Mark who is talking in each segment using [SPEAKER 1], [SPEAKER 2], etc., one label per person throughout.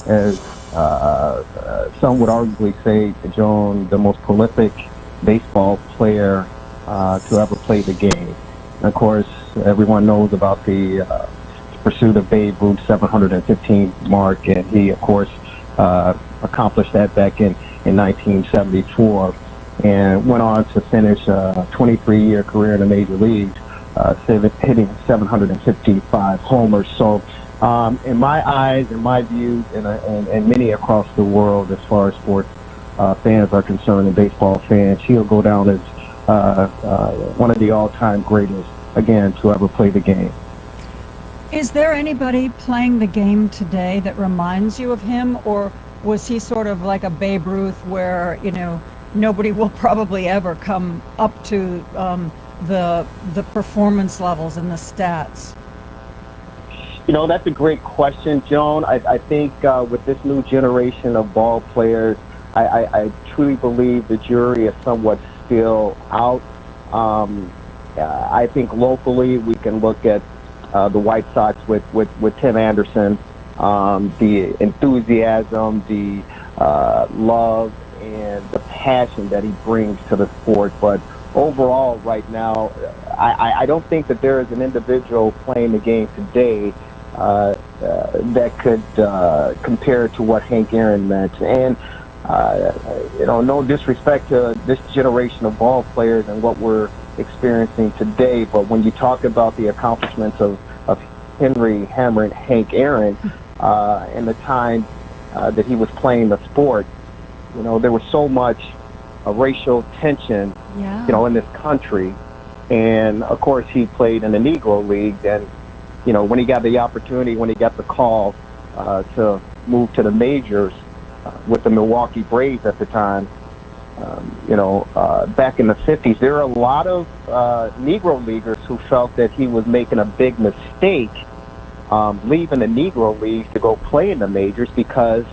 [SPEAKER 1] as some would arguably say, Joan, the most prolific baseball player to ever play the game. And of course, everyone knows about the pursuit of Babe Ruth's 715 mark, and he, of course, accomplished that back in 1974, and went on to finish a 23-year career in the major leagues, hitting 755 homers. So, in my eyes, in my view, and many across the world, as far as sports fans are concerned and baseball fans, he'll go down as one of the all-time greatest, again, to ever play the game.
[SPEAKER 2] Is there anybody playing the game today that reminds you of him, or was he sort of like a Babe Ruth where, you know, nobody will probably ever come up to the performance levels and the stats?
[SPEAKER 1] You know, that's a great question, Joan. I think with this new generation of ball players, I truly believe the jury is somewhat still out. I think locally we can look at the White Sox with Tim Anderson, the enthusiasm, the love, and the passion that he brings to the sport. But overall, right now, I don't think that there is an individual playing the game today that could compare to what Hank Aaron meant. And you know, no disrespect to this generation of ball players and what we're experiencing today, but when you talk about the accomplishments of Henry Hammer and Hank Aaron and the time that he was playing the sport, you know, there was so much racial tension, you know, in this country. And of course, he played in the Negro League, and you know, when he got the opportunity, when he got the call to move to the majors with the Milwaukee Braves at the time, you know, back in the 50s, there are a lot of Negro Leaguers who felt that he was making a big mistake leaving the Negro Leagues to go play in the majors because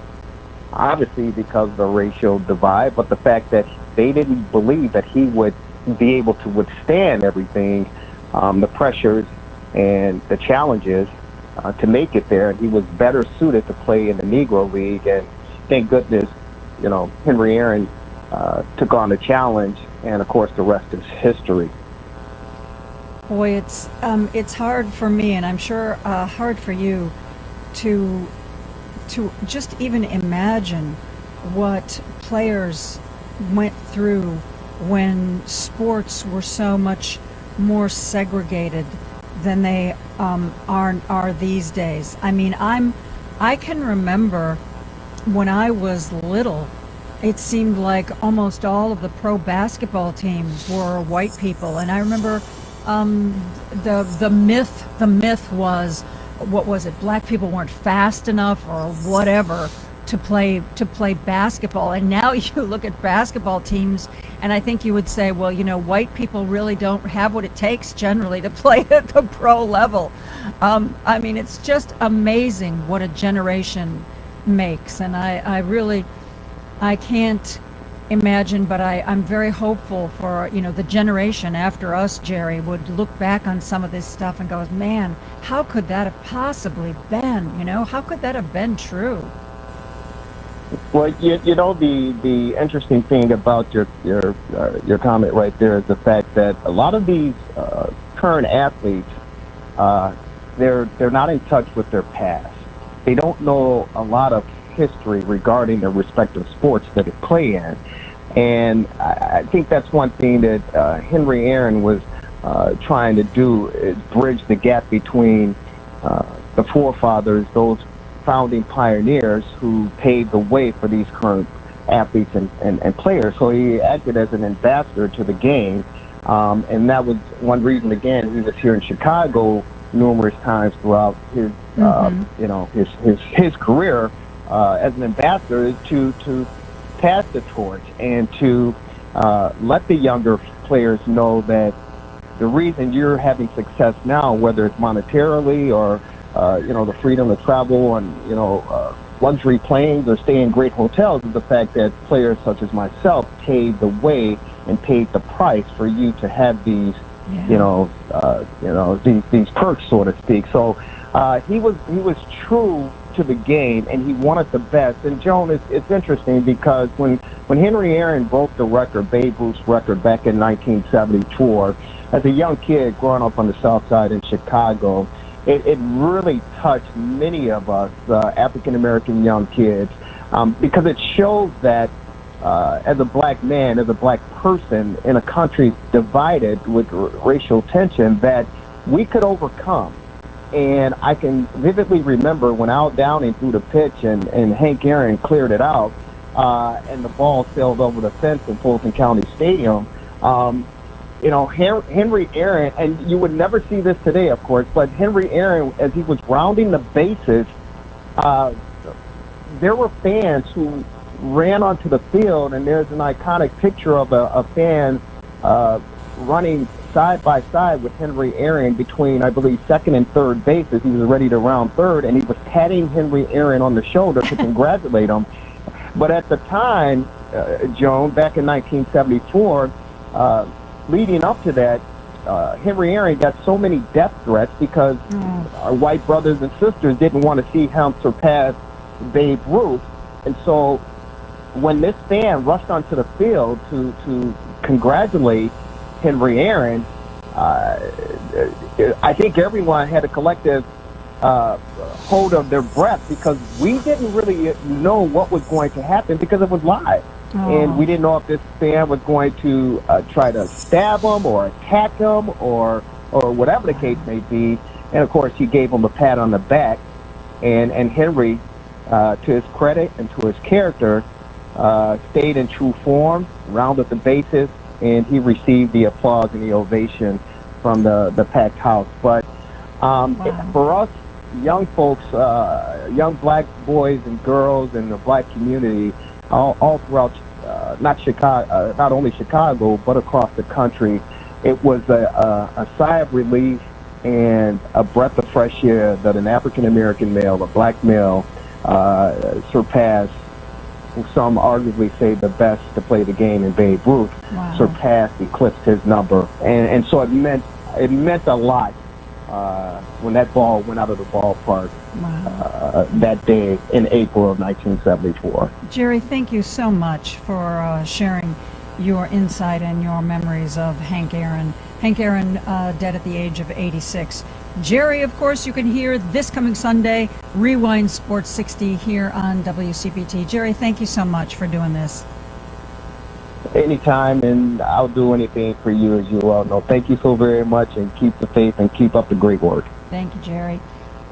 [SPEAKER 1] of the racial divide, but the fact that they didn't believe that he would be able to withstand everything, the pressures and the challenges to make it there. And he was better suited to play in the Negro League, and thank goodness, you know, Henry Aaron took on the challenge, and of course the rest is history.
[SPEAKER 2] Boy, it's hard for me, and I'm sure hard for you, to just even imagine what players went through when sports were so much more segregated than they are these days. I mean, I can remember when I was little, it seemed like almost all of the pro basketball teams were white people, and I remember the myth was, what was it? Black people weren't fast enough or whatever to play basketball. And now you look at basketball teams, and I think you would say, well, you know, white people really don't have what it takes generally to play at the pro level. I mean, it's just amazing what a generation makes, and I can't imagine, but I'm very hopeful for, you know, the generation after us, Jerry, would look back on some of this stuff and go, man, how could that have possibly been? You know, how could that have been true?
[SPEAKER 1] Well, you know, the interesting thing about your comment right there is the fact that a lot of these current athletes, they're not in touch with their past. They don't know a lot of history regarding their respective sports that they play in. And I think that's one thing that Henry Aaron was trying to do, is bridge the gap between the forefathers, those founding pioneers who paved the way for these current athletes and players. So he acted as an ambassador to the game. And that was one reason, again, he was here in Chicago numerous times throughout his, you know, his career as an ambassador, is to pass the torch and to let the younger players know that the reason you're having success now, whether it's monetarily or you know, the freedom to travel and, you know, luxury planes or stay in great hotels, is the fact that players such as myself paved the way and paid the price for you to have these, you know, these perks, so to speak. So he was true to the game, and he wanted the best. And Joan, it's interesting because when Henry Aaron broke the record, Babe Ruth's record back in 1974, as a young kid growing up on the South Side in Chicago, it really touched many of us African-American young kids because it shows that as a black man, as a black person in a country divided with racial tension, that we could overcome. And I can vividly remember when Al Downing threw the pitch and Hank Aaron cleared it out and the ball sailed over the fence in Fulton County Stadium. Henry Aaron, and you would never see this today, of course, but Henry Aaron, as he was rounding the bases, there were fans who ran onto the field, and there's an iconic picture of a fan running side by side with Henry Aaron between, I believe, second and third bases. He was ready to round third, and he was patting Henry Aaron on the shoulder to congratulate him. But at the time, Joan, back in 1974, leading up to that, Henry Aaron got so many death threats because our white brothers and sisters didn't want to see him surpass Babe Ruth. And so when this fan rushed onto the field to congratulate Henry Aaron, I think everyone had a collective hold of their breath because we didn't really know what was going to happen because it was live. And we didn't know if this fan was going to try to stab him or attack him or whatever the case may be. And, of course, he gave him a pat on the back. And Henry, to his credit and to his character, stayed in true form, rounded the bases, and he received the applause and the ovation from the packed house. But for us young folks, young black boys and girls in the black community, all throughout not only Chicago but across the country, it was a sigh of relief and a breath of fresh air that an African American male, a black male, surpassed. Some arguably say the best to play the game in Babe Ruth, eclipsed his number, and so it meant a lot when that ball went out of the ballpark that day in April of 1974.
[SPEAKER 2] Jerry, thank you so much for sharing your insight and your memories of Hank Aaron. Hank Aaron, dead at the age of 86. Jerry, of course, you can hear this coming Sunday, Rewind Sports 60 here on WCPT. Jerry, thank you so much for doing this.
[SPEAKER 1] Anytime, and I'll do anything for you, as you well know. Thank you so very much, and keep the faith and keep up the great work.
[SPEAKER 2] Thank you, Jerry.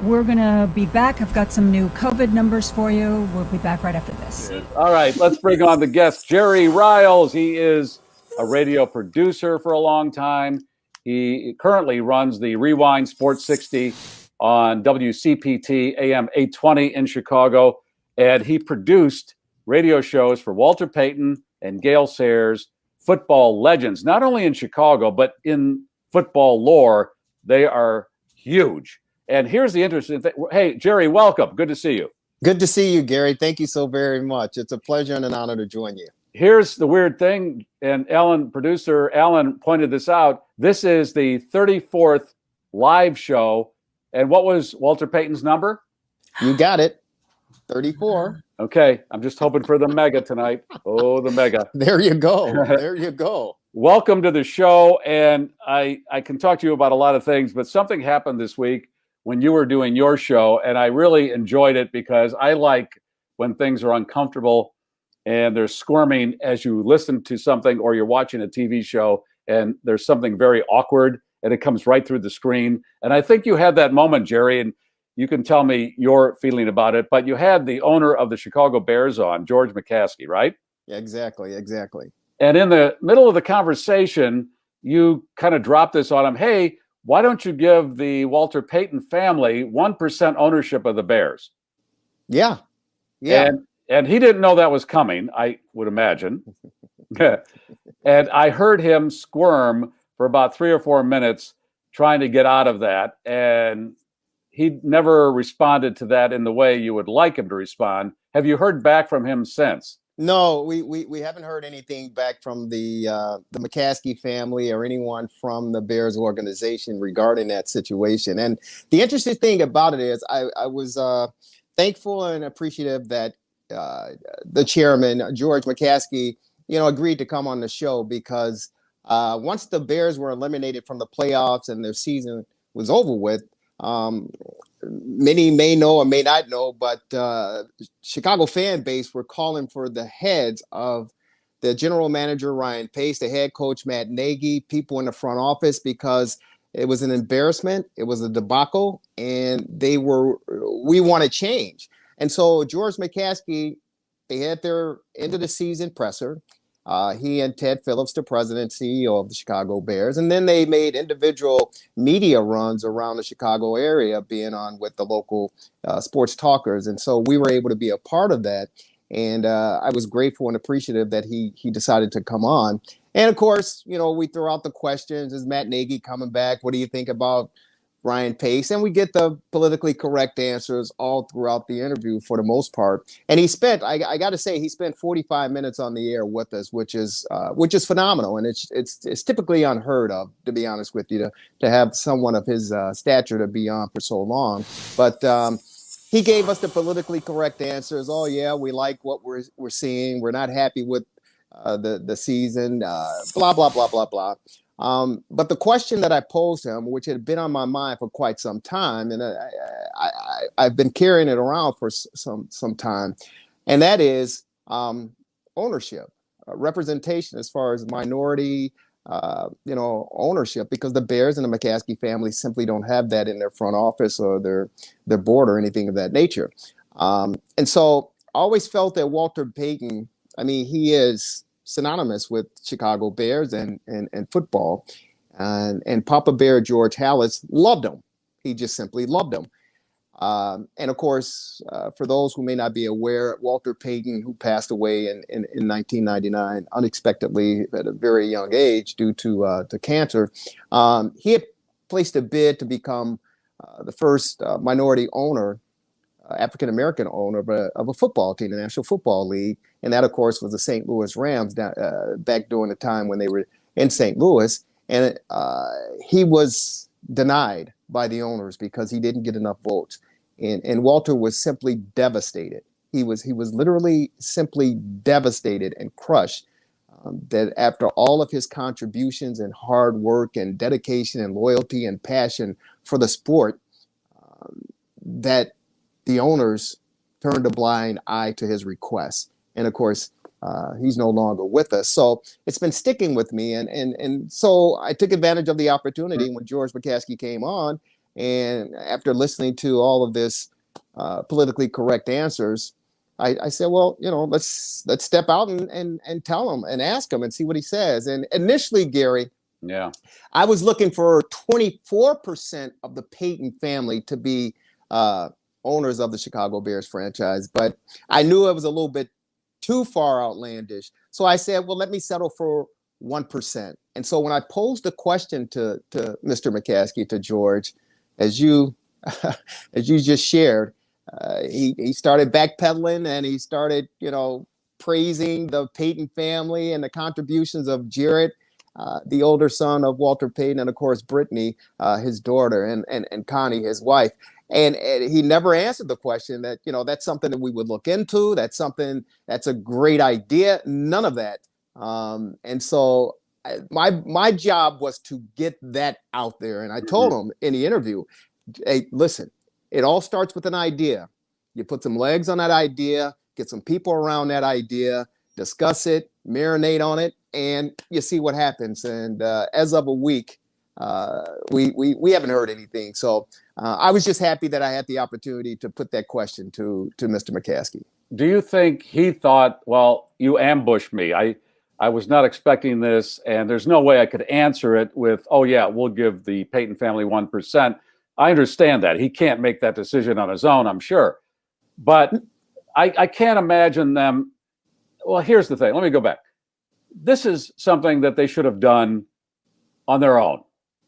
[SPEAKER 2] We're going to be back. I've got some new COVID numbers for you. We'll be back right after this.
[SPEAKER 3] All right, let's bring on the guest, Jerry Riles. He is a radio producer for a long time. He currently runs the Rewind Sports 60 on WCPT AM 820 in Chicago, and he produced radio shows for Walter Payton and Gale Sayers, football legends, not only in Chicago, but in football lore. They are huge. And here's the interesting thing. Hey, Jerry, welcome. Good to see you.
[SPEAKER 4] Good to see you, Gary. Thank you so very much. It's a pleasure and an honor to join you.
[SPEAKER 3] Here's the weird thing, and producer Alan pointed this out. This is the 34th live show. And what was Walter Payton's number?
[SPEAKER 4] You got it. 34.
[SPEAKER 3] Okay. I'm just hoping for the mega tonight. Oh, the mega.
[SPEAKER 4] There you go. There you go.
[SPEAKER 3] Welcome to the show. And I can talk to you about a lot of things, but something happened this week when you were doing your show, and I really enjoyed it because I like when things are uncomfortable and there's squirming as you listen to something or you're watching a TV show and there's something very awkward and it comes right through the screen. And I think you had that moment, Jerry, and you can tell me your feeling about it, but you had the owner of the Chicago Bears on, George McCaskey, right?
[SPEAKER 4] Yeah, exactly.
[SPEAKER 3] And in the middle of the conversation, you kind of dropped this on him. Hey, why don't you give the Walter Payton family 1% ownership of the Bears?
[SPEAKER 4] Yeah.
[SPEAKER 3] And he didn't know that was coming, I would imagine. And I heard him squirm for about 3 or 4 minutes trying to get out of that. And he never responded to that in the way you would like him to respond. Have you heard back from him since?
[SPEAKER 4] No, we haven't heard anything back from the McCaskey family or anyone from the Bears organization regarding that situation. And the interesting thing about it is I was thankful and appreciative that the chairman, George McCaskey, agreed to come on the show, because once the Bears were eliminated from the playoffs and their season was over with, many may know or may not know, but Chicago fan base were calling for the heads of the general manager, Ryan Pace, the head coach, Matt Nagy, people in the front office, because it was an embarrassment. It was a debacle, and we want to change. And so George McCaskey, they had their end of the season presser. He and Ted Phillips, the president and CEO of the Chicago Bears. And then they made individual media runs around the Chicago area, being on with the local sports talkers. And so we were able to be a part of that. And I was grateful and appreciative that he decided to come on. And of course, we throw out the questions. Is Matt Nagy coming back? What do you think about Ryan Pace? And we get the politically correct answers all throughout the interview for the most part. And he spent, I got to say, he spent 45 minutes on the air with us, which is phenomenal. And it's typically unheard of, to be honest with you, to have someone of his stature to be on for so long. But he gave us the politically correct answers. Oh yeah, we like what we're seeing. We're not happy with the season. Blah blah blah blah blah. But the question that I posed him, which had been on my mind for quite some time, and I've been carrying it around for some time, and that is ownership, representation as far as minority, ownership, because the Bears and the McCaskey family simply don't have that in their front office or their board or anything of that nature. And so I always felt that Walter Payton, he is synonymous with Chicago Bears and football. And Papa Bear George Halas loved him. He just simply loved him. And of course, for those who may not be aware, Walter Payton, who passed away in 1999 unexpectedly at a very young age due to cancer, he had placed a bid to become the first minority owner, African-American owner of a football team, the National Football League. And that, of course, was the St. Louis Rams back during the time when they were in St. Louis. And he was denied by the owners because he didn't get enough votes. And Walter was simply devastated. He was literally simply devastated and crushed that after all of his contributions and hard work and dedication and loyalty and passion for the sport, that the owners turned a blind eye to his requests. And of course, he's no longer with us. So it's been sticking with me. And so I took advantage of the opportunity when George McCaskey came on. And after listening to all of this politically correct answers, I said, well, let's step out and tell him and ask him and see what he says. And initially, Gary, I was looking for 24% of the Payton family to be owners of the Chicago Bears franchise, but I knew it was a little bit too far outlandish. So I said, well, let me settle for 1%. And so when I posed the question to Mr. McCaskey, to George, as you just shared, he started backpedaling and he started, praising the Payton family and the contributions of Jarrett, the older son of Walter Payton, and of course Brittany, his daughter, and Connie, his wife. And he never answered the question that, that's something that we would look into. That's a great idea. None of that. And so my job was to get that out there. And I told him in the interview, hey, listen, it all starts with an idea. You put some legs on that idea, get some people around that idea, discuss it, marinate on it, and you see what happens. And as of a week, we haven't heard anything. So I was just happy that I had the opportunity to put that question to Mr. McCaskey.
[SPEAKER 3] Do you think he thought, well, you ambushed me. I was not expecting this, and there's no way I could answer it with, oh, yeah, we'll give the Payton family 1%. I understand that. He can't make that decision on his own, I'm sure. But I can't imagine them. Well, here's the thing. Let me go back. This is something that they should have done on their own.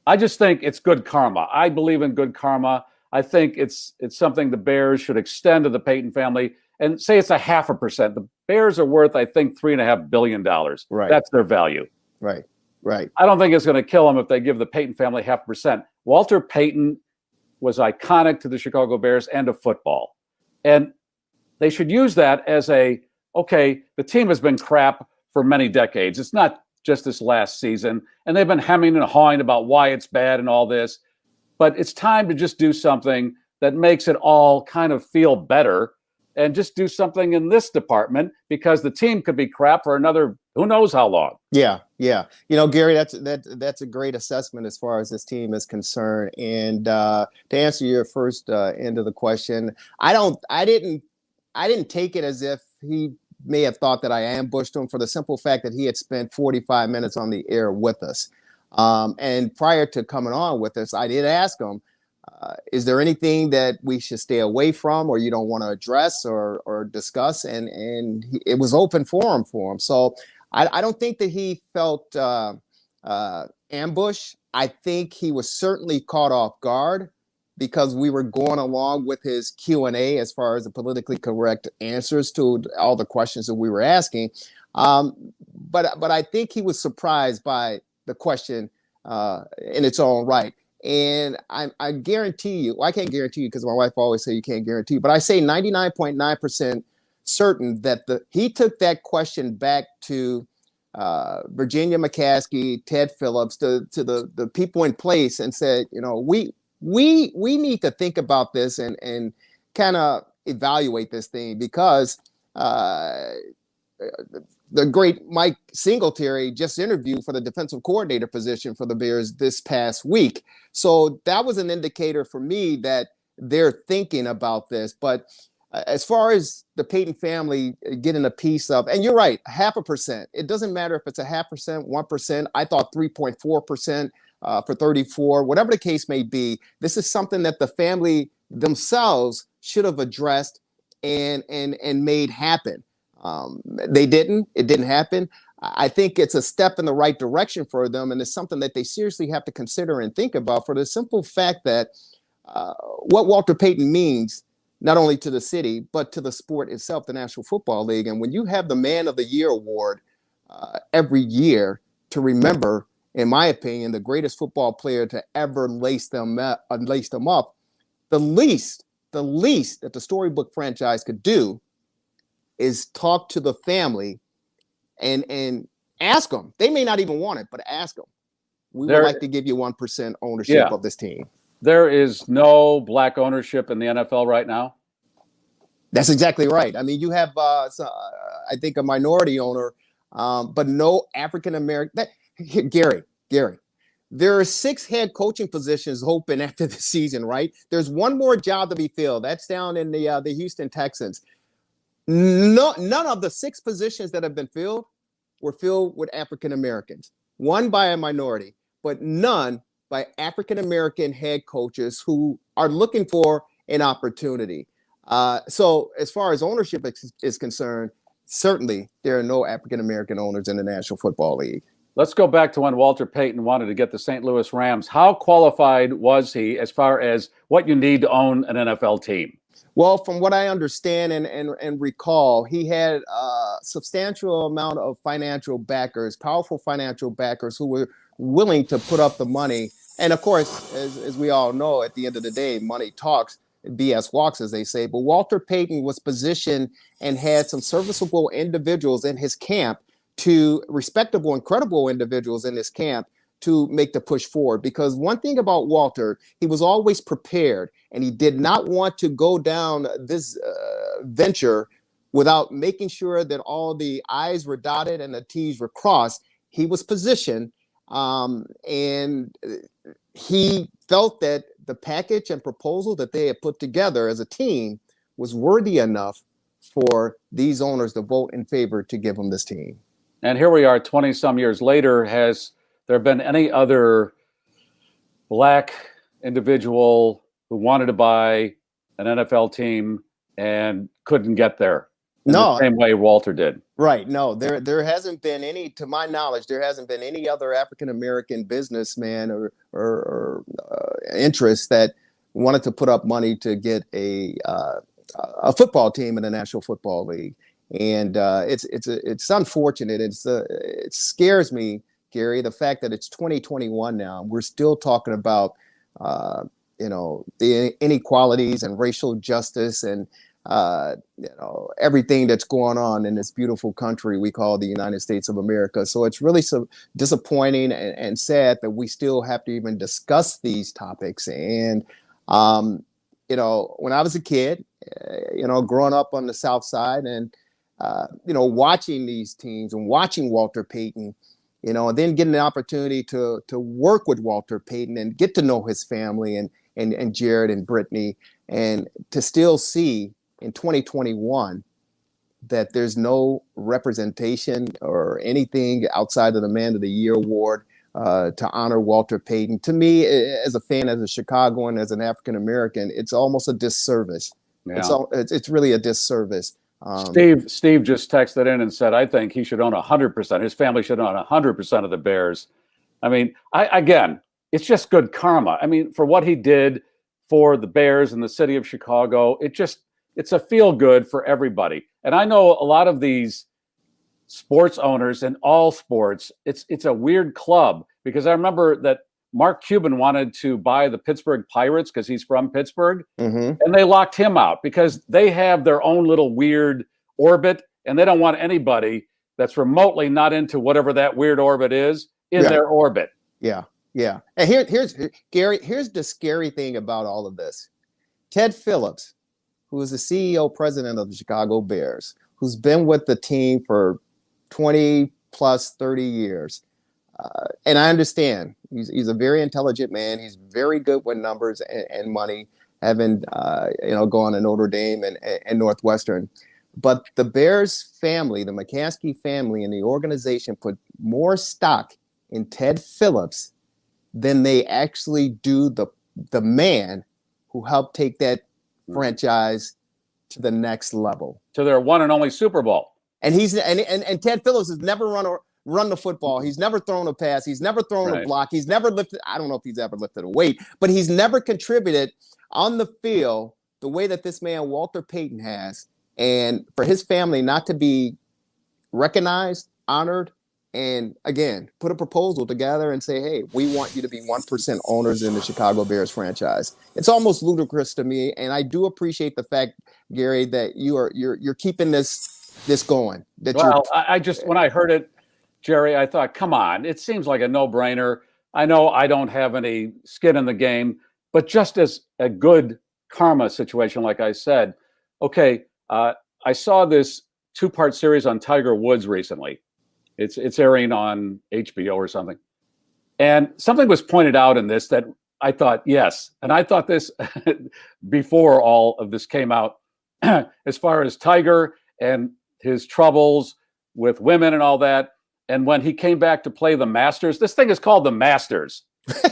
[SPEAKER 3] I just think it's good karma. I believe in good karma. I think it's something the Bears should extend to the Payton family and say it's 0.5%. The Bears are worth, I think, $3.5 billion.
[SPEAKER 4] Right.
[SPEAKER 3] That's their value.
[SPEAKER 4] Right.
[SPEAKER 3] I don't think it's going to kill them if they give the Payton family 0.5%. Walter Payton was iconic to the Chicago Bears and to football. And they should use that as okay, the team has been crap for many decades. It's not just this last season. And they've been hemming and hawing about why it's bad and all this. But it's time to just do something that makes it all kind of feel better, and just do something in this department, because the team could be crap for another who knows how long.
[SPEAKER 4] Yeah. Gary, that's a great assessment as far as this team is concerned. And to answer your first end of the question, I didn't take it as if he may have thought that I ambushed him, for the simple fact that he had spent 45 minutes on the air with us. And prior to coming on with us, I did ask him, is there anything that we should stay away from, or you don't want to address or discuss? And it was open forum for him. So I don't think that he felt ambush. I think he was certainly caught off guard, because we were going along with his Q&A as far as the politically correct answers to all the questions that we were asking. But I think he was surprised by the question in its own right. And I guarantee you, well, I can't guarantee you because my wife always say you can't guarantee, but I say 99.9% certain that he took that question back to Virginia McCaskey, Ted Phillips, to the people in place, and said, we need to think about this and kind of evaluate this thing, because the great Mike Singletary just interviewed for the defensive coordinator position for the Bears this past week. So that was an indicator for me that they're thinking about this. But as far as the Payton family getting a piece of, and you're right, 0.5%. It doesn't matter if it's 0.5%, 1%. I thought 3.4% for 34, whatever the case may be. This is something that the family themselves should have addressed and made happen. They didn't. It didn't happen. I think it's a step in the right direction for them, and it's something that they seriously have to consider and think about, for the simple fact that what Walter Payton means, not only to the city, but to the sport itself, the National Football League. And when you have the Man of the Year award every year to remember, in my opinion, the greatest football player to ever lace them up, the least that the Storybook franchise could do is talk to the family and ask them. They may not even want it, but ask them. We would like to give you 1% ownership of this team.
[SPEAKER 3] There is no black ownership in the NFL right now.
[SPEAKER 4] That's exactly right. I mean, you have, I think, a minority owner, but no African American. Garry, there are 6 head coaching positions open after the season, right? There's one more job to be filled. That's down in the Houston Texans. None of the 6 positions that have been filled were filled with African Americans. One by a minority, but none by African American head coaches who are looking for an opportunity. So as far as ownership is concerned, certainly there are no African American owners in the National Football League.
[SPEAKER 3] Let's go back to when Walter Payton wanted to get the St. Louis Rams. How qualified was he as far as what you need to own an NFL team?
[SPEAKER 4] Well, from what I understand and recall, he had a substantial amount of financial backers, powerful financial backers who were willing to put up the money. And of course, as we all know, at the end of the day, money talks, BS walks, as they say. But Walter Payton was positioned and had some serviceable individuals in his camp, to respectable and credible individuals in his camp, to make the push forward. Because one thing about Walter, he was always prepared, and he did not want to go down this venture without making sure that all the I's were dotted and the T's were crossed. He was positioned, and he felt that the package and proposal that they had put together as a team was worthy enough for these owners to vote in favor to give him this team.
[SPEAKER 3] And here we are 20 some years later. Has there been any other black individual who wanted to buy an NFL team and couldn't get there in the same way Walter did?
[SPEAKER 4] Right. No, there hasn't been any, to my knowledge, there hasn't been any other African-American businessman or interest that wanted to put up money to get a football team in the National Football League. And it's unfortunate. It scares me, Garry, the fact that it's 2021 now. We're still talking about, the inequalities and racial justice and everything that's going on in this beautiful country we call the United States of America. So it's really so disappointing and sad that we still have to even discuss these topics. And, when I was a kid, growing up on the South Side and, watching these teams and watching Walter Payton, and then getting the opportunity to work with Walter Payton and get to know his family and Jared and Brittany, and to still see in 2021 that there's no representation or anything outside of the Man of the Year award to honor Walter Payton. To me, as a fan, as a Chicagoan, as an African American, it's almost a disservice. Yeah. It's really a disservice.
[SPEAKER 3] Steve just texted in and said, I think he should own 100%. His family should own 100% of the Bears. I mean, again, it's just good karma. I mean, for what he did for the Bears and the city of Chicago, it's a feel good for everybody. And I know a lot of these sports owners in all sports, it's a weird club, because I remember that Mark Cuban wanted to buy the Pittsburgh Pirates because he's from Pittsburgh, and they locked him out because they have their own little weird orbit, and they don't want anybody that's remotely not into whatever that weird orbit is in their orbit.
[SPEAKER 4] Yeah. And here's Garry. Here's the scary thing about all of this. Ted Phillips, who is the CEO president of the Chicago Bears, who's been with the team for 20 plus 30 years. And I understand he's a very intelligent man. He's very good with numbers and money, having gone to Notre Dame and Northwestern. But the Bears family, the McCaskey family, and the organization put more stock in Ted Phillips than they actually do the man who helped take that franchise to the next level,
[SPEAKER 3] to their one and only Super Bowl.
[SPEAKER 4] And Ted Phillips has never run the football. He's never thrown a pass. He's never thrown a block. He's never lifted. I don't know if he's ever lifted a weight, but he's never contributed on the field the way that this man, Walter Payton, has. And for his family not to be recognized, honored, and again, put a proposal together and say, hey, we want you to be 1% owners in the Chicago Bears franchise. It's almost ludicrous to me. And I do appreciate the fact, Garry, that you're keeping this going.
[SPEAKER 3] I just, when I heard it, Jerry, I thought, come on, it seems like a no-brainer. I know I don't have any skin in the game, but just as a good karma situation, like I said, okay, I saw this 2-part series on Tiger Woods recently. It's airing on HBO or something. And something was pointed out in this that I thought, yes. And I thought this before all of this came out, as far as Tiger and his troubles with women and all that. And when he came back to play the Masters, this thing is called the Masters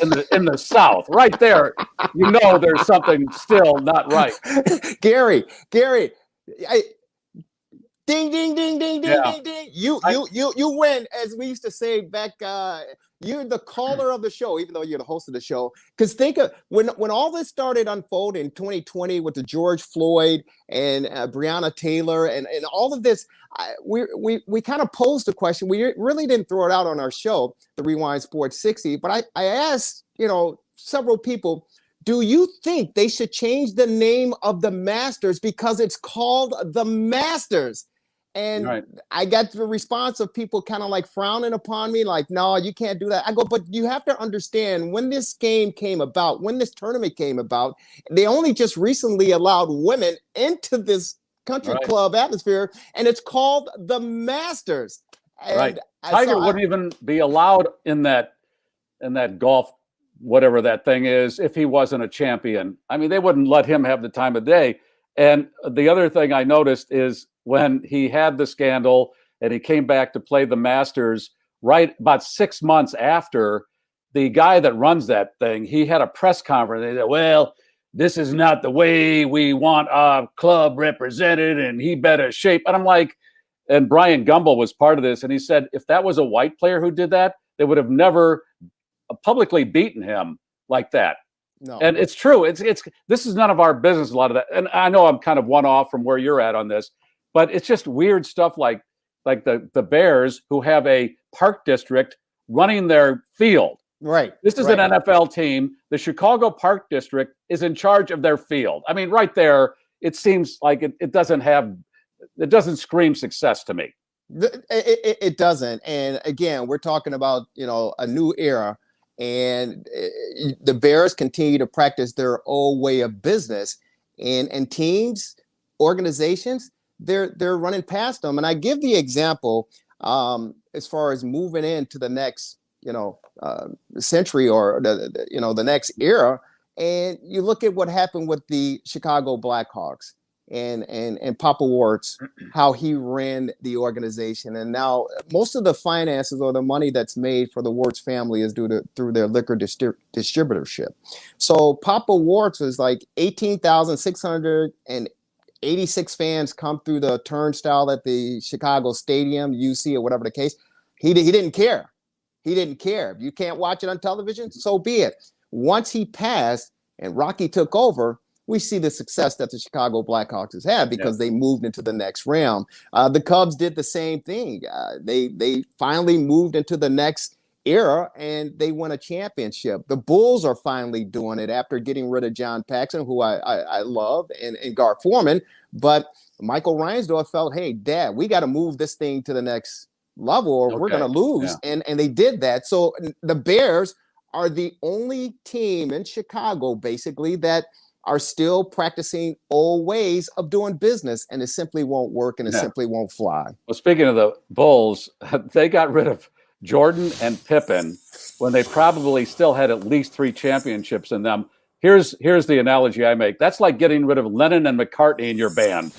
[SPEAKER 3] in the South. Right there, you know there's something still not right.
[SPEAKER 4] Garry, ding, ding, ding, ding, ding, ding, ding. You win, as we used to say back. You're the caller of the show, even though you're the host of the show. Because think of when all this started unfolding in 2020 with the George Floyd and Breonna Taylor and all of this. We kind of posed the question. We really didn't throw it out on our show, the Rewind Sports 60. But I asked, several people, do you think they should change the name of the Masters because it's called the Masters? And I got the response of people kind of like frowning upon me, like, no, you can't do that. I go, but you have to understand, when this game came about, when this tournament came about, they only just recently allowed women into this country club atmosphere, and it's called the Masters. And
[SPEAKER 3] Tiger wouldn't even be allowed in that golf, whatever that thing is, if he wasn't a champion. I mean, they wouldn't let him have the time of day. And the other thing I noticed is when he had the scandal and he came back to play the Masters, right about 6 months after, the guy that runs that thing, he had a press conference. They said, well, this is not the way we want our club represented, and he better shape. And I'm like, and Brian Gumbel was part of this, and he said, if that was a white player who did that, they would have never publicly beaten him like that. No. And it's true. This is none of our business, a lot of that. And I know I'm kind of one off from where you're at on this, but it's just weird stuff like the Bears, who have a park district running their field.
[SPEAKER 4] Right.
[SPEAKER 3] This is an NFL team. The Chicago Park District is in charge of their field. I mean, right there, it seems like it doesn't scream success to me.
[SPEAKER 4] It doesn't. And again, we're talking about, a new era, and the Bears continue to practice their old way of business, and teams, organizations, they're running past them. And I give the example as far as moving into the next, century, or the next era. And you look at what happened with the Chicago Blackhawks and Papa Warts, how he ran the organization. And now most of the finances or the money that's made for the Warts family is through their liquor distributorship. So Papa Warts is like 18,686 fans come through the turnstile at the Chicago Stadium, UC, or whatever the case. He didn't care. He didn't care. If you can't watch it on television, so be it. Once he passed and Rocky took over, we see the success that the Chicago Blackhawks has had because they moved into the next realm. The Cubs did the same thing. They finally moved into the next era, and they won a championship. The Bulls are finally doing it after getting rid of John Paxson, who I love, and Gar Forman. But Michael Reinsdorf felt, hey, Dad, we got to move this thing to the next level, or we're going to lose. Yeah. And they did that. So the Bears are the only team in Chicago, basically, that are still practicing old ways of doing business, and it simply won't work, and it simply won't fly.
[SPEAKER 3] Well, speaking of the Bulls, they got rid of Jordan and Pippen when they probably still had at least 3 championships in them. Here's the analogy I make. That's like getting rid of Lennon and McCartney in your band.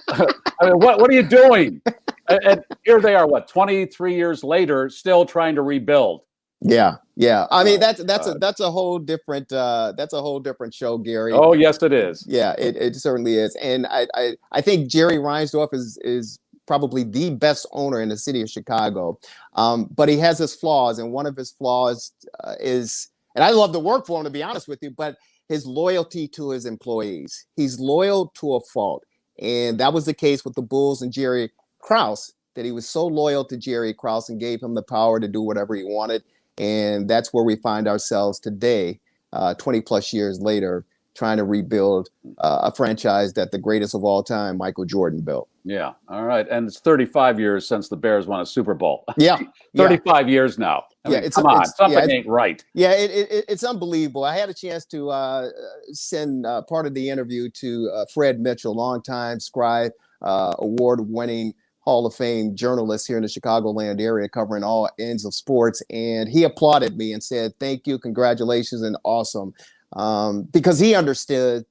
[SPEAKER 3] I mean, what are you doing? And here they are, 23 years later, still trying to rebuild.
[SPEAKER 4] Yeah. I mean, that's a whole different show, Gary.
[SPEAKER 3] Oh, yes, it is.
[SPEAKER 4] Yeah, it certainly is. And I think Jerry Reinsdorf is probably the best owner in the city of Chicago. But he has his flaws, and one of his flaws is, and I love to work for him, to be honest with you, but his loyalty to his employees. He's loyal to a fault. And that was the case with the Bulls and Jerry Krause, that he was so loyal to Jerry Krause and gave him the power to do whatever he wanted. And that's where we find ourselves today, 20 plus years later, trying to rebuild a franchise that the greatest of all time, Michael Jordan, built.
[SPEAKER 3] Yeah. All right. And it's 35 years since the Bears won a Super Bowl.
[SPEAKER 4] Yeah.
[SPEAKER 3] 35 years now. I mean, come on. Something ain't right.
[SPEAKER 4] Yeah, it's unbelievable. I had a chance to send part of the interview to Fred Mitchell, longtime scribe, award-winning Hall of Fame journalist here in the Chicagoland area, covering all ends of sports. And he applauded me and said, thank you, congratulations, and awesome. Because he understood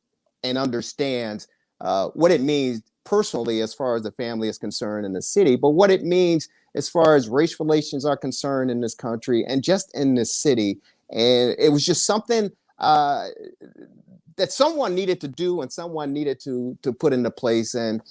[SPEAKER 4] and understands what it means personally as far as the family is concerned in the city, but what it means as far as race relations are concerned in this country and just in this city. And it was just something that someone needed to do and someone needed to put into place. And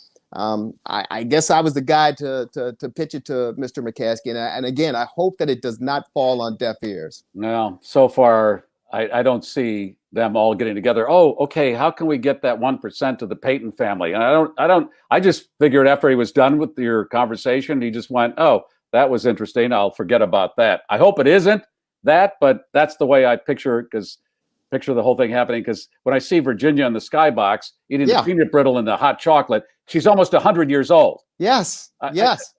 [SPEAKER 4] I guess I was the guy to pitch it to Mr. McCaskey. And again, I hope that it does not fall on deaf ears.
[SPEAKER 3] No, so far, I don't see them all getting together. Oh, okay. How can we get that 1% to the Payton family? And I just figured after he was done with your conversation, he just went, oh, that was interesting. I'll forget about that. I hope it isn't that, but that's the way I picture the whole thing happening. Because when I see Virginia in the skybox eating the peanut brittle and the hot chocolate, she's almost 100 years old.
[SPEAKER 4] Yes. Yes.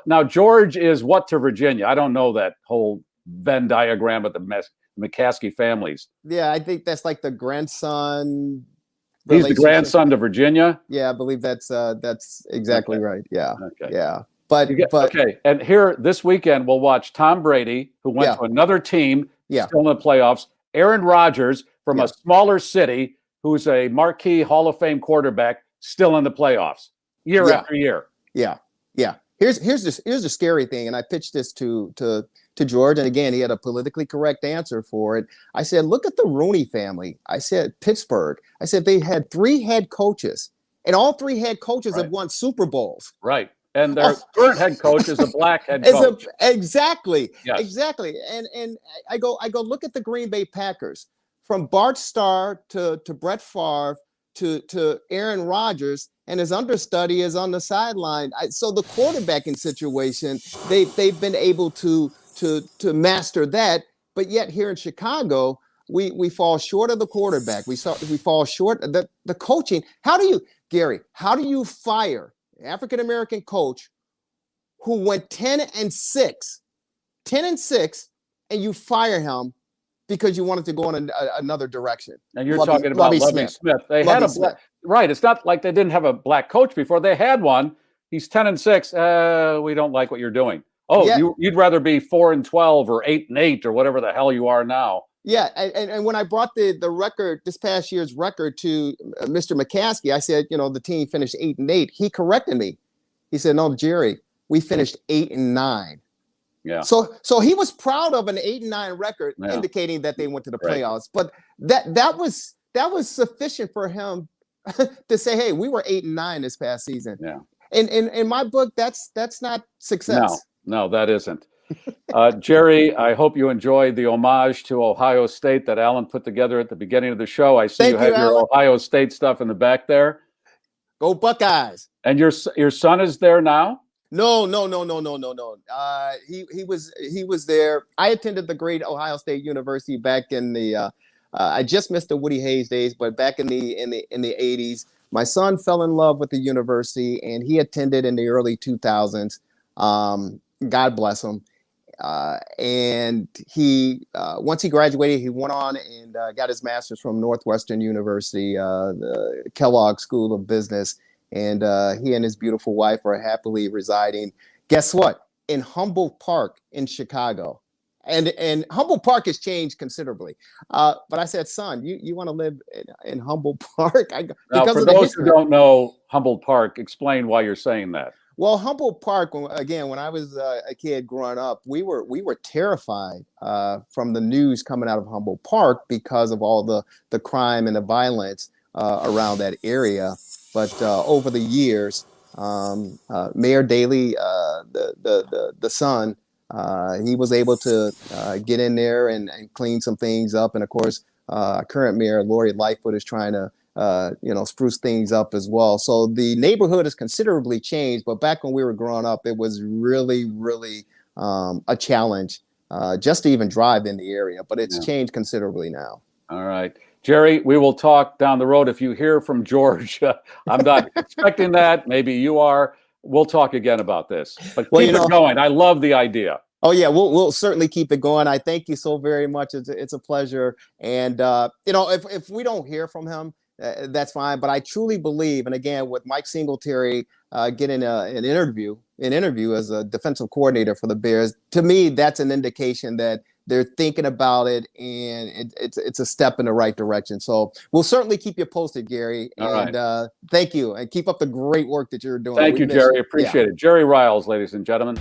[SPEAKER 3] Now George is what to Virginia? I don't know that whole Venn diagram of the McCaskey families.
[SPEAKER 4] Yeah, I think that's like the grandson.
[SPEAKER 3] He's the grandson to Virginia.
[SPEAKER 4] Yeah, I believe that's exactly right. Yeah.
[SPEAKER 3] Okay.
[SPEAKER 4] Yeah.
[SPEAKER 3] But okay. And here this weekend we'll watch Tom Brady, who went to another team, still in the playoffs. Aaron Rodgers from a smaller city, who's a marquee Hall of Fame quarterback, still in the playoffs year after year.
[SPEAKER 4] Yeah. Here's the scary thing, and I pitched this to George, and again, he had a politically correct answer for it. I said, look at the Rooney family. I said, Pittsburgh. I said, they had 3 head coaches, and all 3 head coaches have won Super Bowls.
[SPEAKER 3] Right. And their current head coach is a black head coach.
[SPEAKER 4] Exactly.
[SPEAKER 3] Yes.
[SPEAKER 4] Exactly. And I go, look at the Green Bay Packers, from Bart Starr to Brett Favre to Aaron Rodgers, and his understudy is on the sideline. So the quarterbacking situation, they've been able to master that. But yet here in Chicago, we fall short of the quarterback. We fall short of the coaching. Garry, how do you fire an African-American coach who went 10-6, and you fire him because you wanted to go in another direction?
[SPEAKER 3] And you're talking about Lovie Smith. They had right. It's not like they didn't have a black coach before. They had one. He's 10-6. We don't like what you're doing. Oh, yeah. You'd rather be 4-12 or 8-8 or whatever the hell you are now.
[SPEAKER 4] Yeah, and when I brought the record, this past year's record, to Mr. McCaskey, I said, the team finished 8-8. He corrected me. He said, "No, Jerry, we finished 8-9."
[SPEAKER 3] Yeah.
[SPEAKER 4] So he was proud of an 8-9 record, indicating that they went to the playoffs. But that was sufficient for him to say, "Hey, we were 8-9 this past season."
[SPEAKER 3] Yeah.
[SPEAKER 4] And in my book, that's not success.
[SPEAKER 3] No, that isn't. Jerry, I hope you enjoyed the homage to Ohio State that Alan put together at the beginning of the show. I see you have your Ohio State stuff in the back there.
[SPEAKER 4] Go Buckeyes!
[SPEAKER 3] And your son is there now?
[SPEAKER 4] No. He was there. I attended the great Ohio State University back in the. I just missed the Woody Hayes days, but back in the 80s, my son fell in love with the university, and he attended in the early 2000s. God bless him. And he, once he graduated, he went on and got his master's from Northwestern University, the Kellogg School of Business. And he and his beautiful wife are happily residing, guess what, in Humboldt Park in Chicago. And Humboldt Park has changed considerably. But I said, son, you want to live in Humboldt Park?
[SPEAKER 3] Now, for those who don't know Humboldt Park, explain why you're saying that.
[SPEAKER 4] Well, Humboldt Park, again, when I was a kid growing up, we were terrified from the news coming out of Humboldt Park because of all the crime and the violence around that area. But over the years, Mayor Daley, the son, he was able to get in there and clean some things up. And of course, current mayor Lori Lightfoot is trying to spruce things up as well. So the neighborhood has considerably changed, but back when we were growing up, it was really, really a challenge just to even drive in the area, but it's changed considerably now.
[SPEAKER 3] All right. Jerry, we will talk down the road. If you hear from George, I'm not expecting that. Maybe you are. We'll talk again about this, but keep it going. I love the idea.
[SPEAKER 4] Oh yeah, we'll certainly keep it going. I thank you so very much. It's a pleasure. And if we don't hear from him, that's fine. But I truly believe, and again, with Mike Singletary getting an interview as a defensive coordinator for the Bears, to me, that's an indication that they're thinking about it, and it's a step in the right direction. So we'll certainly keep you posted, Garry. And thank you, and keep up the great work that you're doing.
[SPEAKER 3] Thank you, Jerry. Appreciate it. Jerry Riles, ladies and gentlemen.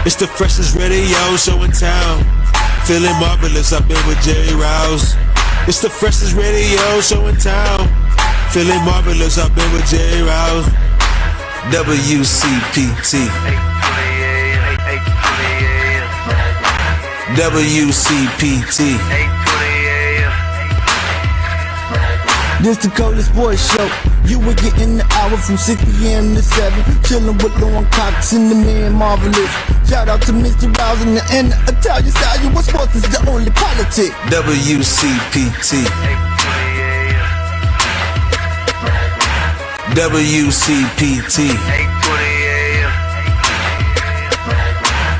[SPEAKER 5] It's the freshest radio show in town. Feeling marvelous, I've been with Jerry Riles. It's the freshest radio show in town. Feeling marvelous, I've been with Jerry Riles. WCPT. WCPT.
[SPEAKER 6] This the coldest boys show. You were getting the hour from 6 p.m. to 7. Chillin' with Lauren Cox and the man Marvelous. Shout out to Mr. Riles and the Italian style. You what sports is the only politic.
[SPEAKER 5] WCPT. WCPT.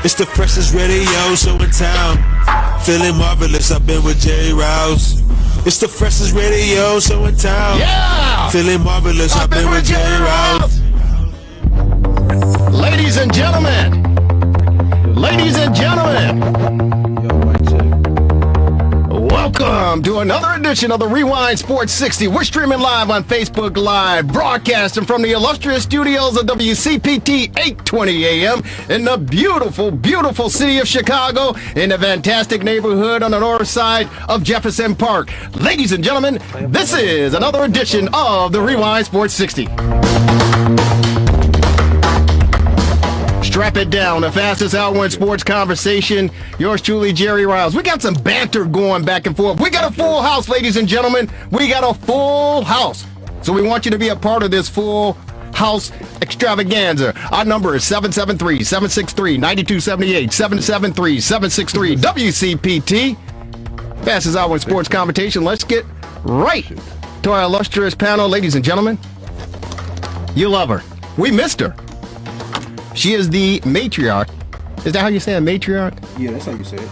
[SPEAKER 5] It's the freshest radio show in town. Feeling marvelous, I've been with Jerry Riles. It's the freshest radio show in town.
[SPEAKER 7] Yeah!
[SPEAKER 5] Feeling marvelous, I've been with Jerry Riles.
[SPEAKER 7] Ladies and gentlemen. Ladies and gentlemen. Welcome
[SPEAKER 4] Welcome to another edition of the Rewind Sports 60. We're streaming live on Facebook Live, broadcasting from the illustrious studios of WCPT 820 AM in the beautiful, beautiful city of Chicago, in the fantastic neighborhood on the north side of Jefferson Park. Ladies and gentlemen, this is another edition of the Rewind Sports 60. Strap it down, the fastest hour in sports conversation. Yours truly, Jerry Riles. We got some banter going back and forth. We got a full house, ladies and gentlemen. We got a full house. So we want you to be a part of this full house extravaganza. Our number is 773-763-9278, 773-763-WCPT. Fastest hour in sports conversation. Let's get right to our illustrious panel, ladies and gentlemen. You love her. We missed her. She is the matriarch. Is that how you say it, matriarch?
[SPEAKER 7] Yeah, that's how you say it.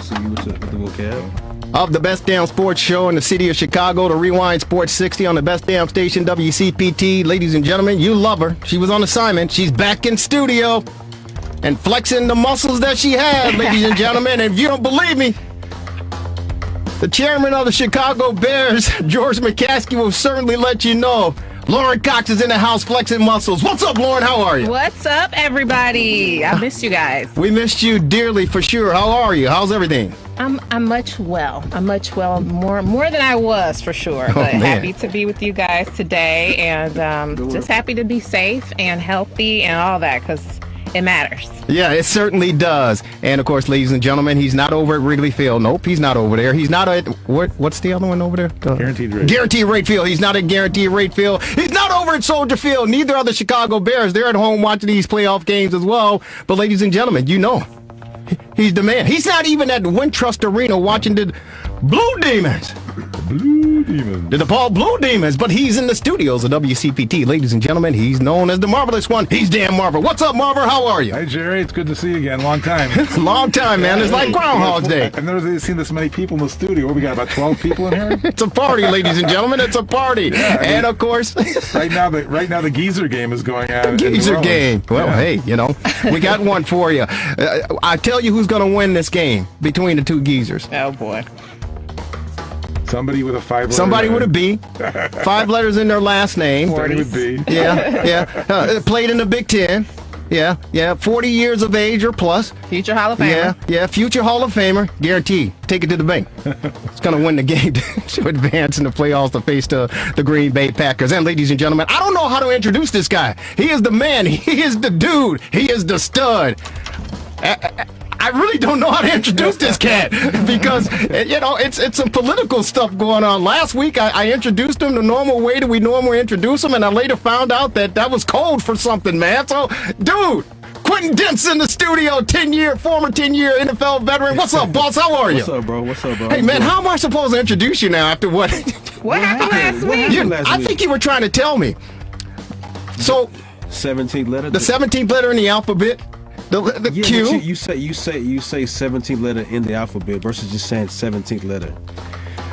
[SPEAKER 7] See you with the vocab.
[SPEAKER 4] Of the best damn sports show in the city of Chicago, the Rewind Sports 60 on the best damn station, WCPT. Ladies and gentlemen, you love her. She was on assignment. She's back in studio and flexing the muscles that she had, ladies and gentlemen. And if you don't believe me, the chairman of the Chicago Bears, George McCaskey, will certainly let you know. Lauren Cox is in the house flexing muscles. What's up, Lauren? How are you?
[SPEAKER 8] What's up, everybody? I missed you guys.
[SPEAKER 4] We missed you dearly, for sure. How are you? How's everything?
[SPEAKER 8] I'm much well. More than I was, for sure. But happy to be with you guys today, and just happy to be safe and healthy and all that, because it matters.
[SPEAKER 4] Yeah, it certainly does. And of course, ladies and gentlemen, he's not over at Wrigley Field. Nope, he's not over there. He's not at what's the other one over there?
[SPEAKER 7] Guaranteed Rate.
[SPEAKER 4] Guaranteed Rate Field. He's not at Guaranteed Rate Field. He's not over at Soldier Field. Neither are the Chicago Bears. They're at home watching these playoff games as well. But ladies and gentlemen, you know, he's the man. He's not even at Wintrust Arena watching the Blue Demons.
[SPEAKER 7] Blue Demons.
[SPEAKER 4] The DePaul Blue Demons, but he's in the studios of WCPT. Ladies and gentlemen, he's known as the Marvelous One. He's Dan Marver. What's up, Marver? How are you?
[SPEAKER 7] Hi, Jerry. It's good to see you again. Long time.
[SPEAKER 4] Long time, man. It's like Groundhog's Day.
[SPEAKER 7] I've never seen this many people in the studio. We got about 12 people in here.
[SPEAKER 4] It's a party, ladies and gentlemen. It's a party.
[SPEAKER 7] Yeah,
[SPEAKER 4] and of course,
[SPEAKER 7] right now the geezer game is going on.
[SPEAKER 4] Geezer game. Well, hey, you know, we got one for you. I tell you who's going to win this game between the two geezers.
[SPEAKER 8] Oh, boy.
[SPEAKER 7] Somebody with a 5
[SPEAKER 4] Somebody with a B. 5 letters in their last name.
[SPEAKER 7] Somebody with B.
[SPEAKER 4] Yeah. Played in the Big Ten. Yeah. 40 years of age or plus.
[SPEAKER 8] Future Hall of Famer.
[SPEAKER 4] Yeah. Future Hall of Famer. Guaranteed. Take it to the bank. It's going to win the game to advance in the playoffs to face the Green Bay Packers. And ladies and gentlemen, I don't know how to introduce this guy. He is the man. He is the dude. He is the stud. I really don't know how to introduce this cat because, you know, it's some political stuff going on. Last week, I introduced him the normal way that we normally introduce him, and I later found out that was code for something, man. So, dude, Quentin Dent's in the studio, former 10-year NFL veteran. What's up, boss? How are you?
[SPEAKER 7] What's up, bro?
[SPEAKER 4] Hey, man, how am I supposed to introduce you now after what?
[SPEAKER 8] What happened last week?
[SPEAKER 4] I think you were trying to tell me. So,
[SPEAKER 7] 17th letter.
[SPEAKER 4] The 17th letter in the alphabet. The Q.
[SPEAKER 7] You say 17th letter in the alphabet versus just saying 17th letter.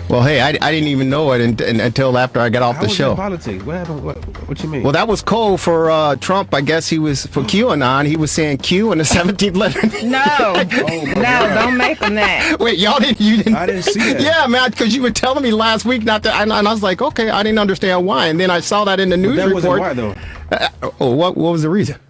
[SPEAKER 4] Well, hey, I didn't even know it until after I got off the show.
[SPEAKER 7] Politics? What happened? What you mean?
[SPEAKER 4] Well, that was code for Trump. I guess he was for QAnon. He was saying Q in the 17th letter.
[SPEAKER 8] No, don't make him that.
[SPEAKER 4] Wait, you didn't.
[SPEAKER 7] I didn't see that.
[SPEAKER 4] Yeah, man, because you were telling me last week not to, and I was like, okay, I didn't understand why, and then I saw that in the news report.
[SPEAKER 7] That wasn't why though.
[SPEAKER 4] What was the reason?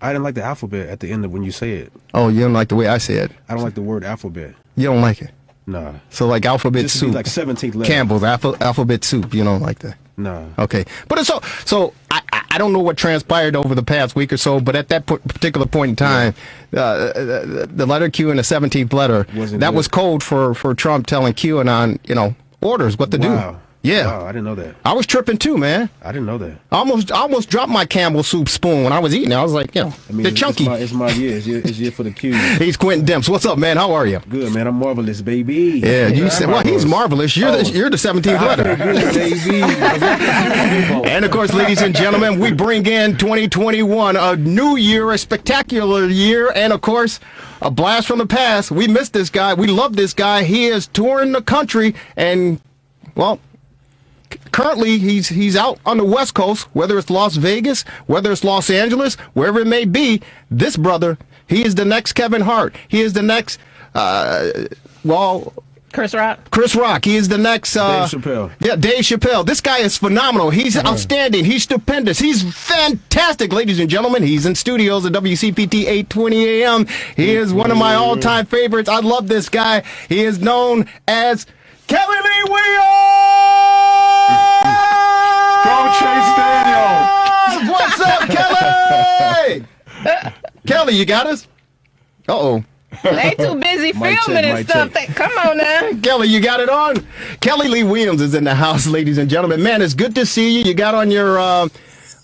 [SPEAKER 7] I didn't like the alphabet at the end of when you say it.
[SPEAKER 4] Oh, you don't like the way I say it?
[SPEAKER 7] I don't like the word alphabet.
[SPEAKER 4] You don't like it?
[SPEAKER 7] Nah.
[SPEAKER 4] So like alphabet
[SPEAKER 7] Just
[SPEAKER 4] soup.
[SPEAKER 7] like 17th letter.
[SPEAKER 4] Campbell's alphabet soup. You don't like that?
[SPEAKER 7] Nah.
[SPEAKER 4] Okay. But it's so I don't know what transpired over the past week or so, but at that particular point in time, the letter Q in the 17th letter, that was code for Trump telling QAnon, you know, orders what to do. Yeah.
[SPEAKER 7] Wow, I didn't know that.
[SPEAKER 4] I was tripping too, man.
[SPEAKER 7] I didn't know that.
[SPEAKER 4] I almost dropped my Campbell soup spoon when I was eating. I was like, you know, they're chunky.
[SPEAKER 7] It's my year. It's year for the Q.
[SPEAKER 4] He's Quentin Demps. What's up, man? How are you?
[SPEAKER 7] Good, man. I'm marvelous, baby.
[SPEAKER 4] Yeah, you said, well, he's marvelous. You're the 17th letter.
[SPEAKER 7] Good, baby.
[SPEAKER 4] And of course, ladies and gentlemen, we bring in 2021, a new year, a spectacular year, and of course, a blast from the past. We missed this guy. We love this guy. He is touring the country, and well, currently he's out on the West Coast, whether it's Las Vegas, whether it's Los Angeles, wherever it may be. This brother, he is the next Kevin Hart. He is the next,
[SPEAKER 8] Chris Rock.
[SPEAKER 9] Chris Rock. He is the next.
[SPEAKER 7] Dave Chappelle.
[SPEAKER 9] Yeah, Dave Chappelle. This guy is phenomenal. He's outstanding. He's stupendous. He's fantastic, ladies and gentlemen. He's in studios at WCPT 820 AM. He is one of my all-time favorites. I love this guy. He is known as Kelly Lee Williams.
[SPEAKER 10] Go Chase Daniel.
[SPEAKER 9] What's up, Kelly? Kelly, you got us? Uh-oh.
[SPEAKER 8] They too busy filming and stuff. Come on now.
[SPEAKER 9] Kelly, you got it on? Kelly Lee Williams is in the house, ladies and gentlemen. Man, it's good to see you. You got on your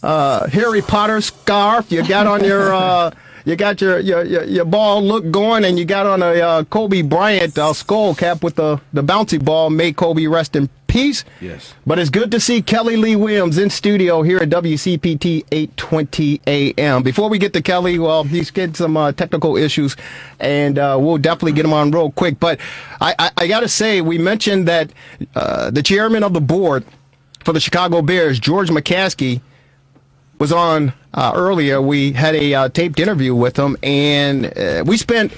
[SPEAKER 9] Harry Potter scarf. You got on your you got your ball look going, and you got on a Kobe Bryant skull cap with the bouncy ball. May Kobe rest in peace.
[SPEAKER 7] Yes.
[SPEAKER 9] But it's good to see Kelly Lee Williams in studio here at WCPT 820 AM. Before we get to Kelly, well, he's getting some technical issues, and we'll definitely get him on real quick. But I got to say, we mentioned that the chairman of the board for the Chicago Bears, George McCaskey, was on earlier. We had a taped interview with him, and we spent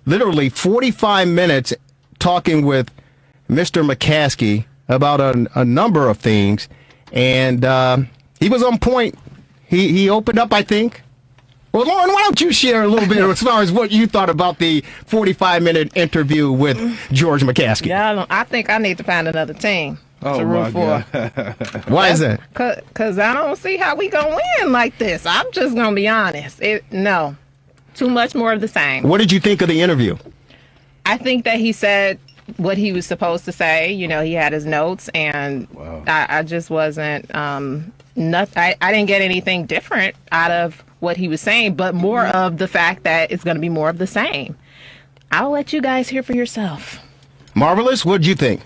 [SPEAKER 9] literally 45 minutes talking with Mr. McCaskey about a number of things, and he was on point. He opened up, I think. Well, Lauren, why don't you share a little bit as far as what you thought about the 45-minute interview with George McCaskey?
[SPEAKER 8] Yeah, I think I need to find another team to root for.
[SPEAKER 9] Why is that?
[SPEAKER 8] Because I don't see how we going to win like this. I'm just going to be honest. No. Too much more of the same.
[SPEAKER 9] What did you think of the interview?
[SPEAKER 8] I think that he said what he was supposed to say. You know, he had his notes, and I just wasn't I didn't get anything different out of what he was saying, but more of the fact that it's going to be more of the same. I'll let you guys hear for yourself.
[SPEAKER 9] Marvelous, what did you think?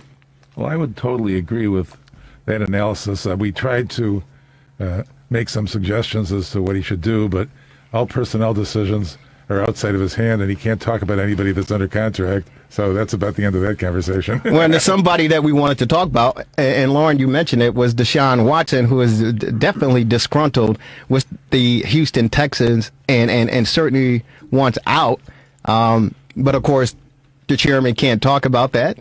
[SPEAKER 10] Well, I would totally agree with that analysis. We tried to make some suggestions as to what he should do, but all personnel decisions are outside of his hand, and he can't talk about anybody that's under contract. So that's about the end of that conversation.
[SPEAKER 9] Well, there's somebody that we wanted to talk about, and Lauren, you mentioned it, was Deshaun Watson, who is definitely disgruntled with the Houston Texans and certainly wants out. But, of course, the chairman can't talk about that.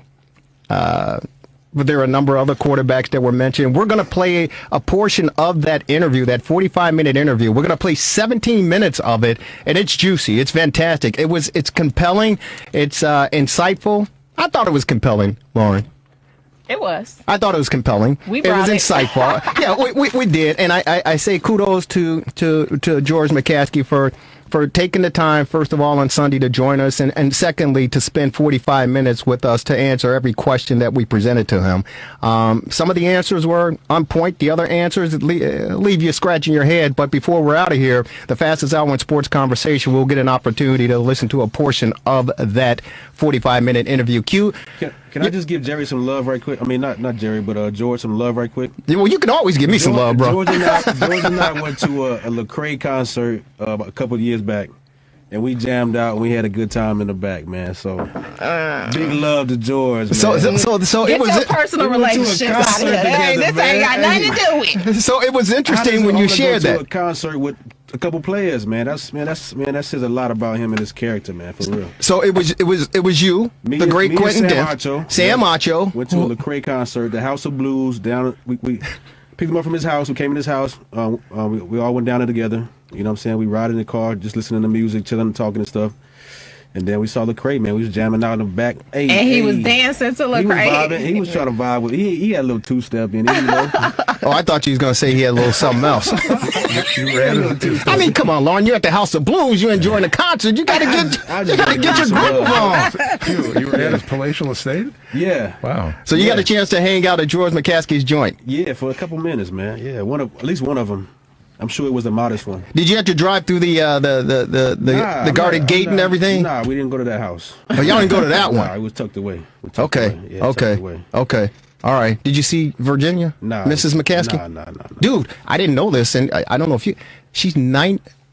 [SPEAKER 9] But there are a number of other quarterbacks that were mentioned. We're going to play a portion of that interview, that 45-minute interview. We're going to play 17 minutes of it, and it's juicy. It's fantastic. It's compelling. It's insightful. I thought it was compelling, Lauren.
[SPEAKER 8] It was.
[SPEAKER 9] I thought it was compelling. It was insightful. Yeah, we did, and I say kudos to George McCaskey for taking the time, first of all, on Sunday to join us, and secondly, to spend 45 minutes with us to answer every question that we presented to him. Some of the answers were on point. The other answers leave you scratching your head. But before we're out of here, the fastest hour in sports conversation, we'll get an opportunity to listen to a portion of that 45-minute interview. Q.
[SPEAKER 7] Can I just give Jerry some love right quick? I mean, not Jerry, but George some love right quick.
[SPEAKER 9] Well, you can always give me some love, bro.
[SPEAKER 7] George and I went to a Lecrae concert a couple of years back, and we jammed out and we had a good time in the back, man. So big love to George, man.
[SPEAKER 9] So
[SPEAKER 8] it was your personal relationship out of here. Hey, this ain't got nothing to do with.
[SPEAKER 9] So it was interesting when you shared that.
[SPEAKER 7] To a concert with a couple players, man. That says a lot about him and his character, man, for real.
[SPEAKER 9] So it was you, the great Quentin Sam Acho.
[SPEAKER 7] Went to a Lecrae concert, the House of Blues. Down, we picked him up from his house. We came in his house. We all went down there together. You know what I'm saying? We ride in the car, just listening to music, chilling and talking and stuff. And then we saw Lecrae, man. We was jamming out in the back.
[SPEAKER 8] And he was dancing to Lecrae.
[SPEAKER 7] He was trying to vibe with. He had a little two-step in it, you know.
[SPEAKER 9] Oh, I thought you was gonna say he had a little something else. I mean, come on, Lauren. You're at the House of Blues. You're enjoying the concert. You gotta get your groove on.
[SPEAKER 10] You were at his palatial estate?
[SPEAKER 7] Yeah.
[SPEAKER 10] Wow.
[SPEAKER 9] So you got a chance to hang out at George McCaskey's joint?
[SPEAKER 7] Yeah, for a couple minutes, man. Yeah, at least one of them. I'm sure it was the modest one.
[SPEAKER 9] Did you have to drive through the guarded gate and everything?
[SPEAKER 7] Nah, we didn't go to that house.
[SPEAKER 9] Oh, y'all didn't go to that one?
[SPEAKER 7] Nah, it was tucked away.
[SPEAKER 9] Okay. All right. Did you see Virginia?
[SPEAKER 7] Nah.
[SPEAKER 9] Mrs. McCaskey?
[SPEAKER 7] Nah.
[SPEAKER 9] Dude, I didn't know this, and I don't know if she's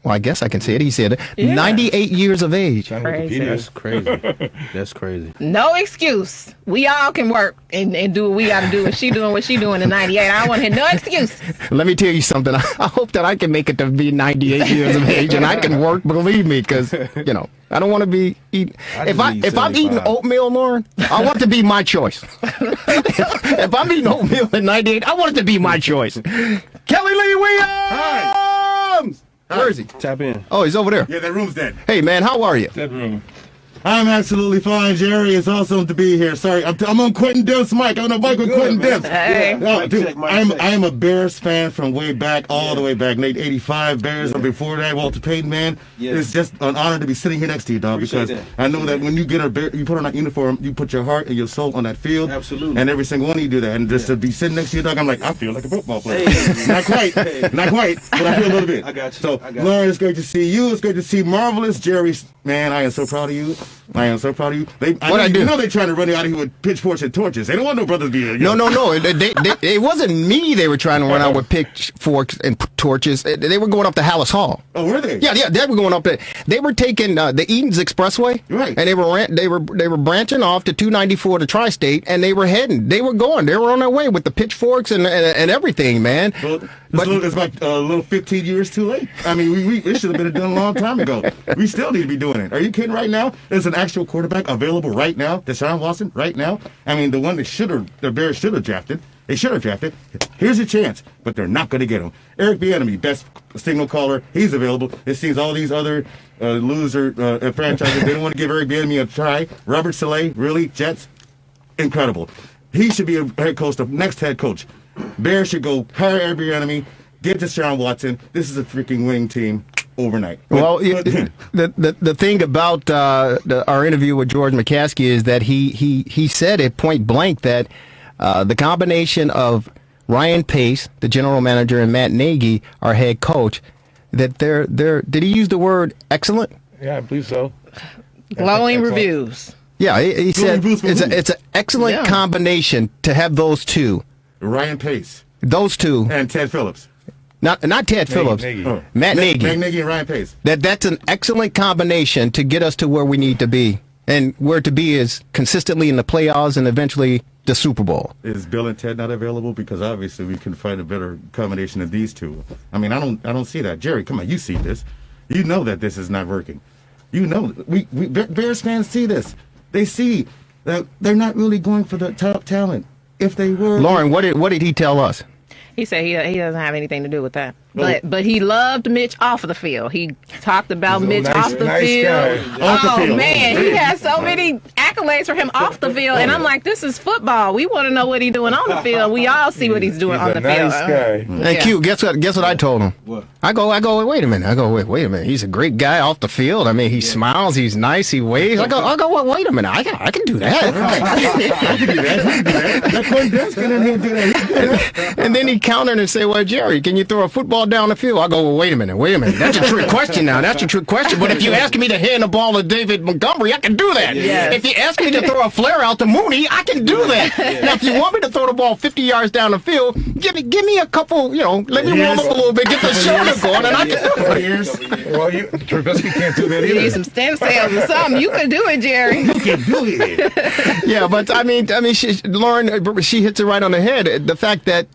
[SPEAKER 9] Well, I guess I can say it. He said it.
[SPEAKER 8] Yeah.
[SPEAKER 9] 98 years of age.
[SPEAKER 8] Crazy.
[SPEAKER 7] That's crazy. That's crazy.
[SPEAKER 8] No excuse. We all can work and do what we got to do. And she doing what she doing in 98. I don't want to hear no excuse.
[SPEAKER 9] Let me tell you something. I hope that I can make it to be 98 years of age and I can work, believe me, because, you know, I don't want to be eating. If I'm eating oatmeal, Lauren, I want it to be my choice. if I'm eating oatmeal at 98, I want it to be my choice. Kelly Lee Williams!
[SPEAKER 11] Hi.
[SPEAKER 9] Where is he?
[SPEAKER 7] Tap in.
[SPEAKER 9] Oh, he's over there.
[SPEAKER 11] Yeah, that room's dead.
[SPEAKER 9] Hey, man, how are you?
[SPEAKER 11] Dead room. I'm absolutely fine, Jerry. It's awesome to be here. Sorry, I'm on Quentin Demp's mic. I'm on the mic with Quentin Demps.
[SPEAKER 8] Hey.
[SPEAKER 11] No, dude, I am a Bears fan from way back, all the way back. Late '85 Bears. And before that, Walter Payton, man. It's just an honor to be sitting here next to you, dog. Because I know that when you get you put on that uniform, you put your heart and your soul on that field.
[SPEAKER 7] Absolutely.
[SPEAKER 11] And every single one of you do that. And just to be sitting next to you, dog, I'm like, I feel like a football player. Not quite, not quite, but I feel a little bit.
[SPEAKER 7] I got you.
[SPEAKER 11] So, Lauren, it's great to see you. It's great to see Marvelous Jerry. Man, I am so proud of you. I am so proud of you. You know they're trying to run you out of here with pitchforks and torches. They don't want no brothers being here.
[SPEAKER 9] No. It wasn't me they were trying to run out with pitchforks and torches. They were going up to Hallis Hall.
[SPEAKER 11] Oh, were they?
[SPEAKER 9] Yeah, they were going up there. They were taking the Edens Expressway,
[SPEAKER 11] right?
[SPEAKER 9] And they were branching off to 294 to Tri-State, and they were heading. They were going. They were on their way with the pitchforks and everything, man.
[SPEAKER 11] Well, it's like a little 15 years too late. I mean, it should have been done a long time ago. We still need to be doing it. Are you kidding? Right now, there's an actual quarterback available right now, Deshaun Watson, right now. I mean, the one that the Bears should have drafted. They should have drafted. Here's your chance, but they're not going to get him. Eric Bieniemy, best signal caller, he's available. It seems all these other loser franchises, they don't want to give Eric Bieniemy a try. Robert Saleh, really, Jets, incredible. He should be a head coach, the next head coach. Bears should go hire Eric Bieniemy, get Deshaun Watson. This is a freaking winning team overnight.
[SPEAKER 9] Well, the thing about our interview with George McCaskey is that he said at point blank that the combination of Ryan Pace, the general manager, and Matt Nagy, our head coach, that they're did he use the word excellent?
[SPEAKER 10] Yeah, I believe so.
[SPEAKER 8] Glowing reviews.
[SPEAKER 9] Yeah, he said it's an excellent combination to have those two.
[SPEAKER 11] Ryan Pace.
[SPEAKER 9] Those two.
[SPEAKER 11] And Ted Phillips.
[SPEAKER 9] Not Ted Phillips. Matt Nagy.
[SPEAKER 11] Matt Nagy and Ryan Pace.
[SPEAKER 9] That's an excellent combination to get us to where we need to be. And where to be is consistently in the playoffs and eventually the Super Bowl.
[SPEAKER 11] Is Bill and Ted not available? Because obviously we can find a better combination of these two. I mean, I don't see that. Jerry, come on, you see this. You know that this is not working. You know, we Bears fans see this. They see that they're not really going for the top talent. If they were,
[SPEAKER 9] Lauren, what did he tell us?
[SPEAKER 8] He said he doesn't have anything to do with that. But he loved Mitch off of the field. He talked about Mitch off the field. Oh, man, he has so many accolades for him off the field. And I'm like, this is football. We want to know what he's doing on the field. We all see what he's doing on the field.
[SPEAKER 9] And Q, guess what I told him? What? I go, wait a minute. Wait a minute. He's a great guy off the field. I mean, he smiles, he's nice, he waves. I go, wait a minute. I can do that.
[SPEAKER 11] I can do that. That Quentin Demps can do that.
[SPEAKER 9] And then he countered and said, well, Jerry, can you throw a football down the field? I go, well, wait a minute. That's a trick question now. That's a trick question. But if you ask me to hand the ball to David Montgomery, I can do that.
[SPEAKER 8] Yes.
[SPEAKER 9] If you ask me to throw a flare out to Mooney, I can do that. Now, if you want me to throw the ball 50 yards down the field, give me a couple, let me warm up a little bit, get the shoulder going, and I can do it.
[SPEAKER 10] Well, Trubisky can't do that either.
[SPEAKER 8] You need some stem cells or something. You can do it, Jerry.
[SPEAKER 11] You can do it.
[SPEAKER 9] Yeah, but I mean, Lauren, she hits it right on the head. The fact that,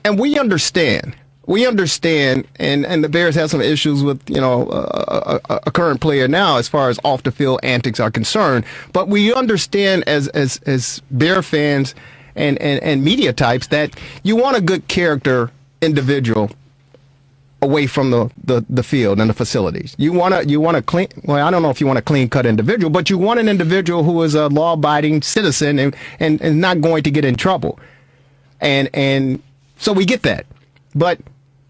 [SPEAKER 9] and we understand, and the Bears have some issues with, a current player now as far as off the field antics are concerned. But we understand as Bear fans and media types that you want a good character individual away from the field and the facilities. You want a clean, well, I don't know if you want a clean cut individual, but you want an individual who is a law abiding citizen and not going to get in trouble. And so we get that. But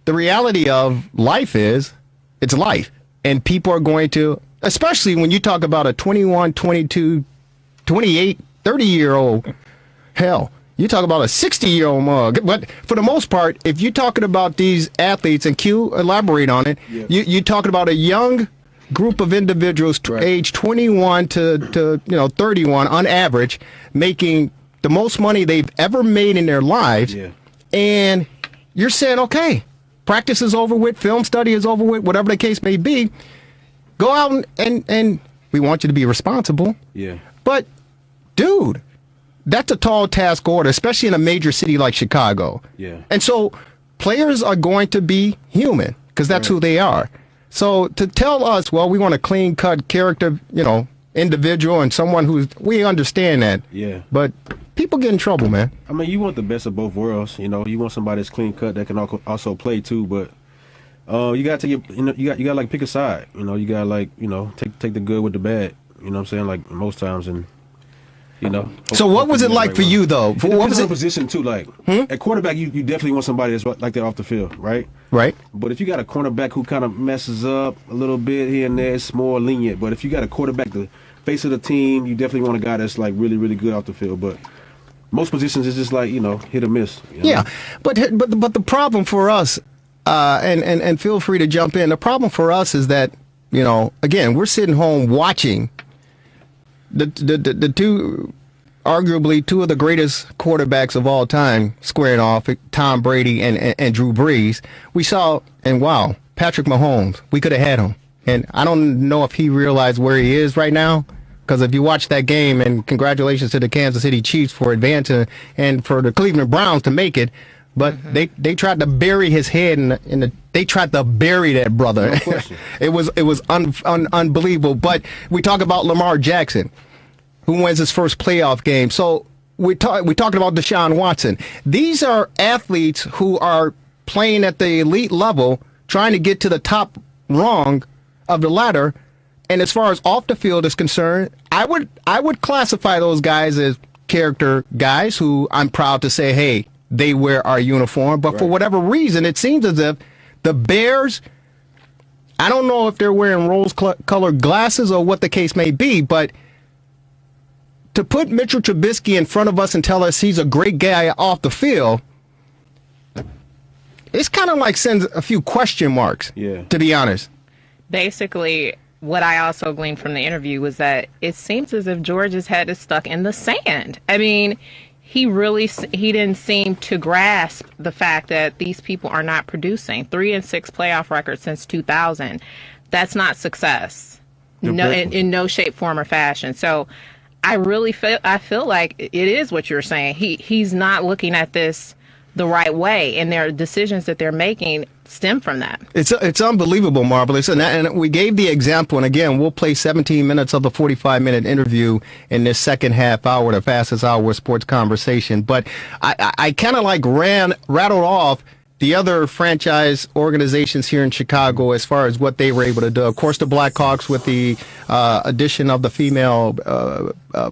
[SPEAKER 9] the reality of life is it's life. And people are going to, especially when you talk about a 21, 22, 28, 30-year-old, hell, you talk about a 60-year-old mug. But for the most part, if you're talking about these athletes, and Q, elaborate on it, you're talking about a young group of individuals age 21 to 31 on average, making the most money they've ever made in their lives. Yeah. And you're saying, okay, practice is over with, film study is over with, whatever the case may be. Go out and we want you to be responsible.
[SPEAKER 7] Yeah.
[SPEAKER 9] But, dude, that's a tall task order, especially in a major city like Chicago.
[SPEAKER 7] Yeah.
[SPEAKER 9] And so players are going to be human because that's who they are. So to tell us, well, we want a clean-cut character, individual and someone we understand that.
[SPEAKER 7] Yeah.
[SPEAKER 9] But people get in trouble, man.
[SPEAKER 7] I mean, you want the best of both worlds. You want somebody that's clean-cut that can also play too, but you got to you got to like pick a side. You got to like, take the good with the bad. You know what I'm saying? Like most times, and
[SPEAKER 9] So what was it like for you though? What was
[SPEAKER 7] the
[SPEAKER 9] it?
[SPEAKER 7] position too? Like at quarterback, you definitely want somebody that's like that off the field, right?
[SPEAKER 9] Right.
[SPEAKER 7] But if you got a cornerback who kind of messes up a little bit here and there, it's more lenient. But if you got a quarterback, the face of the team, you definitely want a guy that's like really, really good off the field. But most positions is just like hit or miss.
[SPEAKER 9] Yeah, but the problem for us, and feel free to jump in. The problem for us is that again, we're sitting home watching the two, arguably two of the greatest quarterbacks of all time squaring off, Tom Brady and Drew Brees. We saw, and wow, Patrick Mahomes, we could have had him. And I don't know if he realized where he is right now, because if you watch that game, and congratulations to the Kansas City Chiefs for advancing and for the Cleveland Browns to make it, but they tried to bury his head they tried to bury that brother.
[SPEAKER 7] No question.
[SPEAKER 9] It was unbelievable. But we talk about Lamar Jackson, who wins his first playoff game. So we're talking about Deshaun Watson. These are athletes who are playing at the elite level, trying to get to the top rung of the ladder. And as far as off the field is concerned, I would classify those guys as character guys who I'm proud to say, hey, they wear our uniform. But for whatever reason, it seems as if the Bears, I don't know if they're wearing rose-colored glasses or what the case may be, but to put Mitchell Trubisky in front of us and tell us he's a great guy off the field, it's kind of like sends a few question marks, to be honest.
[SPEAKER 8] Basically, what I also gleaned from the interview was that it seems as if George's head is stuck in the sand. I mean, he didn't seem to grasp the fact that these people are not producing. 3-6 playoff records since 2000. That's not success. No, in no shape, form, or fashion. So I feel like it is what you're saying. He's not looking at this the right way, and their decisions that they're making stem from that.
[SPEAKER 9] It's unbelievable, Marvelous. And we gave the example, and again, we'll play 17 minutes of the 45-minute interview in this second half hour, the fastest hour of sports conversation. But I kind of like rattled off the other franchise organizations here in Chicago as far as what they were able to do. Of course, the Blackhawks with the addition of the female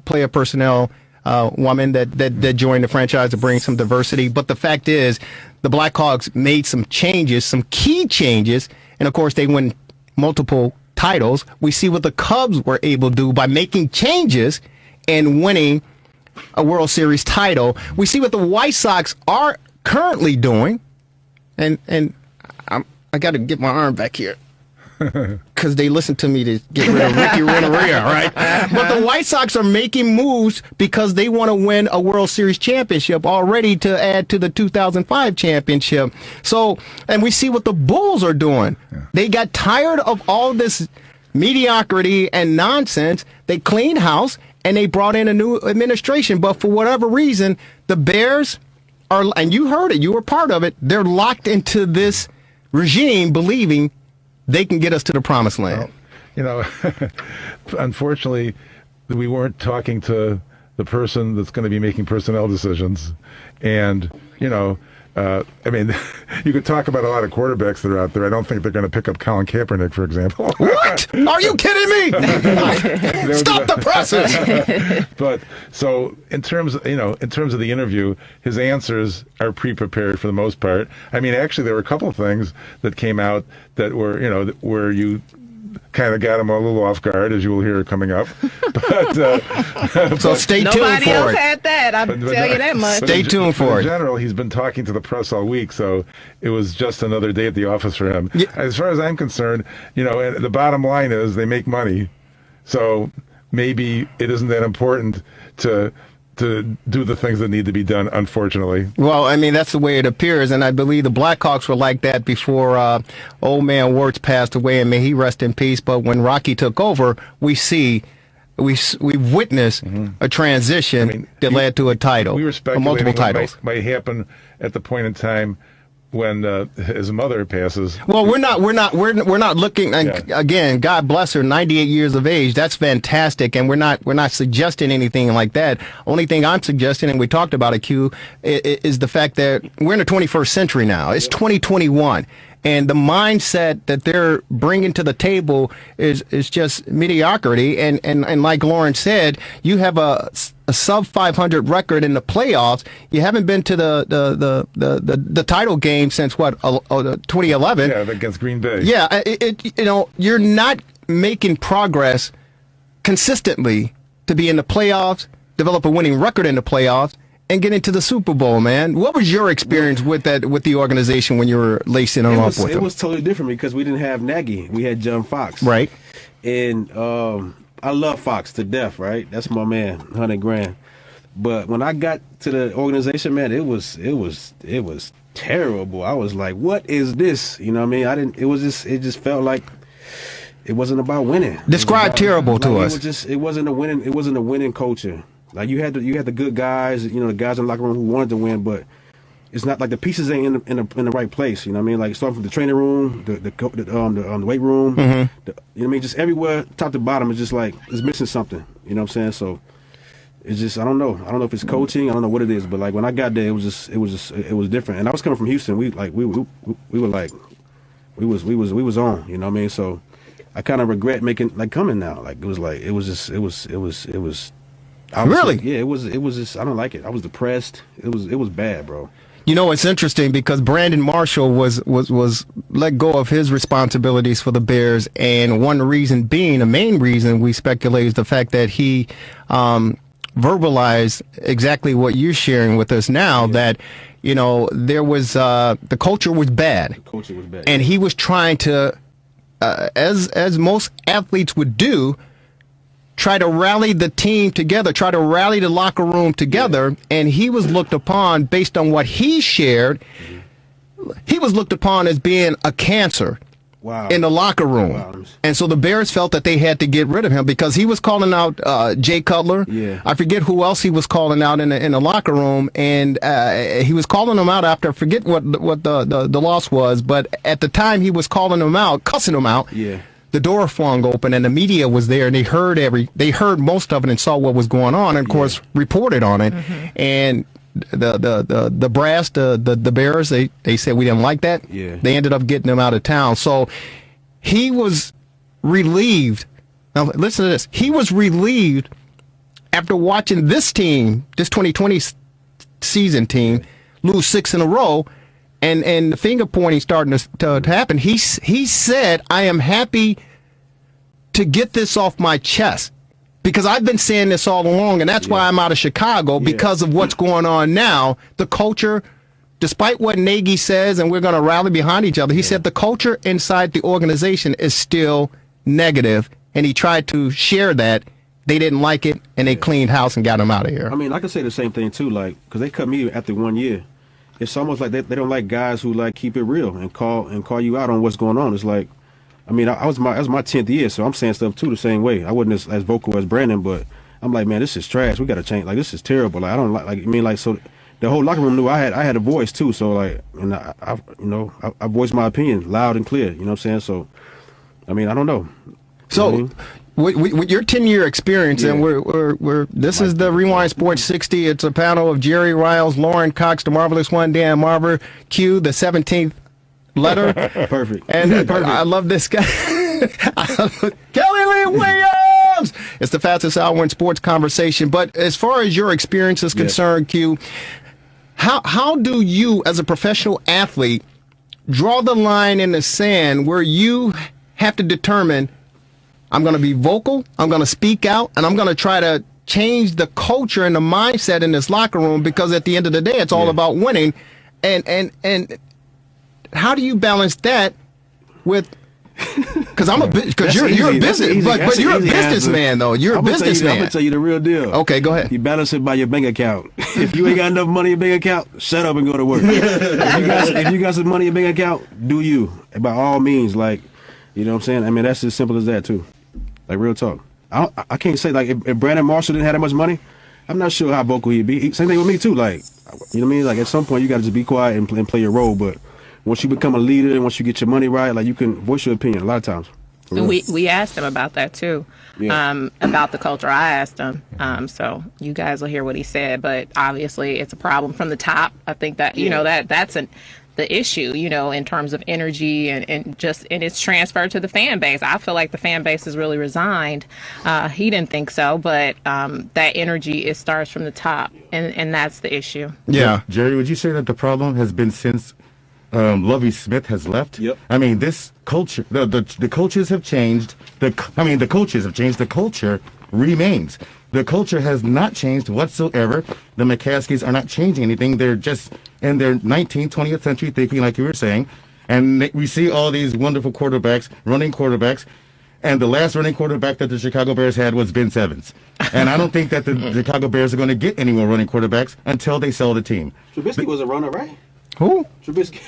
[SPEAKER 9] player personnel woman that joined the franchise to bring some diversity. But the fact is, the Blackhawks made some changes, some key changes, and of course they win multiple titles. We see what the Cubs were able to do by making changes and winning a World Series title. We see what the White Sox are currently doing, and I got to get my arm back here, because they listened to me to get rid of Ricky Renteria, right? But the White Sox are making moves because they want to win a World Series championship already to add to the 2005 championship. So, and we see what the Bulls are doing. Yeah. They got tired of all this mediocrity and nonsense. They cleaned house and they brought in a new administration. But for whatever reason, the Bears are, and you heard it, you were part of it, they're locked into this regime believing they can get us to the promised land.
[SPEAKER 10] Well, unfortunately, we weren't talking to the person that's going to be making personnel decisions. And, I mean, you could talk about a lot of quarterbacks that are out there. I don't think they're going to pick up Colin Kaepernick, for example.
[SPEAKER 9] What? Are you kidding me? Stop the presses.
[SPEAKER 10] But so in terms of the interview, his answers are pre-prepared for the most part. I mean, actually, there were a couple of things that came out that were, where you kind of got him a little off guard, as you will hear coming up. But
[SPEAKER 9] so stay tuned for it.
[SPEAKER 8] Nobody else had that. I'll tell you that much.
[SPEAKER 9] Stay tuned for it.
[SPEAKER 10] In general, he's been talking to the press all week, so it was just another day at the office for him.
[SPEAKER 9] Yeah.
[SPEAKER 10] As far as I'm concerned, the bottom line is they make money, so maybe it isn't that important to to do the things that need to be done, unfortunately.
[SPEAKER 9] Well, I mean, that's the way it appears, and I believe the Blackhawks were like that before old man Wirtz passed away, and may he rest in peace. But when Rocky took over, we've witnessed a transition that led to a title,
[SPEAKER 10] we were speculating
[SPEAKER 9] multiple titles.
[SPEAKER 10] What might happen at the point in time when his mother passes.
[SPEAKER 9] Well, we're not looking. Again, God bless her, 98 years of age. That's fantastic, and we're not suggesting anything like that. Only thing I'm suggesting, and we talked about it, Q, is the fact that we're in the 21st century now. It's 2021. And the mindset that they're bringing to the table is just mediocrity. And like Lauren said, you have a sub 500 record in the playoffs. You haven't been to the title game since 2011?
[SPEAKER 10] Yeah, against Green Bay.
[SPEAKER 9] Yeah, you're not making progress consistently to be in the playoffs, develop a winning record in the playoffs, and get into the Super Bowl, man. What was your experience with the organization when you were lacing them up with them?
[SPEAKER 7] It was totally different because we didn't have Nagy. We had John Fox.
[SPEAKER 9] Right.
[SPEAKER 7] And I love Fox to death, right? That's my man, 100 grand. But when I got to the organization, man, it was terrible. I was like, what is this? You know what I mean? It just felt like it wasn't about winning.
[SPEAKER 9] Describe terrible to us.
[SPEAKER 7] It wasn't a winning culture. Like you had the good guys, the guys in the locker room who wanted to win, but it's not like the pieces ain't in the right place. You know what I mean? Like starting from the training room, the weight room, you know what I mean? Just everywhere, top to bottom, it's just like it's missing something. You know what I'm saying? So it's just I don't know if it's coaching, I don't know what it is, but like when I got there, it was different. And I was coming from Houston. We was on. You know what I mean? So I kind of regret coming now. Like it was.
[SPEAKER 9] Really?
[SPEAKER 7] Yeah, it was just I don't like it. I was depressed. It was bad, bro.
[SPEAKER 9] You know, it's interesting because Brandon Marshall was let go of his responsibilities for the Bears, and one reason being, the main reason we speculate is the fact that he verbalized exactly what you're sharing with us now, that there was the culture was bad. The culture was bad. And he was trying to as most athletes would do, try to rally the team together, try to rally the locker room together, and he was looked upon, based on what he shared, he was looked upon as being a cancer in the locker room. Wow. And so the Bears felt that they had to get rid of him because he was calling out Jay Cutler. Yeah. I forget who else he was calling out in the locker room, and he was calling them out after, I forget what the loss was, but at the time he was calling them out, cussing them out. Yeah. The door flung open and the media was there, and they heard most of it and saw what was going on, and of course reported on it. And the brass, the Bears, they said we didn't like that. Yeah. They ended up getting him out of town. So he was relieved. Now listen to this. He was relieved after watching this team, this 2020 season team, lose 6 in a row. And the finger pointing starting to happen. He said, I am happy to get this off my chest because I've been saying this all along, and that's why I'm out of Chicago, because of what's going on now. The culture, despite what Nagy says, and we're going to rally behind each other, he said the culture inside the organization is still negative, and he tried to share that. They didn't like it, and they cleaned house and got him out of here.
[SPEAKER 7] I mean, I can say the same thing, too, because they cut me after 1 year. It's almost like they don't like guys who keep it real and call you out on what's going on. It's like, I mean, that was my 10th year, so I'm saying stuff too the same way. I wasn't as vocal as Brandon, but I'm like, man, this is trash. We got to change. Like, this is terrible. Like, I don't like. So the whole locker room knew I had a voice too. So and I voiced my opinion loud and clear. You know what I'm saying? So, I mean, I don't know.
[SPEAKER 9] So. With your 10-year experience, and this is the Rewind Sports 60. It's a panel of Jerry Riles, Lauren Cox, the Marvelous One, Dan Marver, Q, the 17th letter.
[SPEAKER 7] Perfect.
[SPEAKER 9] And perfect. I love this guy. Kelly Lee Williams! It's the fastest hour in sports conversation. But as far as your experience is concerned, Q, how do you, as a professional athlete, draw the line in the sand where you have to determine, I'm going to be vocal, I'm going to speak out, and I'm going to try to change the culture and the mindset in this locker room, because at the end of the day, it's all about winning. And how do you balance that with Because you're a business, but you're a businessman though. You're a businessman.
[SPEAKER 7] I'm gonna tell you the real deal.
[SPEAKER 9] Okay, go ahead.
[SPEAKER 7] You balance it by your bank account. If you ain't got enough money in your bank account, shut up and go to work. if you got some money in your bank account, do you. By all means, like, you know what I'm saying? I mean, that's as simple as that too. Like, real talk. I can't say, like, if Brandon Marshall didn't have that much money, I'm not sure how vocal he'd be. Same thing with me too. Like, you know what I mean? Like, at some point you got to just be quiet and play your role. But once you become a leader and once you get your money right, like, you can voice your opinion a lot of times.
[SPEAKER 8] And we asked him about that too, about the culture. I asked him, so you guys will hear what he said. But obviously, it's a problem from the top. I think that that's the issue, in terms of energy and it's transferred to the fan base. I feel like the fan base is really resigned. He didn't think so, but that energy, it starts from the top, and that's the issue.
[SPEAKER 9] Yeah.
[SPEAKER 11] Jerry, would you say that the problem has been since Lovie Smith has left?
[SPEAKER 7] Yep.
[SPEAKER 11] I mean, this culture, the coaches have changed. The coaches have changed. The culture remains. The culture has not changed whatsoever. The McCaskies are not changing anything. They're just in their 19th, 20th century thinking, like you were saying. And we see all these wonderful running quarterbacks. And the last running quarterback that the Chicago Bears had was Ben Simmons. And I don't think that the Chicago Bears are going to get any more running quarterbacks until they sell the team.
[SPEAKER 7] Trubisky was a runner, right?
[SPEAKER 9] Who?
[SPEAKER 7] Trubisky.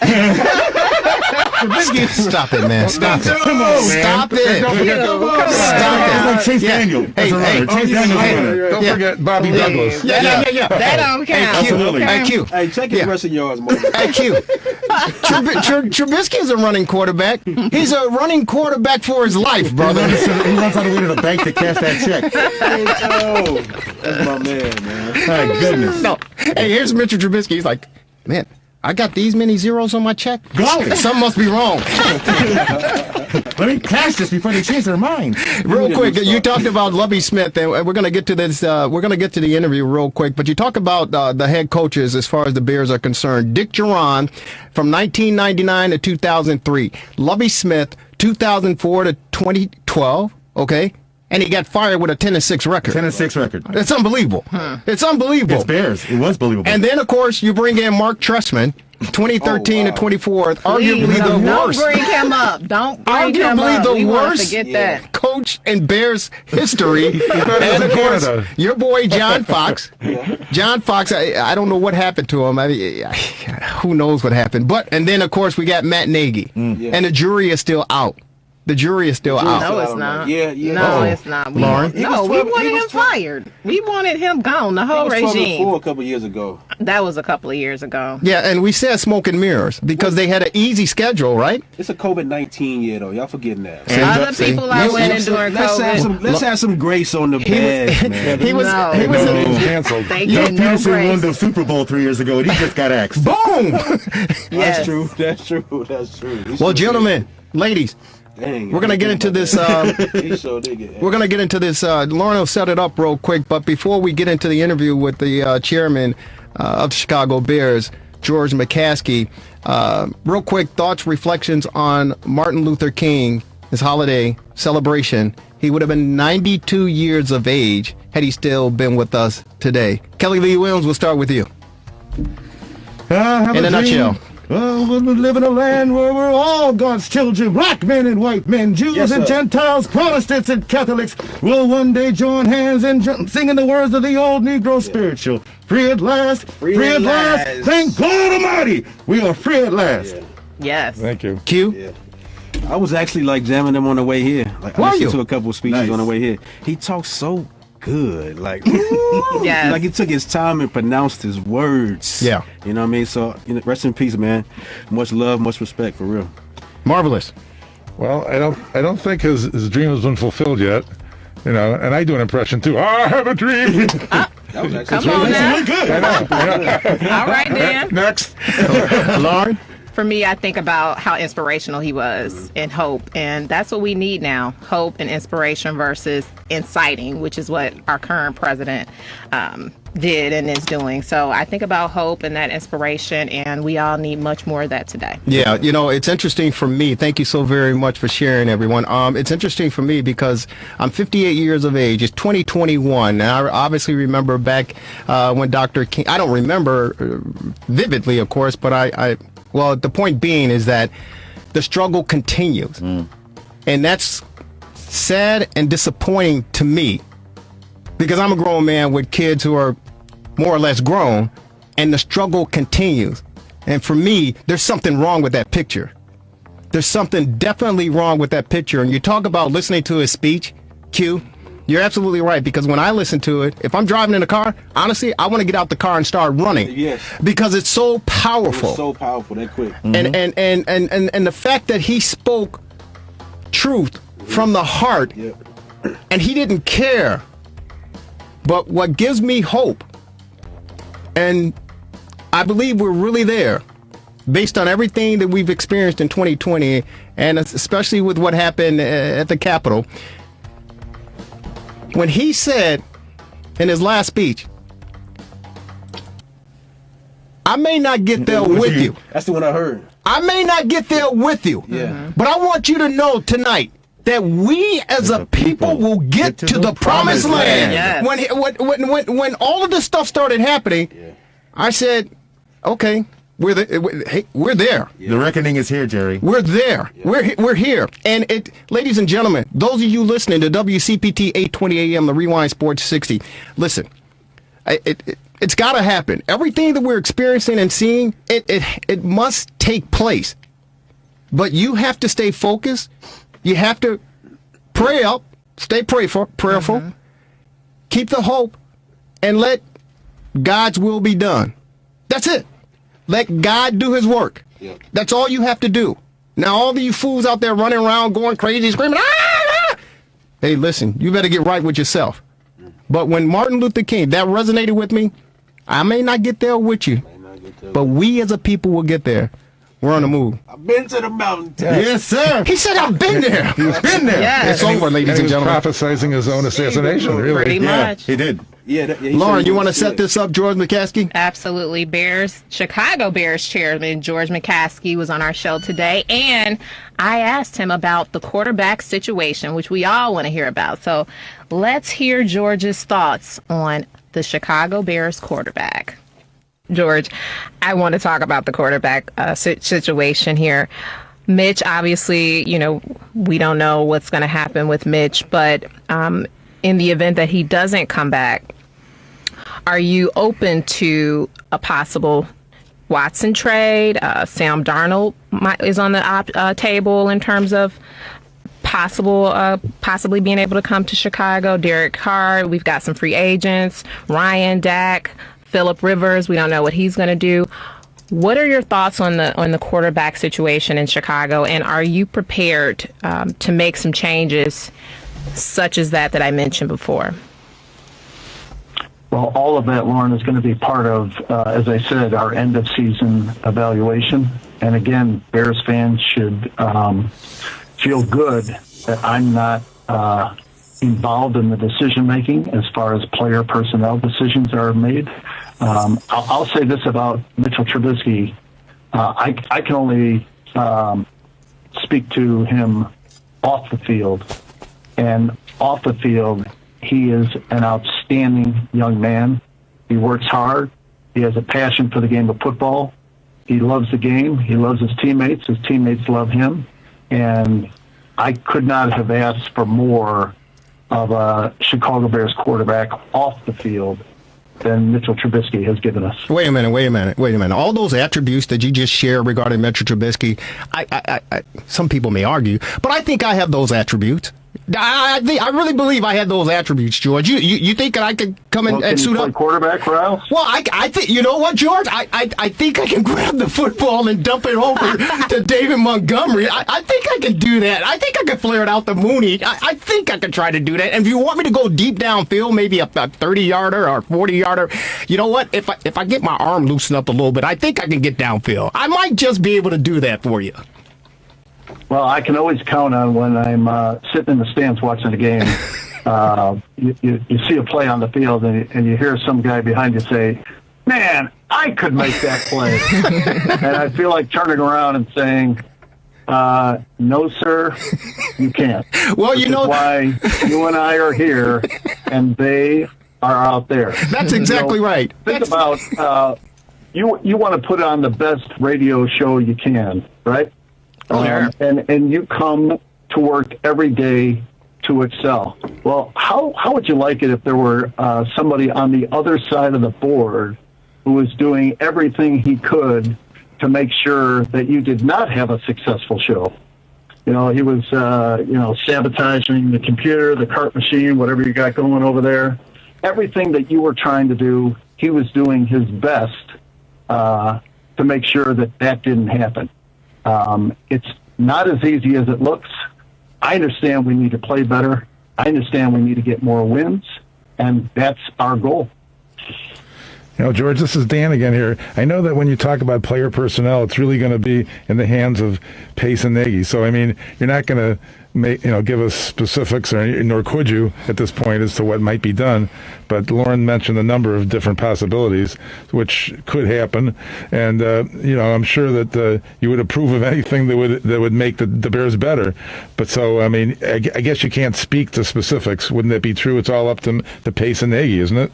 [SPEAKER 9] Stop it, man. Stop it.
[SPEAKER 11] Come on, man.
[SPEAKER 9] Stop it.
[SPEAKER 11] Stop it. It's like Chase Daniel.
[SPEAKER 9] Hey,
[SPEAKER 11] Chase Daniel.
[SPEAKER 10] Don't forget Bobby Douglas.
[SPEAKER 9] Yeah.
[SPEAKER 8] That don't count.
[SPEAKER 11] Absolutely.
[SPEAKER 9] Hey, Q.
[SPEAKER 7] Hey, check his rushing yards, man.
[SPEAKER 9] Hey, Q. Trubisky is a running quarterback. He's a running quarterback for his life, brother.
[SPEAKER 11] He runs out of the way to the bank to cash that check.
[SPEAKER 7] That's my man.
[SPEAKER 11] My goodness.
[SPEAKER 9] No. Hey, here's Mr. Trubisky. He's like, man, I got these many zeros on my check.
[SPEAKER 11] Golly.
[SPEAKER 9] Something must be wrong.
[SPEAKER 11] Let me cash this before they change their mind.
[SPEAKER 9] Real quick, you talked about Lovie Smith, and we're going to get to this. We're going to get to the interview real quick. But you talk about the head coaches as far as the Bears are concerned. Dick Joran from 1999 to 2003. Lovie Smith 2004 to 2012. Okay. And he got fired with a 10-6 record.
[SPEAKER 11] 10-6 record.
[SPEAKER 9] It's unbelievable. It's unbelievable.
[SPEAKER 11] It's Bears. It was believable.
[SPEAKER 9] And then, of course, you bring in Mark Trestman, 2013 to 24, arguably the worst.
[SPEAKER 8] Don't bring him up. Don't bring him up.
[SPEAKER 9] Arguably the
[SPEAKER 8] We want to
[SPEAKER 9] worst
[SPEAKER 8] forget that.
[SPEAKER 9] coach in Bears history. And, of course, your boy, John Fox. John Fox, I don't know what happened to him. I mean, who knows what happened. And then, of course, we got Matt Nagy. And the jury is still out. The jury is still out.
[SPEAKER 8] No, it's not.
[SPEAKER 7] Yeah.
[SPEAKER 8] No, it's not.
[SPEAKER 9] Lauren?
[SPEAKER 8] We wanted him fired. We wanted him gone, the whole regime.
[SPEAKER 7] He was 12-4 a couple years ago.
[SPEAKER 8] That was a couple of years ago.
[SPEAKER 9] Yeah, and we said smoke and mirrors because they had an easy schedule, right?
[SPEAKER 7] It's a COVID-19 year, though. Y'all forgetting that.
[SPEAKER 8] Other people are winning during COVID.
[SPEAKER 7] Let's have some grace on the Bears, man.
[SPEAKER 9] He was
[SPEAKER 10] canceled.
[SPEAKER 8] They
[SPEAKER 11] Doug
[SPEAKER 8] get no
[SPEAKER 11] Peterson won
[SPEAKER 8] grace.
[SPEAKER 11] the Super Bowl 3 years ago, and he just got axed.
[SPEAKER 9] boom.
[SPEAKER 8] Yes.
[SPEAKER 7] That's true.
[SPEAKER 9] Well, gentlemen, ladies,
[SPEAKER 7] Dang,
[SPEAKER 9] we're gonna get into this.
[SPEAKER 7] He sure did get
[SPEAKER 9] We're gonna get into this. Lauren will set it up real quick, but before we get into the interview with the chairman of the Chicago Bears, George McCaskey, real quick thoughts, reflections on Martin Luther King, his holiday celebration. He would have been 92 years of age had he still been with us today. Kelly Lee Williams, we'll start with you. In a nutshell.
[SPEAKER 11] Well, we live in a land where we're all God's children, black men and white men, Jews and Gentiles, Protestants and Catholics will one day join hands and singing the words of the old Negro spiritual. Free at last, free at last. Thank God Almighty, we are free at last.
[SPEAKER 8] Yes.
[SPEAKER 10] Thank you.
[SPEAKER 9] Q.
[SPEAKER 7] Yeah. I was actually like jamming them on the way here. Like, I listened to a couple of speeches on the way here. He talks so good, like
[SPEAKER 8] Yes.
[SPEAKER 7] like he took his time and pronounced his words.
[SPEAKER 9] Yeah.
[SPEAKER 7] You know what I mean? So, rest in peace, man. Much love, much respect, for real.
[SPEAKER 9] Marvelous.
[SPEAKER 10] Well, I don't think his dream has been fulfilled yet. And I do an impression too. I have a dream.
[SPEAKER 8] Come on now.
[SPEAKER 11] Really good.
[SPEAKER 8] All right, then.
[SPEAKER 10] Next.
[SPEAKER 9] Lauren?
[SPEAKER 8] For me, I think about how inspirational he was and hope. And that's what we need now. Hope and inspiration versus inciting, which is what our current president did and is doing. So I think about hope and that inspiration, and we all need much more of that today.
[SPEAKER 9] Yeah, it's interesting for me. Thank you so very much for sharing, everyone. It's interesting for me because I'm 58 years of age. It's 2021. And I obviously remember back when Dr. King, I don't remember vividly, of course, but well, the point being is that the struggle continues. And that's sad and disappointing to me because I'm a grown man with kids who are more or less grown, and the struggle continues. And for me, there's something wrong with that picture. There's something definitely wrong with that picture. And you talk about listening to his speech, Q. You're absolutely right, because when I listen to it, if I'm driving in a car, honestly, I want to get out the car and start running.
[SPEAKER 7] Yes.
[SPEAKER 9] Because it's so powerful.
[SPEAKER 7] It's so powerful, that quick.
[SPEAKER 9] And the fact that he spoke truth from the heart, and he didn't care. But what gives me hope, and I believe we're really there, based on everything that we've experienced in 2020, and especially with what happened at the Capitol, when he said in his last speech, I may not get there with you.
[SPEAKER 7] That's the one I heard.
[SPEAKER 9] I may not get there with you.
[SPEAKER 7] Yeah.
[SPEAKER 9] But I want you to know tonight that we as a people will get to the promised land.
[SPEAKER 8] Yes.
[SPEAKER 9] When all of this stuff started happening, I said, okay, we're there.
[SPEAKER 11] The reckoning is here, Jerry.
[SPEAKER 9] We're there. We're here. And ladies and gentlemen, those of you listening to WCPT 820 AM, the Rewind Sports 60, listen, it's got to happen. Everything that we're experiencing and seeing, it must take place. But you have to stay focused. You have to pray up, stay prayerful, keep the hope, and let God's will be done. That's it. Let God do his work. Yep. That's all you have to do. Now, all of you fools out there running around, going crazy, screaming, ah! Hey, listen, you better get right with yourself. But when Martin Luther King, that resonated with me. I may not get there with you, but we as a people will get there. We're on the move.
[SPEAKER 7] I've been to the mountaintop.
[SPEAKER 11] Yes, sir.
[SPEAKER 9] He said, I've been there.
[SPEAKER 11] He's been there.
[SPEAKER 8] Yes.
[SPEAKER 9] It's over, ladies and gentlemen.
[SPEAKER 10] Prophesizing his own assassination, really.
[SPEAKER 8] Pretty much.
[SPEAKER 11] He did.
[SPEAKER 9] Lauren, you want to set this up, George McCaskey?
[SPEAKER 8] Absolutely. Chicago Bears chairman George McCaskey was on our show today, and I asked him about the quarterback situation, which we all want to hear about. So let's hear George's thoughts on the Chicago Bears quarterback. George, I want to talk about the quarterback situation here. Mitch, obviously, we don't know what's going to happen with Mitch, but in the event that he doesn't come back, are you open to a possible Watson trade? Sam Darnold is on the table in terms of possibly being able to come to Chicago. Derek Carr, we've got some free agents. Ryan, Dak, Phillip Rivers, we don't know what he's going to do. What are your thoughts on the quarterback situation in Chicago, and are you prepared to make some changes such as that I mentioned before?
[SPEAKER 12] Well, all of that, Lauren, is going to be part of, as I said, our end of season evaluation. And again, Bears fans should feel good that I'm not involved in the decision making as far as player personnel decisions are made. I'll say this about Mitchell Trubisky. I can only speak to him off the field. And off the field, he is an outstanding young man. He works hard. He has a passion for the game of football. He loves the game. He loves his teammates. His teammates love him. And I could not have asked for more of a Chicago Bears quarterback off the field than Mitchell Trubisky has given us.
[SPEAKER 9] Wait a minute. All those attributes that you just shared regarding Mitchell Trubisky, I some people may argue, but I think I have those attributes. I really believe I had those attributes, George. You think that I could come and suit up?
[SPEAKER 12] Quarterback, Riles?
[SPEAKER 9] Well, I think, you know what, George? I think I can grab the football and dump it over to David Montgomery. I think I can do that. I think I can flare it out to Mooney. I think I can try to do that. And if you want me to go deep downfield, maybe a 30-yarder or 40-yarder, you know what? If I get my arm loosened up a little bit, I think I can get downfield. I might just be able to do that for you.
[SPEAKER 12] Well, I can always count on when I'm sitting in the stands watching the game. You see a play on the field and you hear some guy behind you say, "Man, I could make that play." And I feel like turning around and saying, "No, sir, you can't."
[SPEAKER 9] Well,
[SPEAKER 12] Which is why you and I are here and they are out there.
[SPEAKER 9] That's exactly right.
[SPEAKER 12] Think about you want to put on the best radio show you can, right? And you come to work every day to excel. Well, how would you like it if there were somebody on the other side of the board who was doing everything he could to make sure that you did not have a successful show? He was, sabotaging the computer, the cart machine, whatever you got going over there. Everything that you were trying to do, he was doing his best to make sure that didn't happen. It's not as easy as it looks. I understand we need to play better. I understand we need to get more wins, and that's our goal.
[SPEAKER 10] George, this is Dan again here. I know that when you talk about player personnel, it's really going to be in the hands of Pace and Nagy. So, you're not going to give us specifics, nor could you at this point, as to what might be done. But Lauren mentioned a number of different possibilities which could happen, and I'm sure that you would approve of anything that would make the Bears better. But so, I guess you can't speak to specifics. Wouldn't that be true? It's all up to Pace and Nagy, isn't it?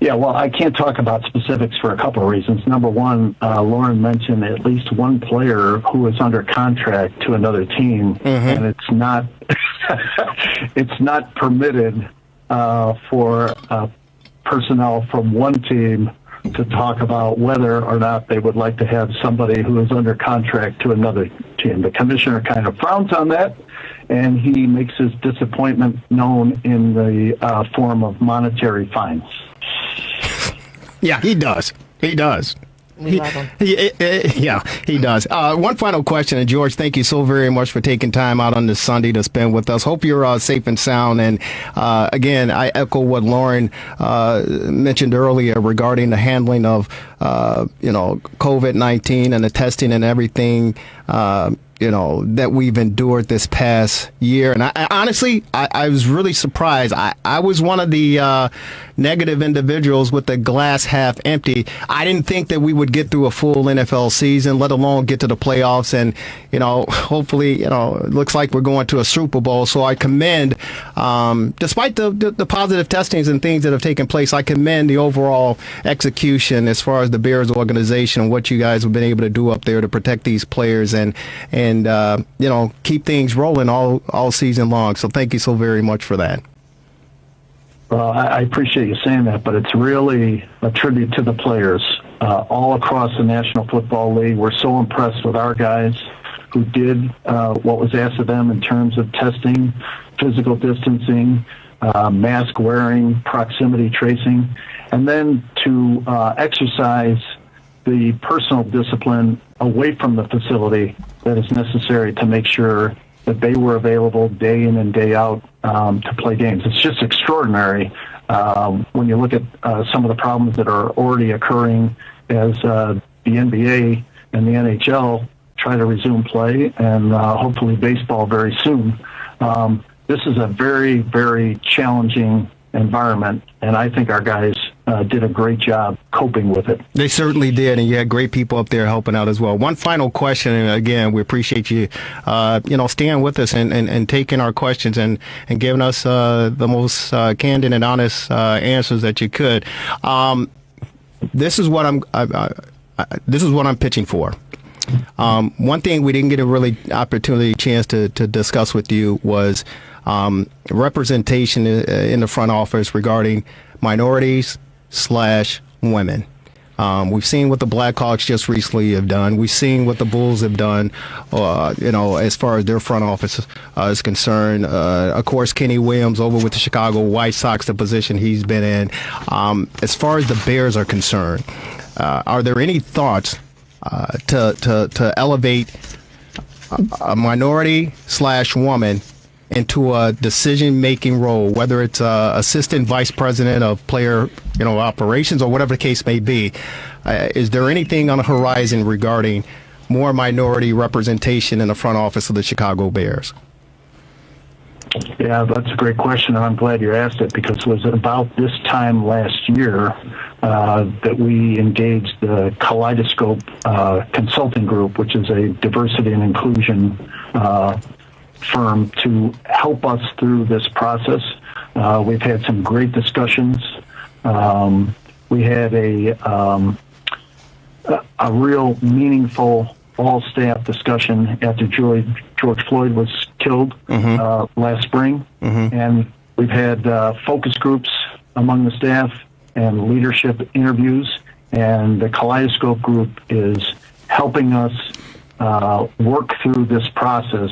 [SPEAKER 12] Yeah, well, I can't talk about specifics for a couple of reasons. Number one, Lauren mentioned at least one player who is under contract to another team, and it's not it's not permitted for personnel from one team to talk about whether or not they would like to have somebody who is under contract to another team. The commissioner kind of frowns on that, and he makes his disappointment known in the form of monetary fines.
[SPEAKER 9] Yeah, he does. He does.
[SPEAKER 8] We love him.
[SPEAKER 9] He does. One final question, and George, thank you so very much for taking time out on this Sunday to spend with us. Hope you're safe and sound. And again, I echo what Lauren mentioned earlier regarding the handling of COVID-19 and the testing and everything. That we've endured this past year. And I honestly was really surprised. I was one of the negative individuals with the glass half empty. I didn't think that we would get through a full NFL season, let alone get to the playoffs. And, hopefully, it looks like we're going to a Super Bowl. So I commend, despite the positive testings and things that have taken place, I commend the overall execution as far as the Bears organization and what you guys have been able to do up there to protect these players and keep things rolling all season long. So thank you so very much for that.
[SPEAKER 12] Well, I appreciate you saying that, but it's really a tribute to the players all across the National Football League. We're so impressed with our guys who did what was asked of them in terms of testing, physical distancing, mask wearing, proximity tracing, and then to exercise the personal discipline away from the facility that is necessary to make sure that they were available day in and day out to play games. It's just extraordinary when you look at some of the problems that are already occurring as the NBA and the NHL try to resume play, and hopefully baseball very soon. This is a very, very challenging environment, and I think our guys did a great job coping with it.
[SPEAKER 9] They certainly did, and you had great people up there helping out as well. One final question, and again, we appreciate you, staying with us and taking our questions and giving us the most candid and honest answers that you could. This is what I'm pitching for. One thing we didn't get a really chance to discuss with you was representation in the front office regarding minorities / women. We've seen what the Blackhawks just recently have done. We've seen what the Bulls have done, as far as their front office is concerned. Of course, Kenny Williams over with the Chicago White Sox, the position he's been in. As far as the Bears are concerned, are there any thoughts to elevate a minority / woman into a decision-making role, whether it's assistant vice president of player, operations or whatever the case may be? Is there anything on the horizon regarding more minority representation in the front office of the Chicago Bears?
[SPEAKER 12] Yeah, that's a great question, and I'm glad you asked it, because it was about this time last year that we engaged the Kaleidoscope Consulting Group, which is a diversity and inclusion firm, to help us through this process. We've had some great discussions. We had a real meaningful all-staff discussion after George George Floyd was killed last spring. And we've had focus groups among the staff and leadership interviews. And the Kaleidoscope Group is helping us work through this process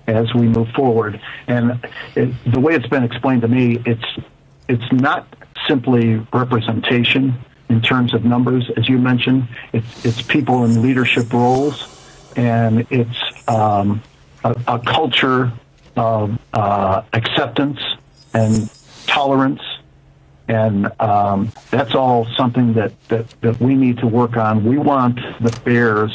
[SPEAKER 12] as we move forward. And the way it's been explained to me, it's not simply representation in terms of numbers, as you mentioned. It's people in leadership roles, and it's a culture of acceptance and tolerance. And that's all something that we need to work on. We want the Bears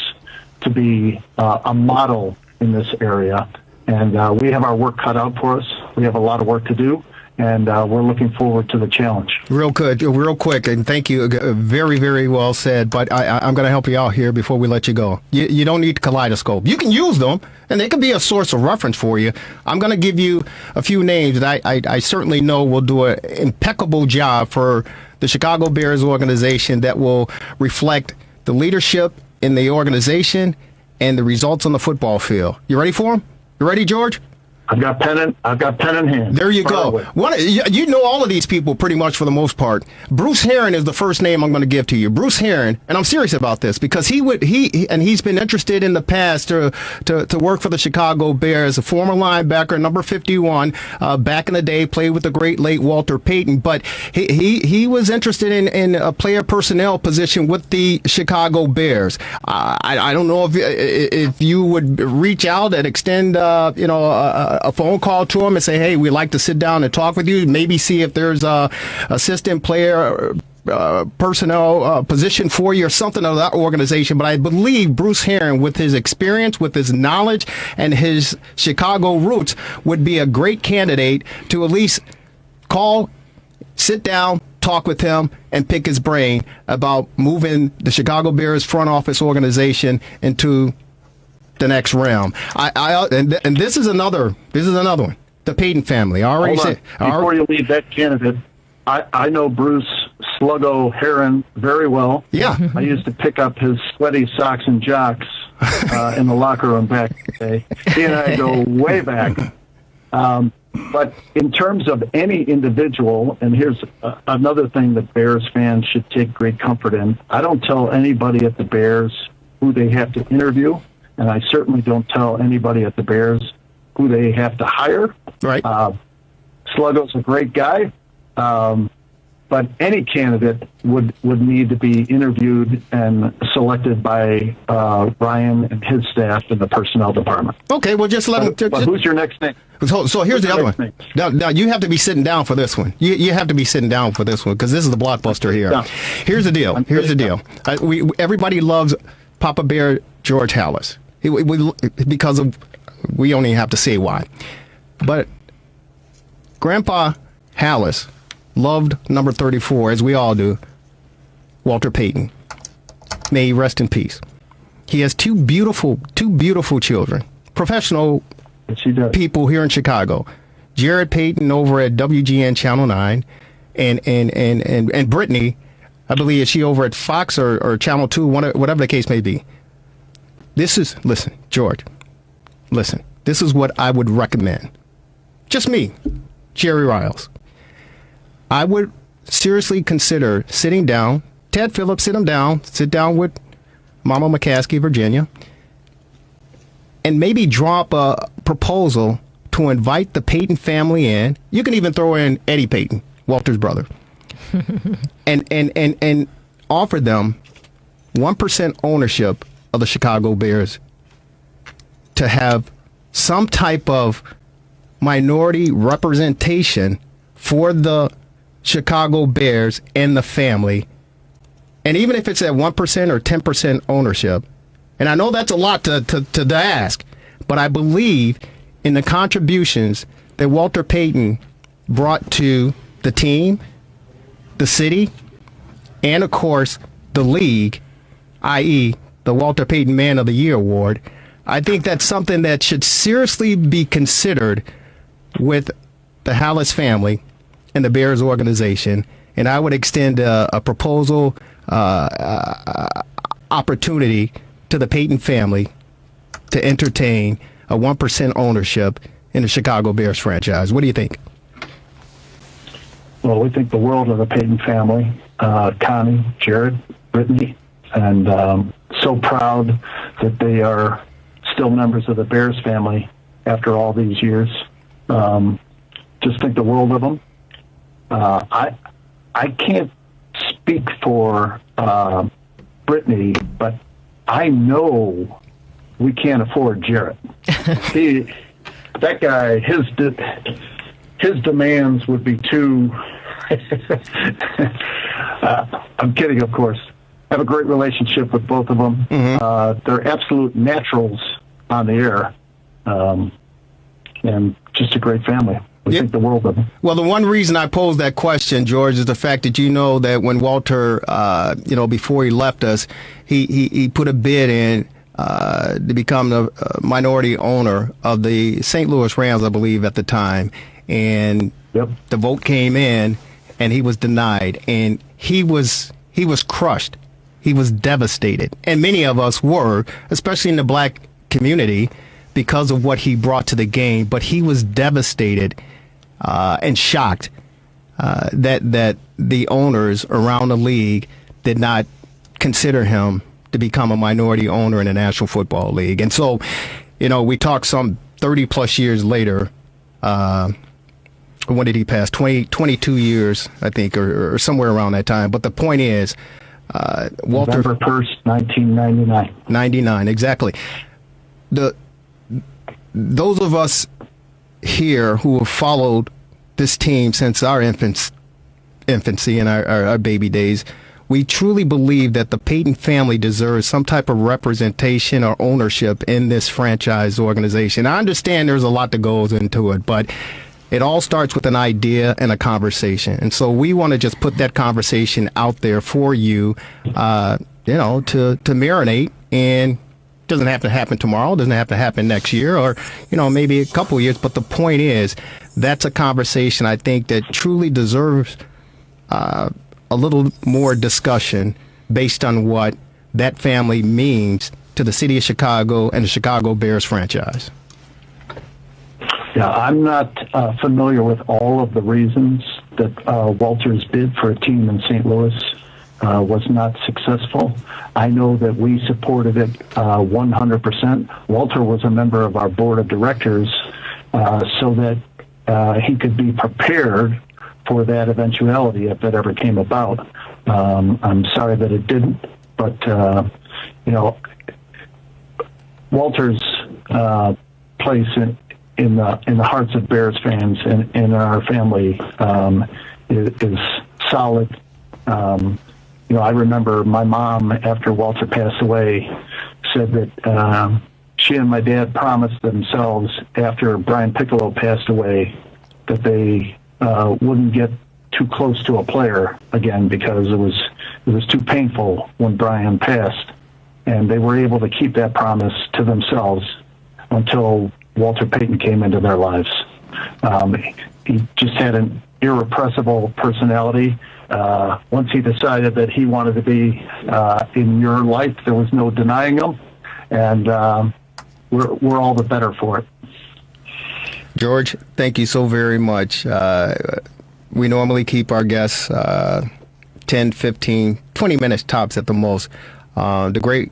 [SPEAKER 12] to be a model in this area. And we have our work cut out for us. We have a lot of work to do, and we're looking forward to the challenge.
[SPEAKER 9] Real good, real quick, and thank you. Very, very well said. But I'm going to help you out here before we let you go. You don't need Kaleidoscope. You can use them, and they can be a source of reference for you. I'm going to give you a few names that I certainly know will do an impeccable job for the Chicago Bears organization that will reflect the leadership in the organization and the results on the football field. You ready for them? You ready, George?
[SPEAKER 12] I've got pen in hand.
[SPEAKER 9] There you go. You know all of these people pretty much for the most part. Bruce Herron is the first name I'm going to give to you. Bruce Herron, and I'm serious about this because he's been interested in the past to work for the Chicago Bears, a former linebacker, number 51, back in the day, played with the great late Walter Payton, but he was interested in a player personnel position with the Chicago Bears. I don't know if you would reach out and extend a phone call to him and say, hey, we'd like to sit down and talk with you, maybe see if there's a assistant player personnel position for you or something of that organization. But I believe Bruce Herron, with his experience, with his knowledge, and his Chicago roots, would be a great candidate to at least call, sit down, talk with him, and pick his brain about moving the Chicago Bears front office organization into the next realm. And this is another one. The Payton family. I already said.
[SPEAKER 12] Before you leave that candidate, I know Bruce Sluggo Herron very well.
[SPEAKER 9] Yeah.
[SPEAKER 12] I used to pick up his sweaty socks and jocks in the locker room back in the day. He and I go way back. But in terms of any individual, and here's another thing that Bears fans should take great comfort in. I don't tell anybody at the Bears who they have to interview. And I certainly don't tell anybody at the Bears who they have to hire.
[SPEAKER 9] Right.
[SPEAKER 12] Sluggo's a great guy, but any candidate would need to be interviewed and selected by Ryan and his staff in the personnel department.
[SPEAKER 9] Okay, well, just let him.
[SPEAKER 12] But who's your next name?
[SPEAKER 9] So here's the other one. Now you have to be sitting down for this one. You have to be sitting down for this one because this is the blockbuster here.
[SPEAKER 12] Yeah.
[SPEAKER 9] Here's the deal. Everybody loves Papa Bear George Halas. Because we only have to say why. But Grandpa Halas loved number 34, as we all do, Walter Payton. May he rest in peace. He has two beautiful children, professional people here in Chicago. Jared Payton over at WGN Channel 9, and Brittany, I believe, is she over at Fox or Channel 2, whatever the case may be. Listen, George, this is what I would recommend. Just me, Jerry Riles. I would seriously consider sitting down, Ted Phillips, sit down with Mama McCaskey, Virginia, and maybe drop a proposal to invite the Payton family in. You can even throw in Eddie Payton, Walter's brother, and offer them 1% ownership of the Chicago Bears, to have some type of minority representation for the Chicago Bears and the family. And even if it's at 1% or 10% ownership, and I know that's a lot to ask, but I believe in the contributions that Walter Payton brought to the team, the city, and of course the league, i.e., the Walter Payton Man of the Year Award. I think that's something that should seriously be considered with the Halas family and the Bears organization. And I would extend a proposal opportunity to the Payton family to entertain a 1% ownership in the Chicago Bears franchise. What do you think?
[SPEAKER 12] Well, we think the world of the Payton family, Connie, Jared, Brittany, and so proud that they are still members of the Bears family after all these years. Just think the world of them. I can't speak for Brittany, but I know we can't afford Jarrett. That guy, his demands would be too. I'm kidding, of course. I have a great relationship with both of them. Mm-hmm. They're absolute naturals on the air, and just a great family. We think the world of them.
[SPEAKER 9] Well, the one reason I posed that question, George, is the fact that you know that when Walter, before he left us, he put a bid in to become the minority owner of the St. Louis Rams, I believe, at the time. And the vote came in, and he was denied. And he was crushed. He was devastated. And many of us were, especially in the black community, because of what he brought to the game. But he was devastated and shocked that the owners around the league did not consider him to become a minority owner in the National Football League. And so, we talk some 30 plus years later. When did he pass? 22 years, I think, or somewhere around that time. But the point is, Walter.
[SPEAKER 12] November 1st, 1999.
[SPEAKER 9] 99, exactly. Those of us here who have followed this team since our infancy and our baby days, we truly believe that the Payton family deserves some type of representation or ownership in this franchise organization. I understand there's a lot that goes into it, but it all starts with an idea and a conversation. And so we want to just put that conversation out there for you, to marinate. And doesn't have to happen tomorrow, doesn't have to happen next year, or maybe a couple of years, but the point is that's a conversation I think that truly deserves a little more discussion based on what that family means to the city of Chicago and the Chicago Bears franchise.
[SPEAKER 12] Yeah, I'm not familiar with all of the reasons that Walter's bid for a team in St. Louis was not successful. I know that we supported it 100%. Walter was a member of our board of directors so that he could be prepared for that eventuality if it ever came about. I'm sorry that it didn't, but Walter's place in the hearts of Bears fans and in our family is solid. I remember my mom, after Walter passed away, said that she and my dad promised themselves after Brian Piccolo passed away that they wouldn't get too close to a player again because it was too painful when Brian passed. And they were able to keep that promise to themselves until Walter Payton came into their lives. He just had an irrepressible personality. Once he decided that he wanted to be in your life, there was no denying him, and we're all the better for it.
[SPEAKER 9] George, thank you so very much. We normally keep our guests 10, 15, 20 minutes tops at the most. The great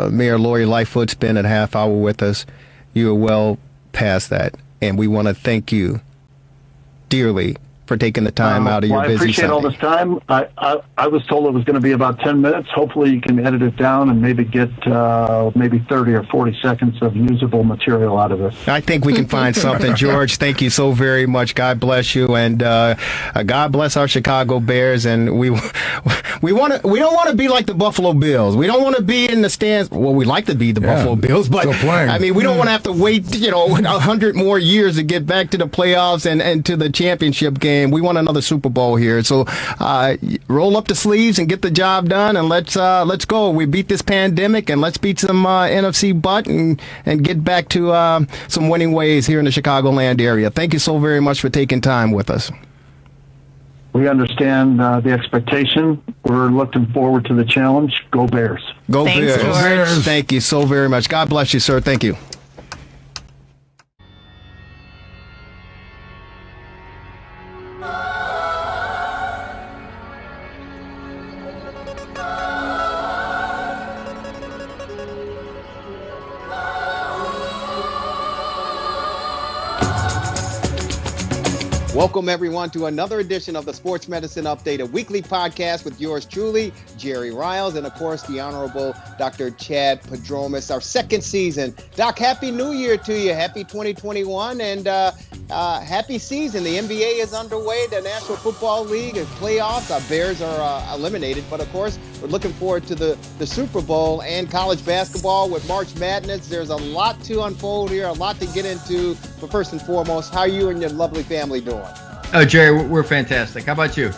[SPEAKER 9] Mayor Lori Lightfoot's been a half hour with us. You are well past that, and we want to thank you dearly for taking the time out of your busy
[SPEAKER 12] I appreciate
[SPEAKER 9] Sunday.
[SPEAKER 12] all this time. I was told it was going to be about 10 minutes. Hopefully you can edit it down and maybe get maybe 30 or 40 seconds of usable material out of it.
[SPEAKER 9] I think we can find something. George, thank you so very much. God bless you, and God bless our Chicago Bears. And we don't want to be like the Buffalo Bills. We don't want to be in the stands. Well, we like to be the Buffalo Bills, but I mean, we don't want to have to wait 100 more years to get back to the playoffs and to the championship game. We want another Super Bowl here. So roll up the sleeves and get the job done, and let's go. We beat this pandemic, and let's beat some NFC butt and get back to some winning ways here in the Chicagoland area. Thank you so very much for taking time with us.
[SPEAKER 12] We understand the expectation. We're looking forward to the challenge. Go Bears.
[SPEAKER 9] Go
[SPEAKER 8] Thanks,
[SPEAKER 9] Bears.
[SPEAKER 8] George.
[SPEAKER 9] Thank you so very much. God bless you, sir. Thank you.
[SPEAKER 4] Welcome, everyone, to another edition of the Sports Medicine Update, a weekly podcast with yours truly, Jerry Riles, and, of course, the Honorable Dr. Chad Padromas, our second season. Doc, Happy New Year to you. Happy 2021, and happy season. The NBA is underway, the National Football League and playoffs. Our Bears are eliminated, but, of course, we're looking forward to the Super Bowl and college basketball with March Madness. There's a lot to unfold here, a lot to get into. But first and foremost, how are you and your lovely family doing?
[SPEAKER 13] Oh, Jerry, we're fantastic. How about you?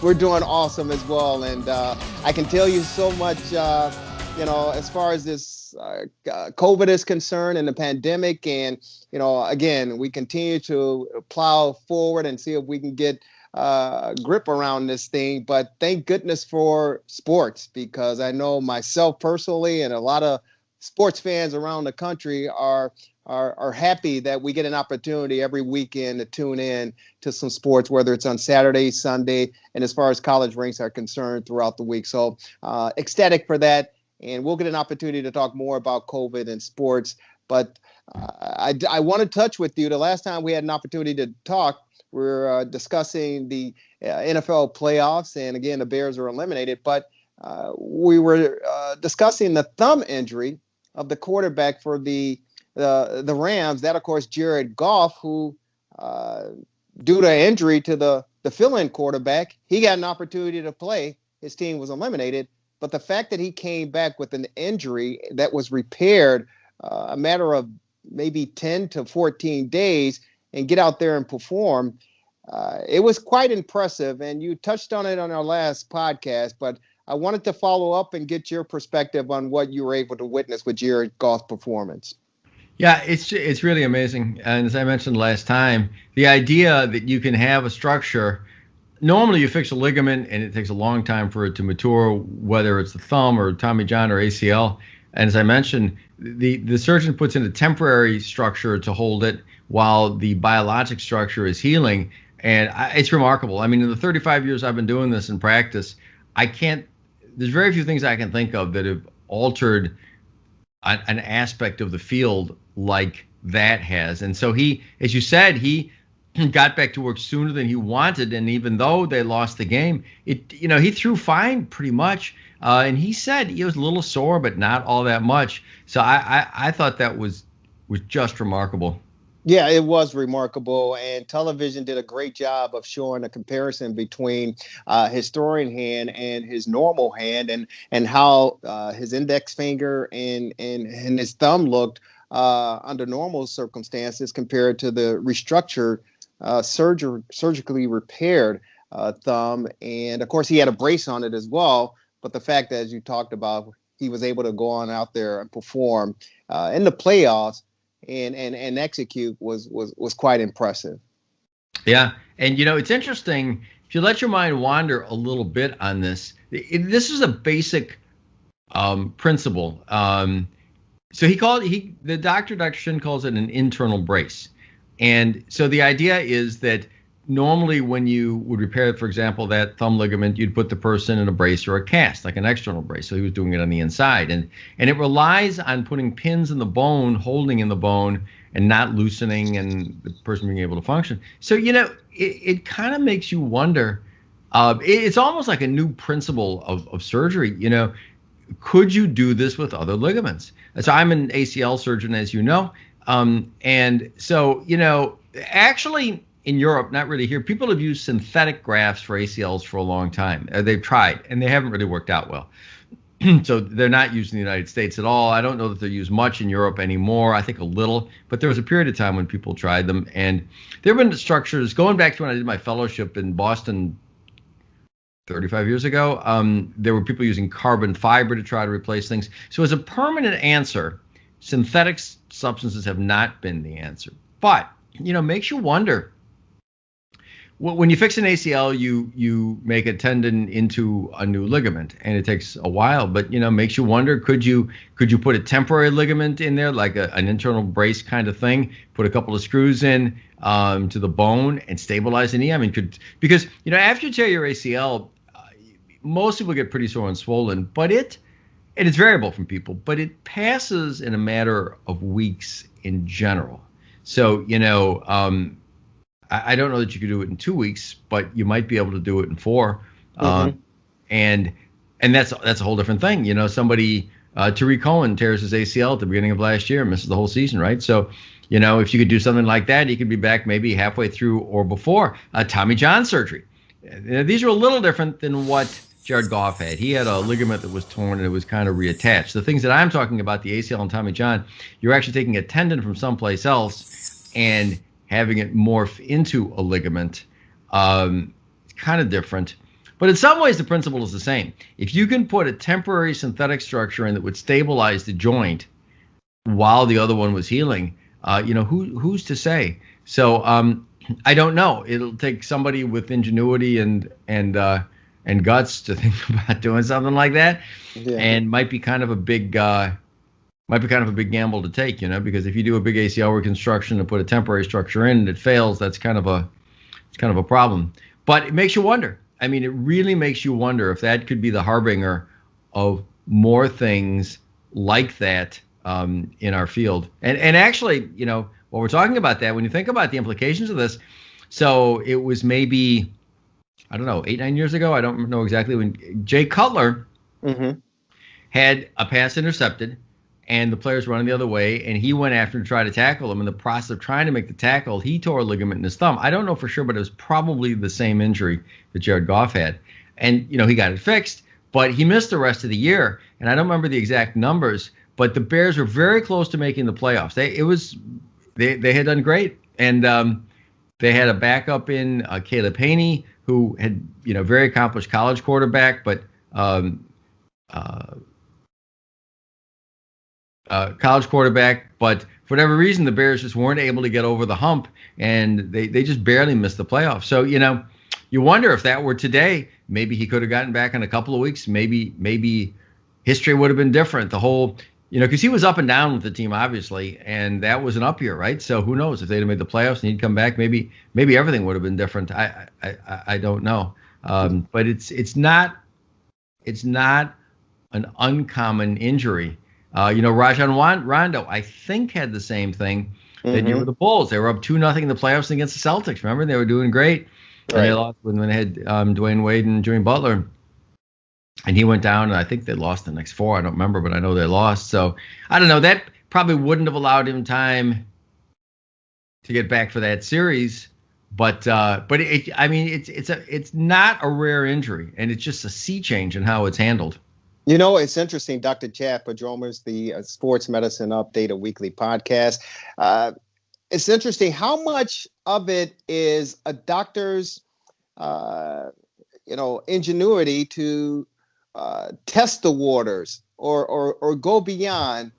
[SPEAKER 4] We're doing awesome as well. And I can tell you so much, as far as this COVID is concerned and the pandemic. And, again, we continue to plow forward and see if we can get grip around this thing. But thank goodness for sports, because I know myself personally and a lot of sports fans around the country are happy that we get an opportunity every weekend to tune in to some sports, whether it's on Saturday, Sunday, and as far as college ranks are concerned throughout the week. So ecstatic for that. And we'll get an opportunity to talk more about COVID and sports. But I want to touch with you. The last time we had an opportunity to talk, we were discussing the NFL playoffs. And again, the Bears are eliminated. But we were discussing the thumb injury of the quarterback for the Rams. That, of course, Jared Goff, who due to injury to the fill-in quarterback, he got an opportunity to play. His team was eliminated. But the fact that he came back with an injury that was repaired a matter of maybe 10 to 14 days and get out there and perform, it was quite impressive. And you touched on it on our last podcast, but I wanted to follow up and get your perspective on what you were able to witness with Jared Goff's performance.
[SPEAKER 13] Yeah, it's really amazing. And as I mentioned last time, the idea that you can have a structure, normally you fix a ligament and it takes a long time for it to mature, whether it's the thumb or Tommy John or ACL. And as I mentioned, the surgeon puts in a temporary structure to hold it while the biologic structure is healing. And it's remarkable. I mean, in the 35 years I've been doing this in practice, there's very few things I can think of that have altered an aspect of the field like that has. And so he, as you said, he got back to work sooner than he wanted. And even though they lost the game, he threw fine pretty much. And he said he was a little sore, but not all that much. So I thought that was just remarkable.
[SPEAKER 4] Yeah, it was remarkable, and television did a great job of showing a comparison between his throwing hand and his normal hand, and how his index finger and his thumb looked under normal circumstances compared to the restructured, surgically repaired thumb. And of course, he had a brace on it as well. But the fact that, as you talked about, he was able to go on out there and perform in the playoffs and execute was quite impressive.
[SPEAKER 13] Yeah. And, it's interesting. If you let your mind wander a little bit on this, this is a basic principle. So the doctor, Dr. Shin, calls it an internal brace. And so the idea is that normally when you would repair, for example, that thumb ligament, you'd put the person in a brace or a cast, like an external brace. So he was doing it on the inside. And it relies on putting pins in the bone, holding in the bone, and not loosening, and the person being able to function. So, it kind of makes you wonder. It's almost like a new principle of surgery. Could you do this with other ligaments? So I'm an ACL surgeon, as you know. And so, actually, in Europe, not really here, people have used synthetic grafts for ACLs for a long time. They've tried, and they haven't really worked out well. So they're not used in the United States at all. I don't know that they're used much in Europe anymore. I think a little, but there was a period of time when people tried them. And there have been structures, going back to when I did my fellowship in Boston 35 years ago, there were people using carbon fiber to try to replace things. So as a permanent answer, synthetic substances have not been the answer. But, makes you wonder, when you fix an ACL, you make a tendon into a new ligament, and it takes a while. But makes you wonder: could you put a temporary ligament in there, like an internal brace kind of thing? Put a couple of screws in to the bone and stabilize the knee. I mean, because after you tear your ACL, most people get pretty sore and swollen, and it's variable from people, but it passes in a matter of weeks in general. So I don't know that you could do it in 2 weeks, but you might be able to do it in 4. And that's a whole different thing. Somebody, Tariq Cohen tears his ACL at the beginning of last year and misses the whole season, right? So, if you could do something like that, you could be back maybe halfway through or before. Tommy John surgery. These are a little different than what Jared Goff had. He had a ligament that was torn and it was kind of reattached. The things that I'm talking about, the ACL and Tommy John, you're actually taking a tendon from someplace else and having it morph into a ligament. It's kind of different. But in some ways, the principle is the same. If you can put a temporary synthetic structure in that would stabilize the joint while the other one was healing, who's to say? So I don't know. It'll take somebody with ingenuity and guts to think about doing something like that, and might be kind of a big gamble to take, because if you do a big ACL reconstruction and put a temporary structure in and it fails, that's kind of a problem. But it makes you wonder. I mean, it really makes you wonder if that could be the harbinger of more things like that in our field. And actually, while we're talking about that, when you think about the implications of this, so it was maybe, I don't know, 8-9 years ago, I don't know exactly, when Jay Cutler had a pass intercepted and the player's running the other way, and he went after to try to tackle him. In the process of trying to make the tackle, he tore a ligament in his thumb. I don't know for sure, but it was probably the same injury that Jared Goff had. And, he got it fixed, but he missed the rest of the year. And I don't remember the exact numbers, but the Bears were very close to making the playoffs. They had done great. And they had a backup in Caleb Haney, who had, very accomplished college quarterback, but for whatever reason, the Bears just weren't able to get over the hump, and they just barely missed the playoffs. So, you wonder if that were today, maybe he could have gotten back in a couple of weeks. Maybe history would have been different. The whole, because he was up and down with the team, obviously, and that was an up year, right? So who knows if they'd have made the playoffs and he'd come back, maybe everything would have been different. I don't know. But it's not an uncommon injury. Rajon Rondo, I think, had the same thing that year with the Bulls. They were up 2-0 in the playoffs against the Celtics. Remember, they were doing great. And they lost when they had Dwayne Wade and Jimmy Butler. And he went down, and I think they lost the next 4. I don't remember, but I know they lost. So I don't know. That probably wouldn't have allowed him time to get back for that series. But it's not a rare injury, and it's just a sea change in how it's handled.
[SPEAKER 4] It's interesting. Dr. Chad Padroma's the Sports Medicine Update, a weekly podcast. It's interesting how much of it is a doctor's, ingenuity to test the waters or go beyond,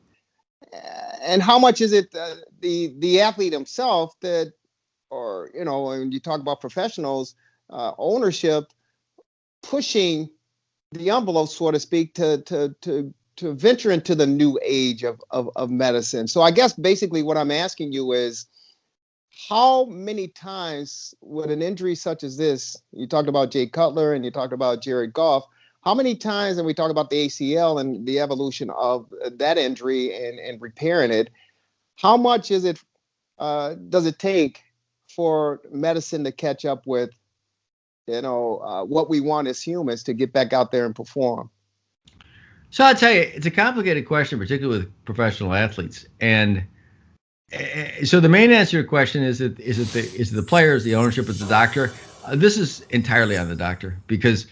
[SPEAKER 4] and how much is it the athlete himself that, or when you talk about professionals, ownership pushing the envelope, so to speak, to venture into the new age of medicine. So I guess basically what I'm asking you is, how many times would an injury such as this, you talked about Jay Cutler and you talked about Jared Goff, how many times, and we talked about the ACL and the evolution of that injury and repairing it, how much is it does it take for medicine to catch up with what we want as humans to get back out there and perform?
[SPEAKER 13] So I'll tell you, it's a complicated question, particularly with professional athletes. And so the main answer to your question is it the players, the ownership, is the doctor? This is entirely on the doctor, because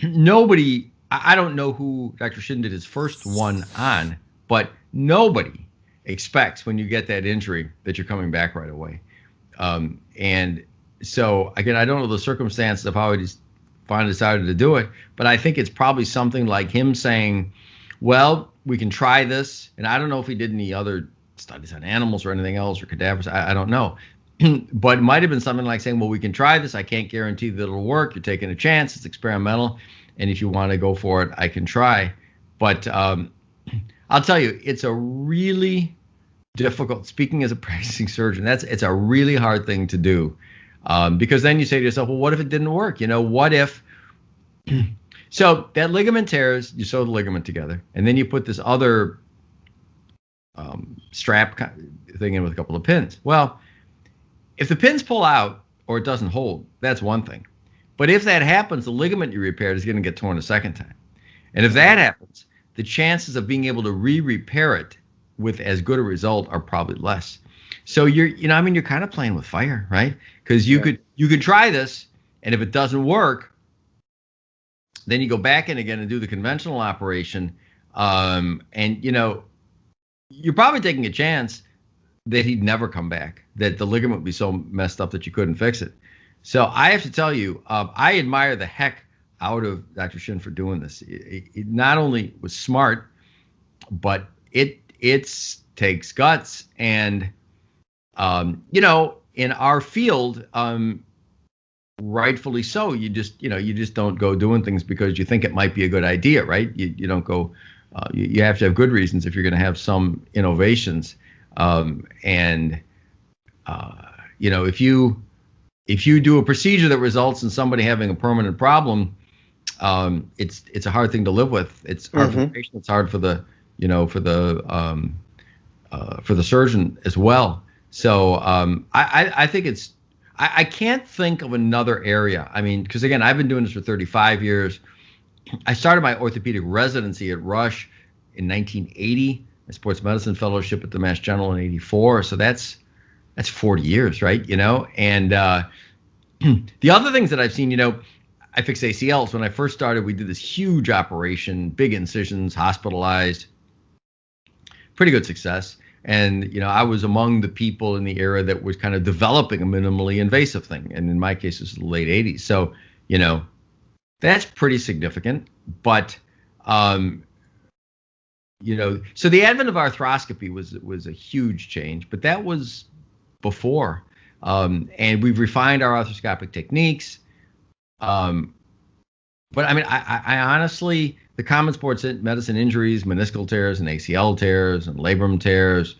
[SPEAKER 13] nobody, I don't know who Dr. Shin did his first one on, but nobody expects when you get that injury that you're coming back right away. And so, again, I don't know the circumstances of how he finally decided to do it, but I think it's probably something like him saying, well, we can try this. And I don't know if he did any other studies on animals or anything else or cadavers. I don't know. but it might have been something like saying, well, we can try this. I can't guarantee that it'll work. You're taking a chance. It's experimental. And if you want to go for it, I can try. But I'll tell you, it's a really difficult, speaking as a practicing surgeon, it's a really hard thing to do. Because then you say to yourself, well, what if it didn't work? What if, so that ligament tears, you sew the ligament together, and then you put this other strap thing in with a couple of pins. Well, if the pins pull out or it doesn't hold, that's one thing. But if that happens, the ligament you repaired is going to get torn a second time. And if that happens, the chances of being able to repair it with as good a result are probably less. So you're kind of playing with fire, right? Because you could try this, and if it doesn't work, then you go back in again and do the conventional operation. And you're probably taking a chance that he'd never come back, that the ligament would be so messed up that you couldn't fix it. So I have to tell you, I admire the heck out of Dr. Shin for doing this. It not only was smart, but it takes guts. And, in our field, rightfully so, you just don't go doing things because you think it might be a good idea, right? You don't go, you have to have good reasons if you're going to have some innovations. If you do a procedure that results in somebody having a permanent problem, it's a hard thing to live with. It's hard for the patient. It's hard for the surgeon as well. So I think I can't think of another area. I mean, because again, I've been doing this for 35 years. I started my orthopedic residency at Rush in 1980, a sports medicine fellowship at the Mass General in 84. So that's 40 years, right? And the other things that I've seen, I fix ACLs. When I first started, we did this huge operation, big incisions, hospitalized, pretty good success. And, I was among the people in the era that was kind of developing a minimally invasive thing. And in my case, it was the late 80s. So, that's pretty significant. But, so the advent of arthroscopy was a huge change, but that was before. And we've refined our arthroscopic techniques. But I mean, I honestly, the common sports medicine injuries, meniscal tears and ACL tears and labrum tears,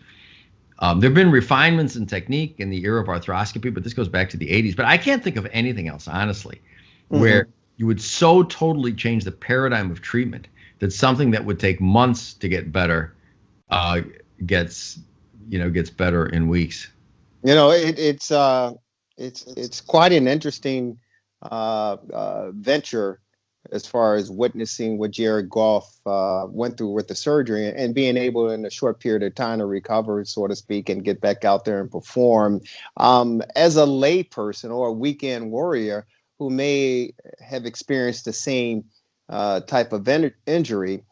[SPEAKER 13] there have been refinements in technique in the era of arthroscopy, but this goes back to the 80s. But I can't think of anything else, honestly, where you would so totally change the paradigm of treatment that something that would take months to get better gets better in weeks.
[SPEAKER 4] It's quite an interesting venture as far as witnessing what Jared Goff went through with the surgery and being able in a short period of time to recover, so to speak, and get back out there and perform. As a lay person or a weekend warrior who may have experienced the same type of injury,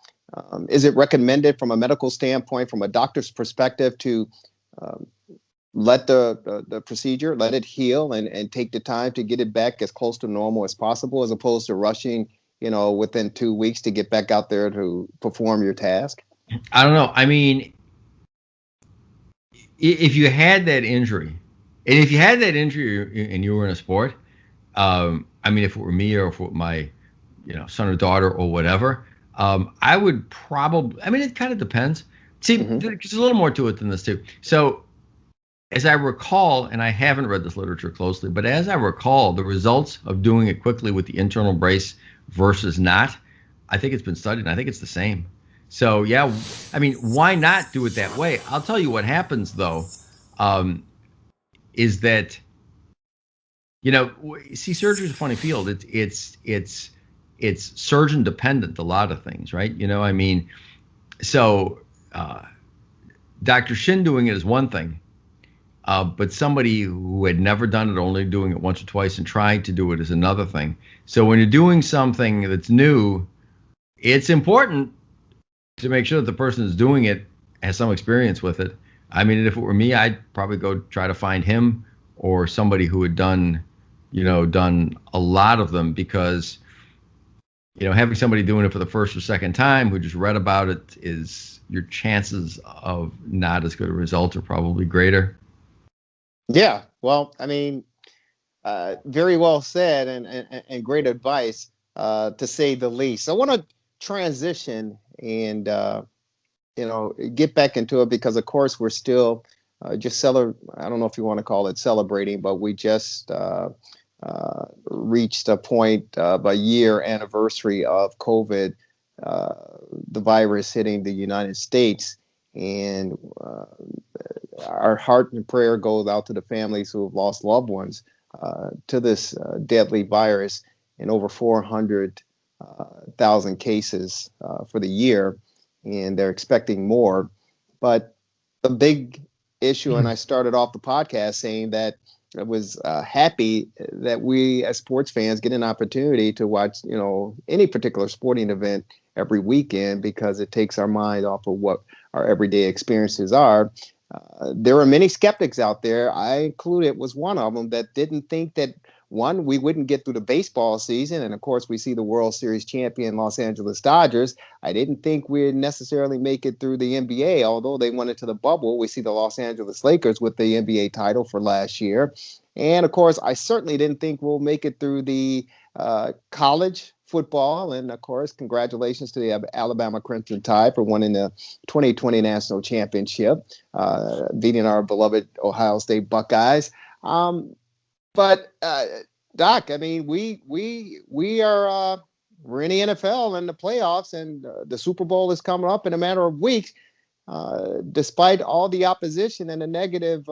[SPEAKER 4] is it recommended from a medical standpoint, from a doctor's perspective, to let the procedure, let it heal and take the time to get it back as close to normal as possible, as opposed to rushing, within 2 weeks to get back out there to perform your task?
[SPEAKER 13] I don't know. I mean, if you had that injury, and you were in a sport, I mean, if it were me or if it were my, son or daughter or whatever, I would probably, I mean, it kind of depends. See, there's a little more to it than this too. So, as I recall, and I haven't read this literature closely, but as I recall, the results of doing it quickly with the internal brace versus not, I think it's been studied, and I think it's the same. So, yeah, I mean, why not do it that way? I'll tell you what happens, though, is that, see, surgery is a funny field. It's surgeon dependent, a lot of things, right? I mean, so Dr. Shin doing it is one thing. But somebody who had never done it, only doing it once or twice and trying to do it, is another thing. So when you're doing something that's new, it's important to make sure that the person who's doing it has some experience with it. I mean, if it were me, I'd probably go try to find him or somebody who had done a lot of them, because, having somebody doing it for the first or second time who just read about it, is your chances of not as good a result are probably greater.
[SPEAKER 4] Yeah, Well, I mean, very well said and great advice, to say the least. I want to transition and get back into it because, of course, we're still just I don't know if you want to call it celebrating, but we just reached a point of a year anniversary of COVID, the virus hitting the United States. And our heart and prayer goes out to the families who have lost loved ones to this deadly virus, and over 400,000 cases for the year, and they're expecting more. But the big issue, and I started off the podcast saying that I was happy that we as sports fans get an opportunity to watch, any particular sporting event every weekend, because it takes our mind off of what our everyday experiences are. There are many skeptics out there, I included was one of them, that didn't think that, one, we wouldn't get through the baseball season. And of course, we see the World Series champion Los Angeles Dodgers. I didn't think we'd necessarily make it through the NBA, although they went into the bubble. We see the Los Angeles Lakers with the NBA title for last year. And of course, I certainly didn't think we'll make it through the college football. And of course, congratulations to the Alabama Crimson Tide for winning the 2020 national championship, beating our beloved Ohio State Buckeyes. But Doc, I mean, we are we're in the NFL and the playoffs, and the Super Bowl is coming up in a matter of weeks. Despite all the opposition and the negative,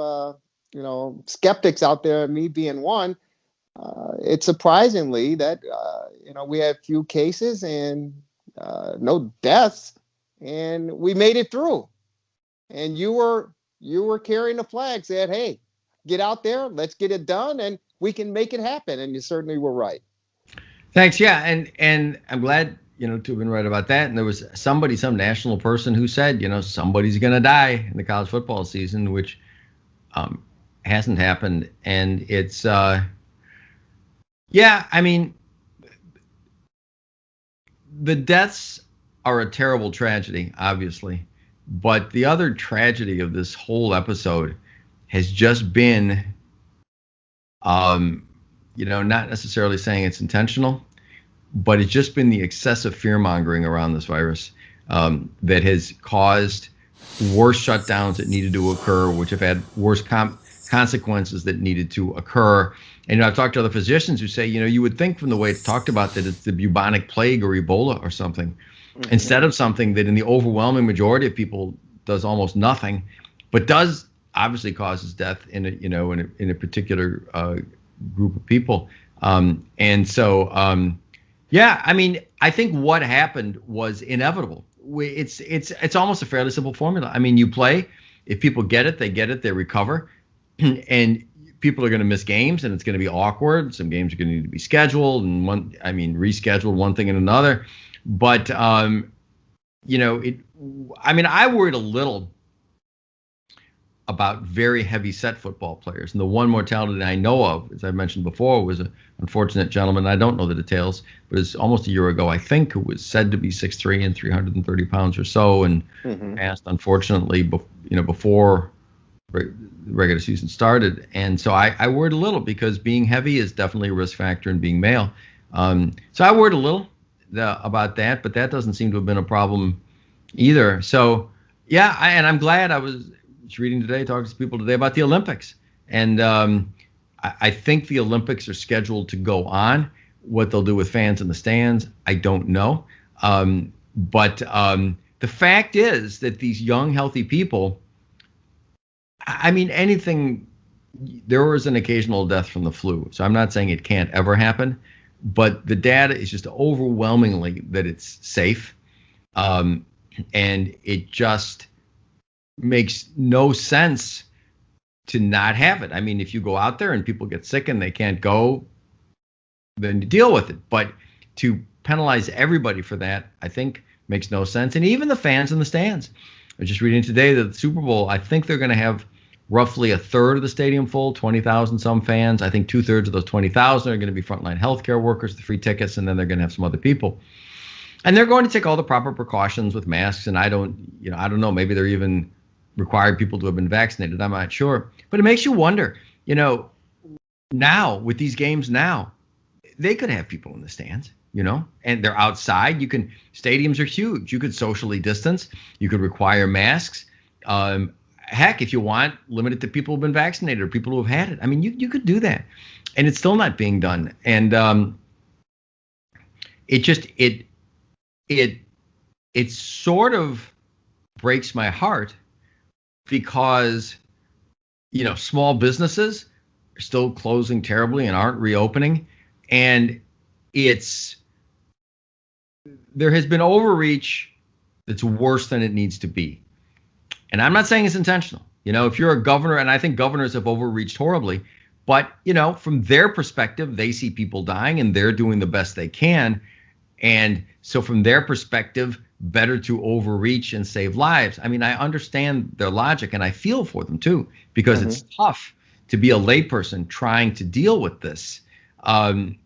[SPEAKER 4] skeptics out there, me being one, it's surprisingly that we had few cases and no deaths, and we made it through. And you were carrying the flag, said, "Hey, get out there, let's get it done, and we can make it happen." And you certainly were right.
[SPEAKER 13] Thanks. Yeah, and I'm glad to have been right about that. And there was some national person who said, somebody's going to die in the college football season, which hasn't happened. And it's I mean, the deaths are a terrible tragedy, obviously, but the other tragedy of this whole episode has just been, not necessarily saying it's intentional, but it's just been the excessive fear-mongering around this virus that has caused worse shutdowns that needed to occur, which have had worse consequences that needed to occur. And I've talked to other physicians who say, you would think from the way it's talked about that it's the bubonic plague or Ebola or something, instead of something that in the overwhelming majority of people does almost nothing, but does obviously causes death in a particular group of people. I mean, I think what happened was inevitable. It's almost a fairly simple formula. I mean, you play, if people get it, they recover, and people are going to miss games, and it's going to be awkward. Some games are going to need to be scheduled and rescheduled, one thing and another. But I worried a little about very heavy set football players. And the one mortality I know of, as I mentioned before, was an unfortunate gentleman. I don't know the details, but it's almost a year ago, I think, who was said to be 6'3" and 330 pounds or so, and passed, unfortunately, before the regular season started. And so I worried a little, because being heavy is definitely a risk factor in being male. So I worried a little about that, but that doesn't seem to have been a problem either. So, yeah, and I'm glad. I was reading today, talking to people today about the Olympics. And I think the Olympics are scheduled to go on. What they'll do with fans in the stands, I don't know. But the fact is that these young, healthy people, I mean, there was an occasional death from the flu. So I'm not saying it can't ever happen, but the data is just overwhelmingly that it's safe. And it just makes no sense to not have it. I mean, if you go out there and people get sick and they can't go, then you deal with it. But to penalize everybody for that, I think makes no sense. And even the fans in the stands. I was just reading today that the Super Bowl, I think they're going to have roughly a third of the stadium full, 20,000 some fans. I think 2/3 of those 20,000 are going to be frontline healthcare workers, the free tickets, and then they're going to have some other people. And they're going to take all the proper precautions with masks. And I don't know, maybe they're even required people to have been vaccinated. I'm not sure. But it makes you wonder, now with these games now, they could have people in the stands, and they're outside. Stadiums are huge. You could socially distance. You could require masks. Heck, if you want, limit it to people who've been vaccinated or people who have had it. I mean, you could do that, and it's still not being done. And it sort of breaks my heart because small businesses are still closing terribly and aren't reopening, and there has been overreach that's worse than it needs to be. And I'm not saying it's intentional. If you're a governor, and I think governors have overreached horribly, but from their perspective, they see people dying and they're doing the best they can. And so from their perspective, better to overreach and save lives. I mean, I understand their logic and I feel for them too, because it's tough to be a layperson trying to deal with this. And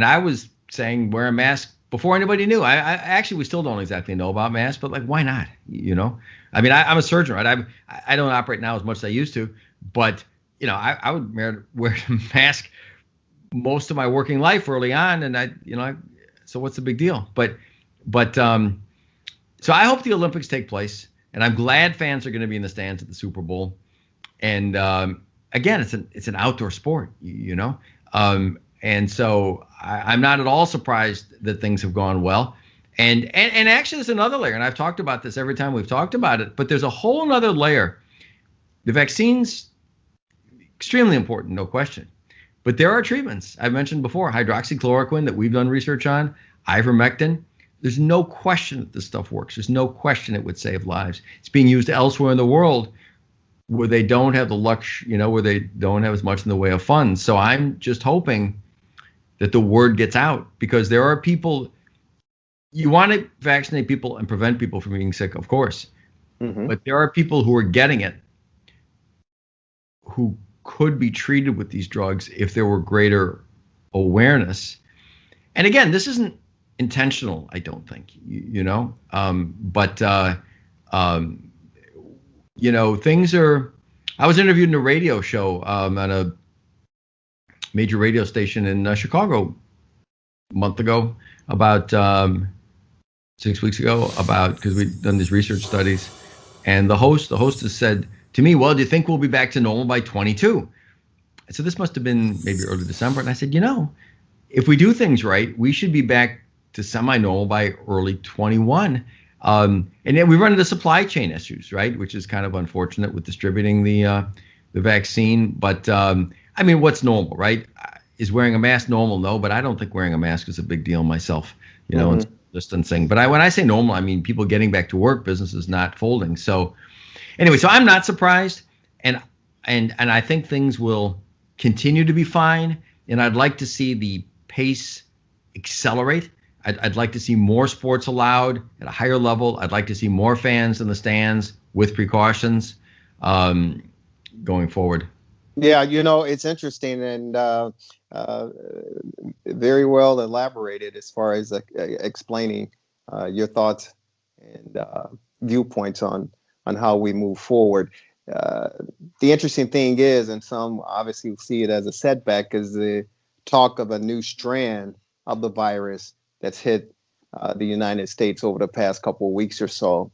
[SPEAKER 13] I was saying wear a mask before anybody knew. I actually, we still don't exactly know about masks, but why not? I mean, I'm a surgeon, right? I don't operate now as much as I used to, but I would wear a mask most of my working life early on, and so what's the big deal? But so I hope the Olympics take place, and I'm glad fans are going to be in the stands at the Super Bowl. And again, it's an outdoor sport, and so I'm not at all surprised that things have gone well. And actually, there's another layer, and I've talked about this every time we've talked about it, but there's a whole other layer. The vaccine's extremely important, no question. But there are treatments. I've mentioned before, hydroxychloroquine that we've done research on, ivermectin. There's no question that this stuff works. There's no question it would save lives. It's being used elsewhere in the world where they don't have the luxury, where they don't have as much in the way of funds. So I'm just hoping that the word gets out, because there are people, you want to vaccinate people and prevent people from being sick, of course. But there are people who are getting it who could be treated with these drugs if there were greater awareness. And again, this isn't intentional, I don't think, things are, I was interviewed in a radio show on a major radio station in Chicago a month ago, about 6 weeks ago, because we'd done these research studies. And the hostess said to me, well, do you think we'll be back to normal by 22? So this must have been maybe early December. And I said, if we do things right, we should be back to semi-normal by early 21. And then we run into supply chain issues, right? Which is kind of unfortunate with distributing the vaccine. But I mean, what's normal, right? Is wearing a mask normal? No, but I don't think wearing a mask is a big deal myself, and distancing. But when I say normal, I mean people getting back to work, businesses not folding. So anyway, so I'm not surprised, and I think things will continue to be fine. And I'd like to see the pace accelerate. I'd like to see more sports allowed at a higher level. I'd like to see more fans in the stands with precautions going forward.
[SPEAKER 4] Yeah, it's interesting and very well elaborated as far as explaining your thoughts and viewpoints on how we move forward. The interesting thing is, and some obviously see it as a setback, is the talk of a new strand of the virus that's hit the United States over the past couple of weeks or so,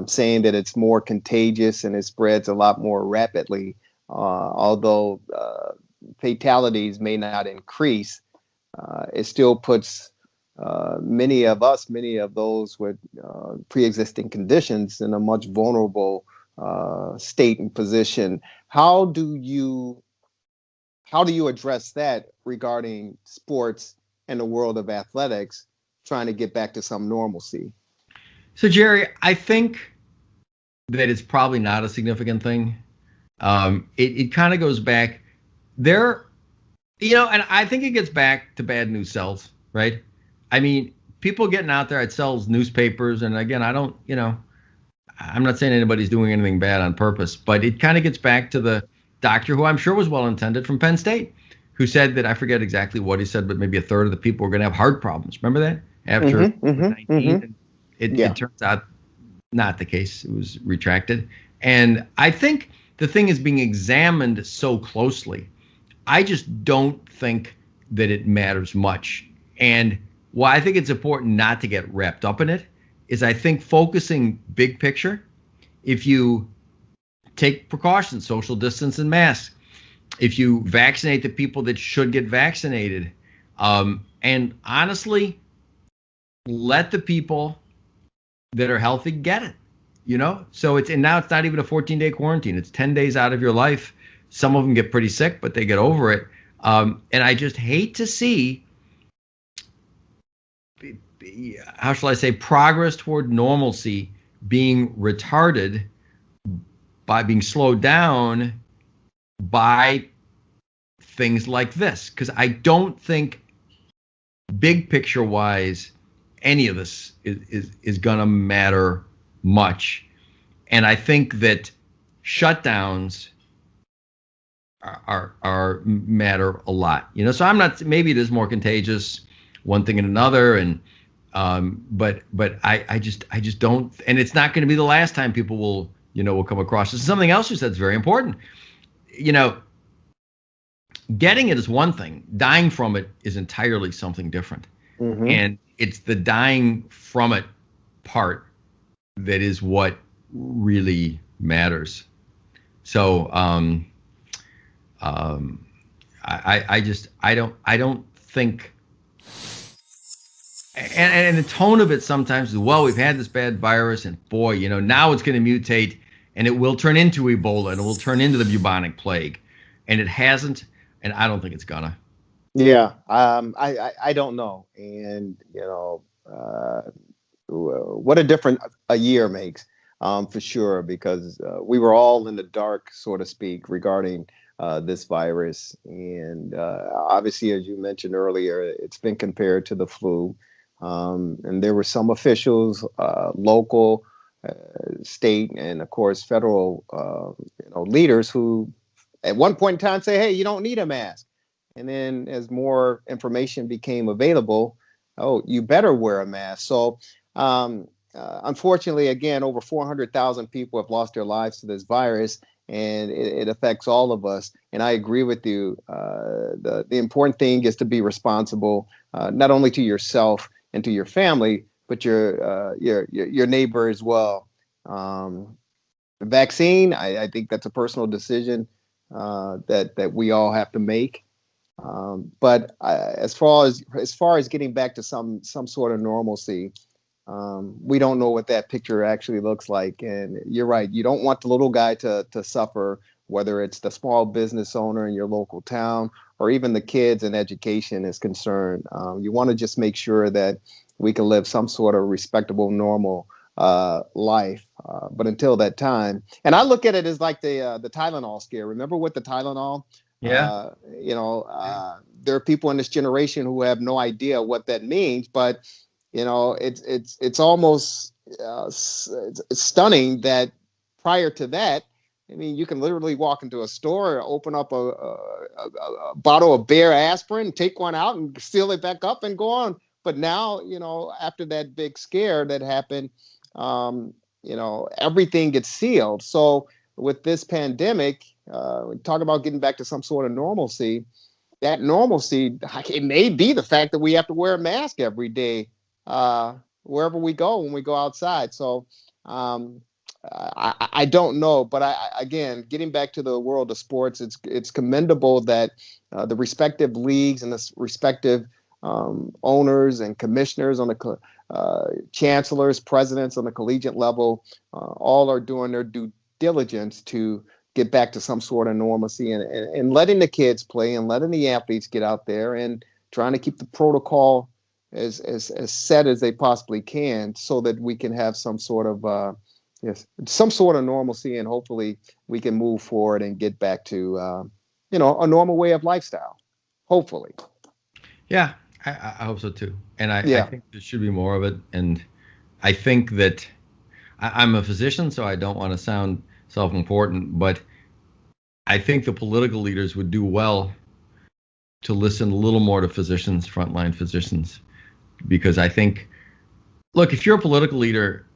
[SPEAKER 4] saying that it's more contagious and it spreads a lot more rapidly. Although fatalities may not increase, it still puts many of those with pre-existing conditions in a much vulnerable state and position. How do you address that regarding sports and the world of athletics, trying to get back to some normalcy?
[SPEAKER 13] So, Jerry, I think that it's probably not a significant thing. It kind of goes back there, and I think it gets back to bad news sells, right? I mean, people getting out there, it sells newspapers. And again, I'm not saying anybody's doing anything bad on purpose, but it kind of gets back to the doctor who I'm sure was well-intended from Penn State, who said that, I forget exactly what he said, but maybe a third of the people were going to have heart problems. Remember that? After 19, it turns out not the case. It was retracted. And I think the thing is being examined so closely. I just don't think that it matters much. And why I think it's important not to get wrapped up in it is I think focusing big picture, if you take precautions, social distance and masks, if you vaccinate the people that should get vaccinated, and honestly, let the people that are healthy get it, So now it's not even a 14-day quarantine. It's 10 days out of your life. Some of them get pretty sick, but they get over it. And I just hate to see, how shall I say, progress toward normalcy being retarded by being slowed down by things like this. Because I don't think, big picture wise, any of this is going to matter much. And I think that shutdowns are matter a lot. So I'm not, maybe it is more contagious, one thing and another, and but I just don't, and it's not going to be the last time people will come across this. Something else you said is very important. Getting it is one thing. Dying from it is entirely something different. Mm-hmm. And it's the dying from it part that is what really matters. So I don't think, and the tone of it sometimes is, well, we've had this bad virus and boy, now it's going to mutate and it will turn into Ebola and it will turn into the bubonic plague, and it hasn't, and I don't think it's gonna.
[SPEAKER 4] Yeah, I don't know, and what a difference a year makes, for sure, because we were all in the dark, so to speak, regarding this virus, and obviously, as you mentioned earlier, it's been compared to the flu, and there were some officials, local, state, and of course federal, leaders who, at one point in time, say, "Hey, you don't need a mask." And then as more information became available, oh, you better wear a mask. So unfortunately, again, over 400,000 people have lost their lives to this virus, and it affects all of us. And I agree with you. The important thing is to be responsible, not only to yourself and to your family, but your neighbor as well. The vaccine, I think that's a personal decision that we all have to make. But as far as getting back to some sort of normalcy, we don't know what that picture actually looks like. And you're right. You don't want the little guy to suffer, whether it's the small business owner in your local town or even the kids in education is concerned. You want to just make sure that we can live some sort of respectable, normal life. But until that time, and I look at it as like the Tylenol scare. Remember with the Tylenol?
[SPEAKER 13] Yeah.
[SPEAKER 4] There are people in this generation who have no idea what that means, but it's almost it's stunning that prior to that, I mean, you can literally walk into a store, open up a bottle of Bayer aspirin, take one out and seal it back up and go on. But now, after that big scare that happened, everything gets sealed. So with this pandemic, we talk about getting back to some sort of normalcy. That normalcy, it may be the fact that we have to wear a mask every day, wherever we go when we go outside. So I don't know, but again, getting back to the world of sports, it's commendable that the respective leagues and the respective owners and commissioners on the chancellors, presidents on the collegiate level, all are doing their due diligence to get back to some sort of normalcy and letting the kids play and letting the athletes get out there and trying to keep the protocol as set as they possibly can so that we can have some sort of normalcy, and hopefully we can move forward and get back to a normal way of lifestyle, hopefully.
[SPEAKER 13] Yeah, I hope so too. And I think there should be more of it. And I think that I'm a physician, so I don't want to sound self-important, but I think the political leaders would do well to listen a little more to physicians, frontline physicians, because I think, look, if you're a political leader,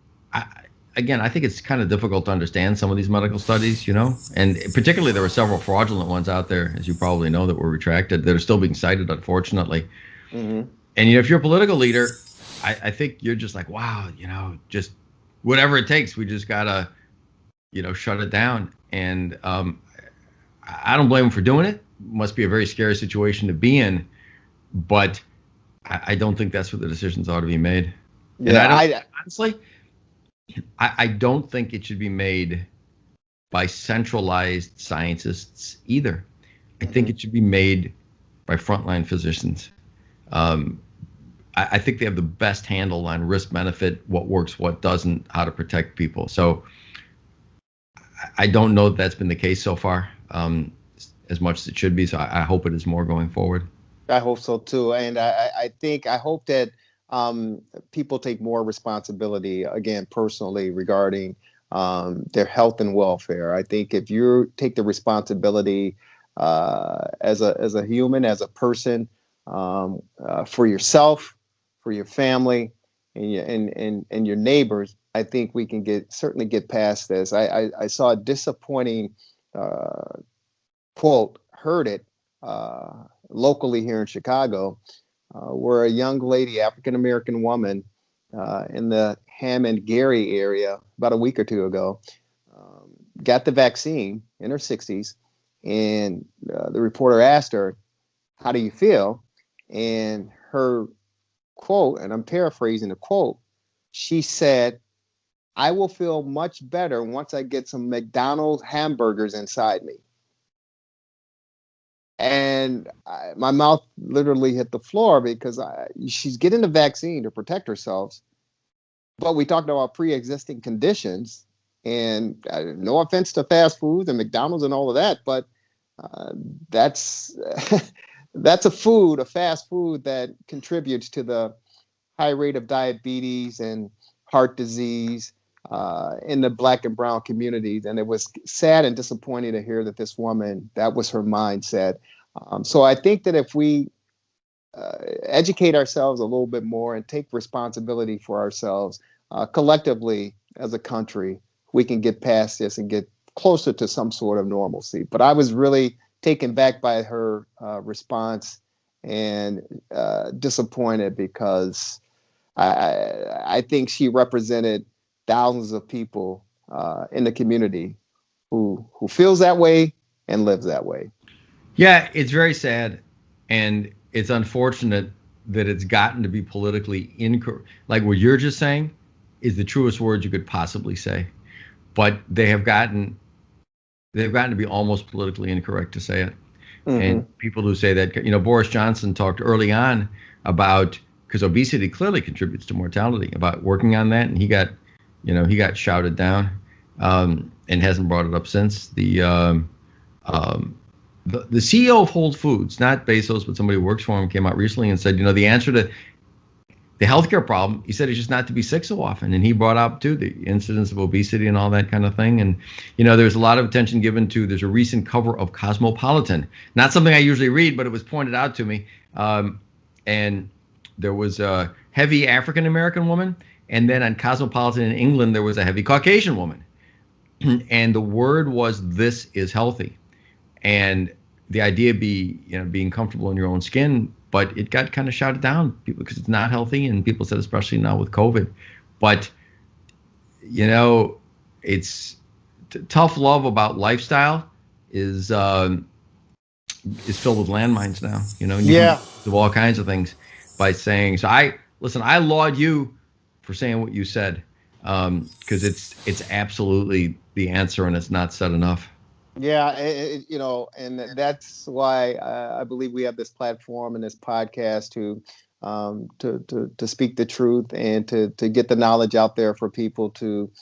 [SPEAKER 13] again, I think it's kind of difficult to understand some of these medical studies, and particularly there were several fraudulent ones out there, as you probably know, that were retracted that are still being cited, unfortunately.
[SPEAKER 4] Mm-hmm.
[SPEAKER 13] And if you're a political leader, I think you're just like, wow, just whatever it takes, we just gotta, shut it down. And I don't blame them for doing it. Must be a very scary situation to be in, but I don't think that's where the decisions ought to be made. And honestly, I don't think it should be made by centralized scientists either. I think it should be made by frontline physicians. I think they have the best handle on risk benefit, what works, what doesn't, how to protect people. So I don't know that that's been the case so far, as much as it should be. So I hope it is more going forward.
[SPEAKER 4] I hope so too. And I hope that people take more responsibility, again, personally, regarding their health and welfare. I think if you take the responsibility as a human, as a person, for yourself, for your family, and your neighbors, I think we can certainly get past this. I saw a disappointing quote, heard it locally here in Chicago, where a young lady, African American woman, in the Hammond Garry area about a week or two ago, got the vaccine in her 60s, and the reporter asked her, "How do you feel?" And her quote, and I'm paraphrasing the quote, she said, "I will feel much better once I get some McDonald's hamburgers inside me." And my mouth literally hit the floor, because she's getting the vaccine to protect herself. But we talked about pre-existing conditions, and no offense to fast foods and McDonald's and all of that, but that's that's a fast food that contributes to the high rate of diabetes and heart disease in the Black and brown communities. And it was sad and disappointing to hear that this woman, that was her mindset. So I think that if we educate ourselves a little bit more and take responsibility for ourselves collectively as a country, we can get past this and get closer to some sort of normalcy. But I was really taken back by her response, and disappointed, because I think she represented thousands of people in the community who feels that way and lives that way.
[SPEAKER 13] Yeah, it's very sad, and it's unfortunate that it's gotten to be politically incorrect. Like what you're just saying is the truest words you could possibly say, but they've gotten to be almost politically incorrect to say it. Mm-hmm. And people who say that, Boris Johnson talked early on about, because obesity clearly contributes to mortality, about working on that, and he got shouted down, and hasn't brought it up since. The CEO of Whole Foods, not Bezos, but somebody who works for him, came out recently and said, the answer to the healthcare problem, he said, is just not to be sick so often. And he brought up too the incidence of obesity and all that kind of thing. And there's a lot of attention given to. There's a recent cover of Cosmopolitan, not something I usually read, but it was pointed out to me. And there was a heavy African American woman, and then on Cosmopolitan in England there was a heavy Caucasian woman, and the word was, "This is healthy," and the idea being comfortable in your own skin. But it got kind of shouted down because it's not healthy, and people said, especially now with COVID. But it's tough love about lifestyle is filled with landmines now. Of all kinds of things by saying. So I laud you for saying what you said, because it's absolutely the answer, and it's not said enough.
[SPEAKER 4] Yeah, and that's why I believe we have this platform and this podcast to speak the truth and to get the knowledge out there for people to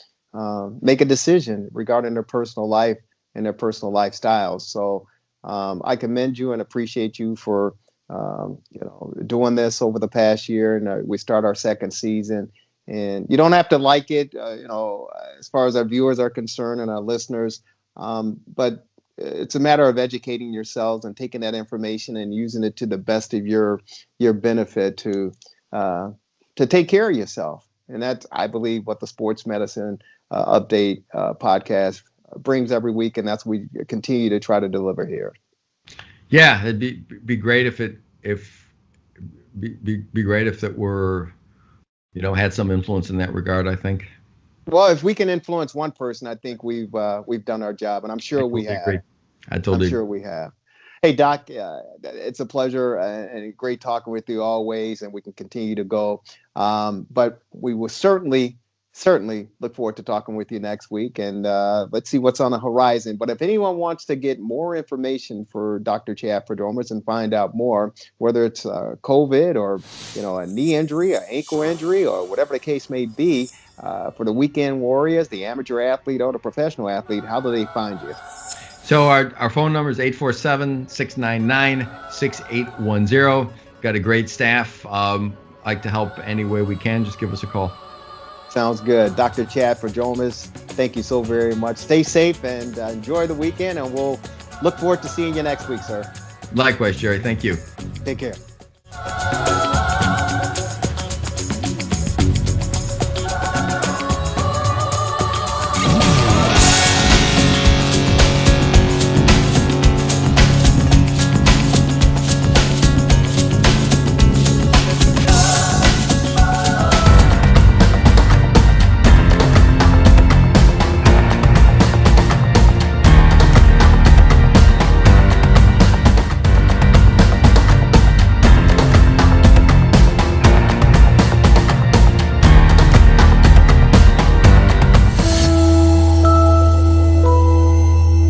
[SPEAKER 4] make a decision regarding their personal life and their personal lifestyles. So I commend you and appreciate you for doing this over the past year, and we start our second season. And you don't have to like it, as far as our viewers are concerned and our listeners. But it's a matter of educating yourselves and taking that information and using it to the best of your benefit to take care of yourself. And that's, I believe, what the sports medicine update podcast brings every week, and that's what we continue to try to deliver here.
[SPEAKER 13] Yeah, it'd be great if that were, had some influence in that regard, I think.
[SPEAKER 4] Well, if we can influence one person, I think we've done our job, and I'm sure we have.
[SPEAKER 13] Agree. I totally
[SPEAKER 4] I'm sure we have. Hey, Doc, it's a pleasure and great talking with you always, and we can continue to go. But we will certainly look forward to talking with you next week, and let's see what's on the horizon. But if anyone wants to get more information for Dr. Chad Prodromos and find out more, whether it's COVID or a knee injury, an ankle injury, or whatever the case may be, for the weekend warriors, the amateur athlete or the professional athlete, how do they find you?
[SPEAKER 13] So our phone number is 847-699-6810. Got a great staff. Like to help any way we can. Just give us a call.
[SPEAKER 4] Sounds good. Dr. Chad Prodromos, thank you so very much. Stay safe and enjoy the weekend, and we'll look forward to seeing you next week, sir.
[SPEAKER 13] Likewise, Jerry. Thank you.
[SPEAKER 4] Take care.